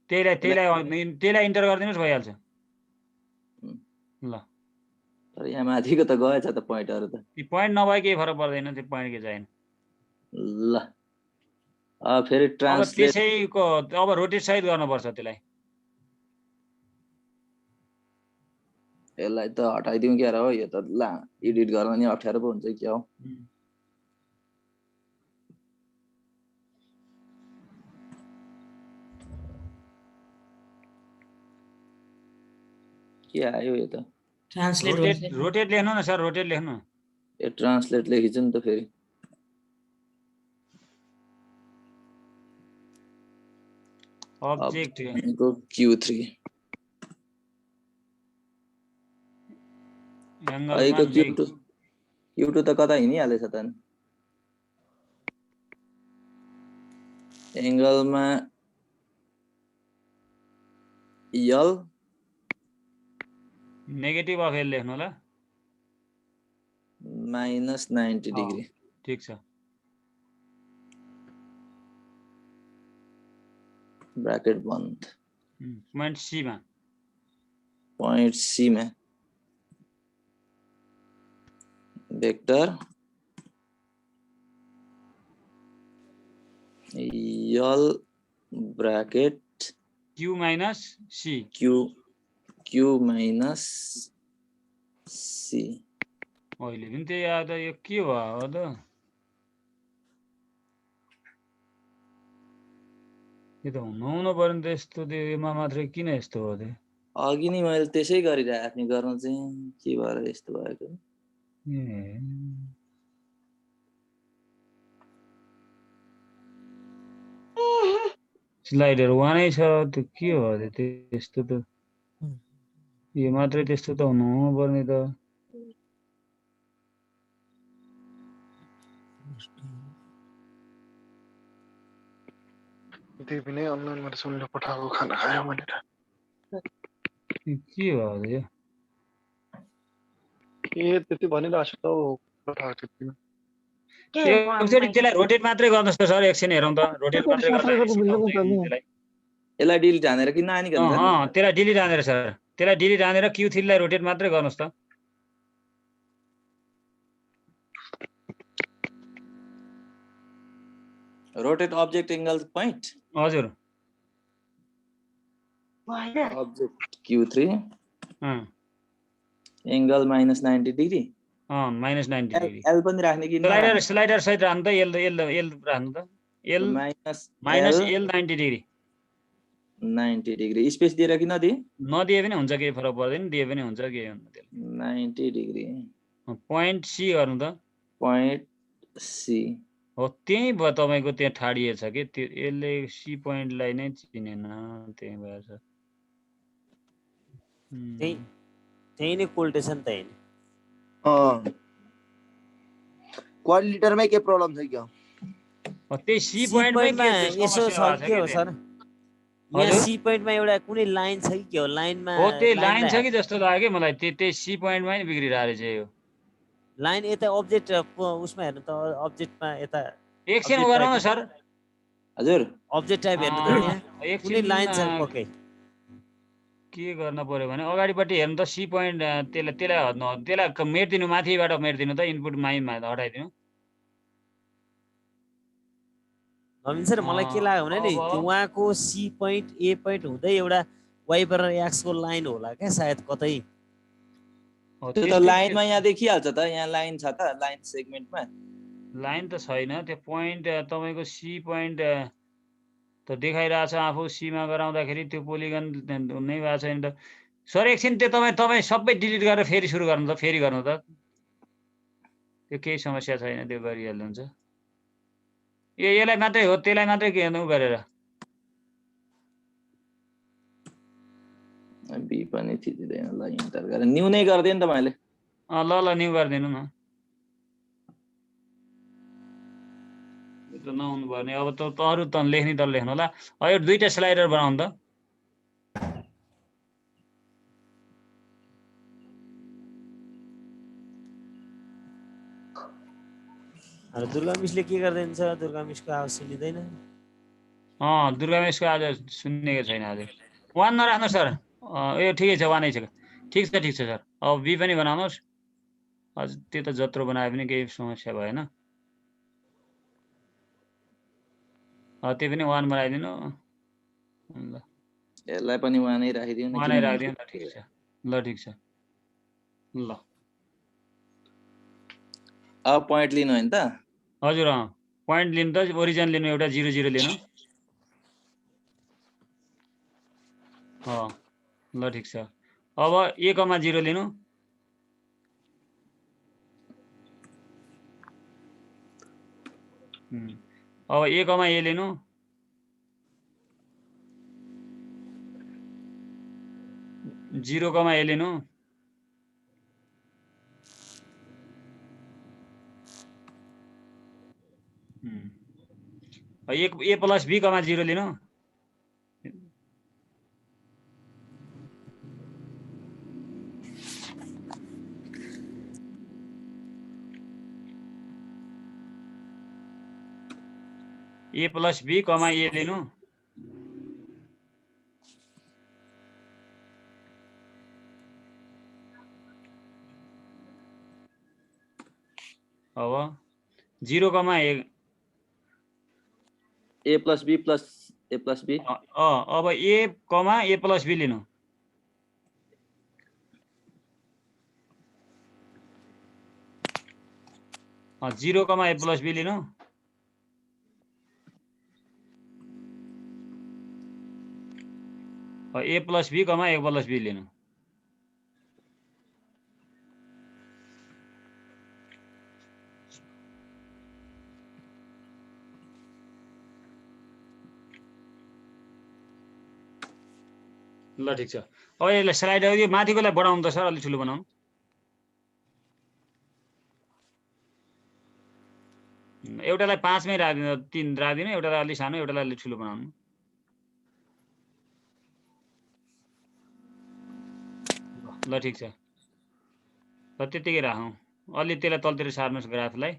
त्यसलाई इन्टर गरिदिनुस् भइहाल्छ ल तर यहाँ माथिको त गएछ त पोइन्टहरु त ती पोइन्ट नभए केही फरक पर्दैन त्यो पोइन्ट के छैन ल फेरि ट्रान्सलेट त्यसैको अब रोटेट सहित गर्नुपर्छ त्यसलाई यसलाई त हटाइदिउँ क्या हो यो त ला एडिट गर्न नि अप्ठ्यारो पो हुन्छ क्या हो के आयो यो त रोटेट लेख्नु न सर रोटेट लेख्नु ए ट्रान्सलेट लेखिछु नि त फेरि अब्जेक्ट Q3 अहिलेको Q2 त कता हिँडिहालेछ त एंगलमा यल नेगेटिभ अफ एल लेख्नु होला -90 डिग्री ठीक छ ब्रैकेट बन्द पोइन्ट सी मा vector L bracket Q minus C Q minus C अहिले पनि त्यही आउँदा यो के भयो त यो त हुनु पर्यो नि त यस्तो त्योमा मात्रै किन यस्तो हो त अघि नि मैले त्यसै गरिरहेको थिएँ गर्न चाहिँ के भएर यस्तो भएको स्लाइडर वानै छ त्यो के हो त त्यस्तो त यो मात्रै त्यस्तो त हुनु पर्ने त देवी नै अनलाइनमा सुनले पठाएको खाना खायो भनेर के हो यो के त्यति भनिरहेको छु त पठाएको थियो एकचोटि त्यसलाई रोटेट मात्रै गर्नुहोस् त सर एकछिन हेरौँ त रोटेट मात्रै गर्दा यसलाई डिलिट हानेर किन आनी गर्नु त्यसलाई डिलिट हानेर सर त्यसलाई डिलिट हानेर Q3 लाई रोटेट मात्रै गर्नुहोस् त रोटेट अब्जेक्ट एङ्गल पोइन्ट हजुर अब्जेक्ट Q3 अँ एङ्गल -90 डिग्री -90 डिग्री एल पनि राख्ने कि स्लाइडर सहित राख्नु त एल राख्नु त L minus L 90 degree 90 degree space दिएर कि नदिए नदिए पनि हुन्छ केही फरक पर्दैन दिए पनि हुन्छ केही हुन्छ त्यसले 90 डिग्री पोइन्ट सी गर्नु त पोइन्ट सी हो त्यही भयो तपाईँको त्यहाँ ठाडिएछ कि त्यो यसले सी पोइन्टलाई नै चिनेन त्यही भएर छ त्यही नै कोल्टेसन त हैन क्वालिटरमै के प्रब्लम छ क्या त्यही सी पोइन्टमा यसो छ के हो सर यहाँ सी पोइन्टमा एउटा कुनै लाइन छ कि के हो लाइनमा हो त्यही लाइन छ कि जस्तो लाग्यो कि मलाई त्यही सी पोइन्टमा नै बिग्रिरहेको रहेछ यो लाइन यता अब्जेक्ट उसमा हेर्नु त अब्जेक्टमा यता एकछिन गराउनु सर हजुर अब्जेक्ट टाइप हेर्नु त यहाँ कुनै लाइन छ पक्कै के गर्न पर्यो भने अगाडिपट्टि हेर्नु त सी पोइन्ट त्यसलाई मेटिदिनु माथिबाट मेटिदिनु त इनपुट हटाइदिनु नवीन सर मलाई के लाग्यो भने नि उहाँको सी पोइन्ट ए पोइन्ट हुँदै एउटा वाइ पर एक्स को लाइन होला क्या सायद कतै त्यो त लाइनमा यहाँ देखिहाल्छ त यहाँ लाइन छ त लाइन सेगमेन्टमा लाइन त छैन त्यो पोइन्ट तपाईको सी पोइन्ट त देखाइरहेछ आफू सीमा गराउँदाखेरि त्यो पोलिगन नै भएको छैन त सर एकछिन त्यो तपाईँ सबै डिलिट गरेर फेरि सुरु गर्नु त फेरि गर्नु त त्यो केही समस्या छैन त्यो गरिहाल्नुहुन्छ यसलाई मात्रै हो त्यसलाई मात्रै के हेर्नु गरेर बी पनि थिच्दैन ल इन्टर गरेर न्यू नै गर्दिए नि तपाईले ल न्यू गरिदिनु न नहुनु पर्ने अब त अरू त लेख्ने त लेख्नु होला यो दुईटा स्लाइडर बनाउनु त दुर्गा मिसले के गर्दैछ दुर्गा मिसको आवाज सुनिदैन दुर्गा मिसको आज सुन्नेको छैन आज वान नराख्नु सर यो ठिकै छ वानै छ ठिक छ सर अब बी पनि बनाउनुहोस् हजुर त्यो त जत्रो बनाए पनि केही समस्या भएन त्यो पनि वान बनाइदिनु ल यसलाई पनि वानै राखिदिनु वानै राखिदिनु ल ठिक छ ल अब पोइन्ट लिनु हैन त हजुर पोइन्ट लिनु त ओरिजिन लिनु एउटा 0 0 लिनु ल ठिक छ अब a, 0 लिनु अब a, लिनु जीरो कमा a लिनु a प्लस b, 0 लिनु a प्लस b, a लिनु अब 0, a plus b plus a plus b अब a प्लस b लिनु zero comma a plus b लिनु a plus b, a plus b लिनु ल ठिक छ अब यसलाई स्लाइड यो माथिकोलाई बढाउनु त सर अलि ठुलो बनाउनु एउटालाई 5 मै राख्दिनु 3 राख्दिनु एउटालाई अलि सानो एउटालाई अलि ठुलो बनाउनु ल ठिक छ ल त्यतिकै राखौँ अलि त्यसलाई तलतिर सार्नुहोस् ग्राफलाई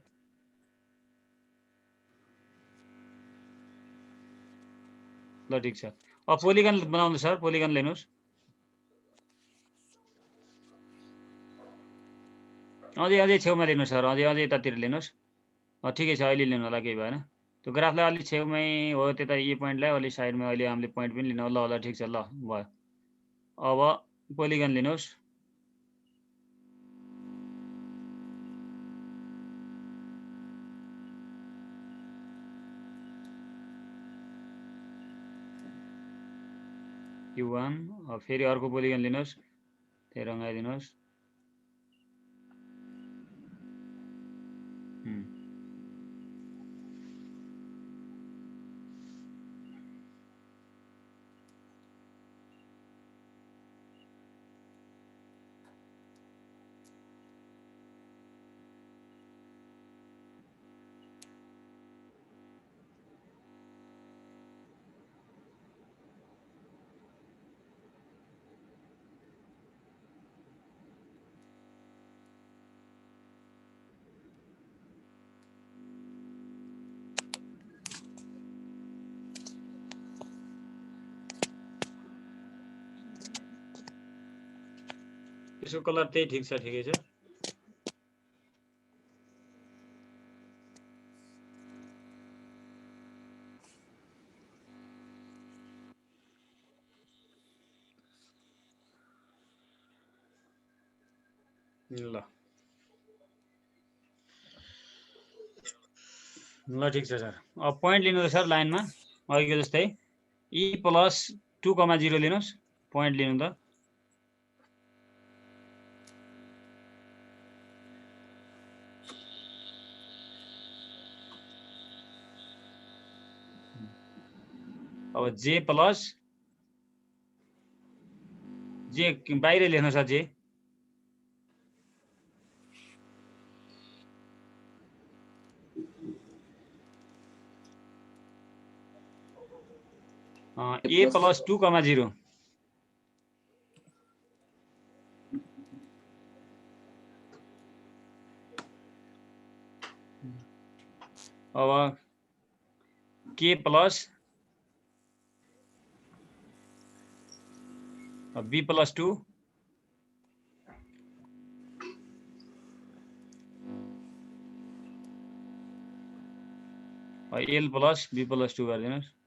ल ठिक छ अब पोलिगन बनाउनु सर पोलिगन लिनुहोस् अझै छेउमा लिनुहोस् सर अझै यतातिर लिनुहोस् ठिकै छ अहिले लिनु होला केही भएन त्यो ग्राफलाई अलि छेउमै हो त्यता ए पोइन्टलाई अलि साइडमा अहिले हामीले पोइन्ट पनि लिनु ल ठिक छ ल भयो। अब पोलिगन लिनुहोस्। Q1 अब फेरि अर्को पोलिगन लिनुहोस्, त्यही रङ्गाइदिनुहोस्। यसको कलर त्यही ठिक छ, ठिकै छ। ल ठिक छ सर। अब पोइन्ट लिनु त सर लाइनमा अघिको जस्तै E+2,0 लिनुहोस्, पोइन्ट लिनु त। अब J प्लस J बाहिर लेख्नु छ J। A+2,0 अब K plus B+2 L plus B+2 गरिदिनुहोस्।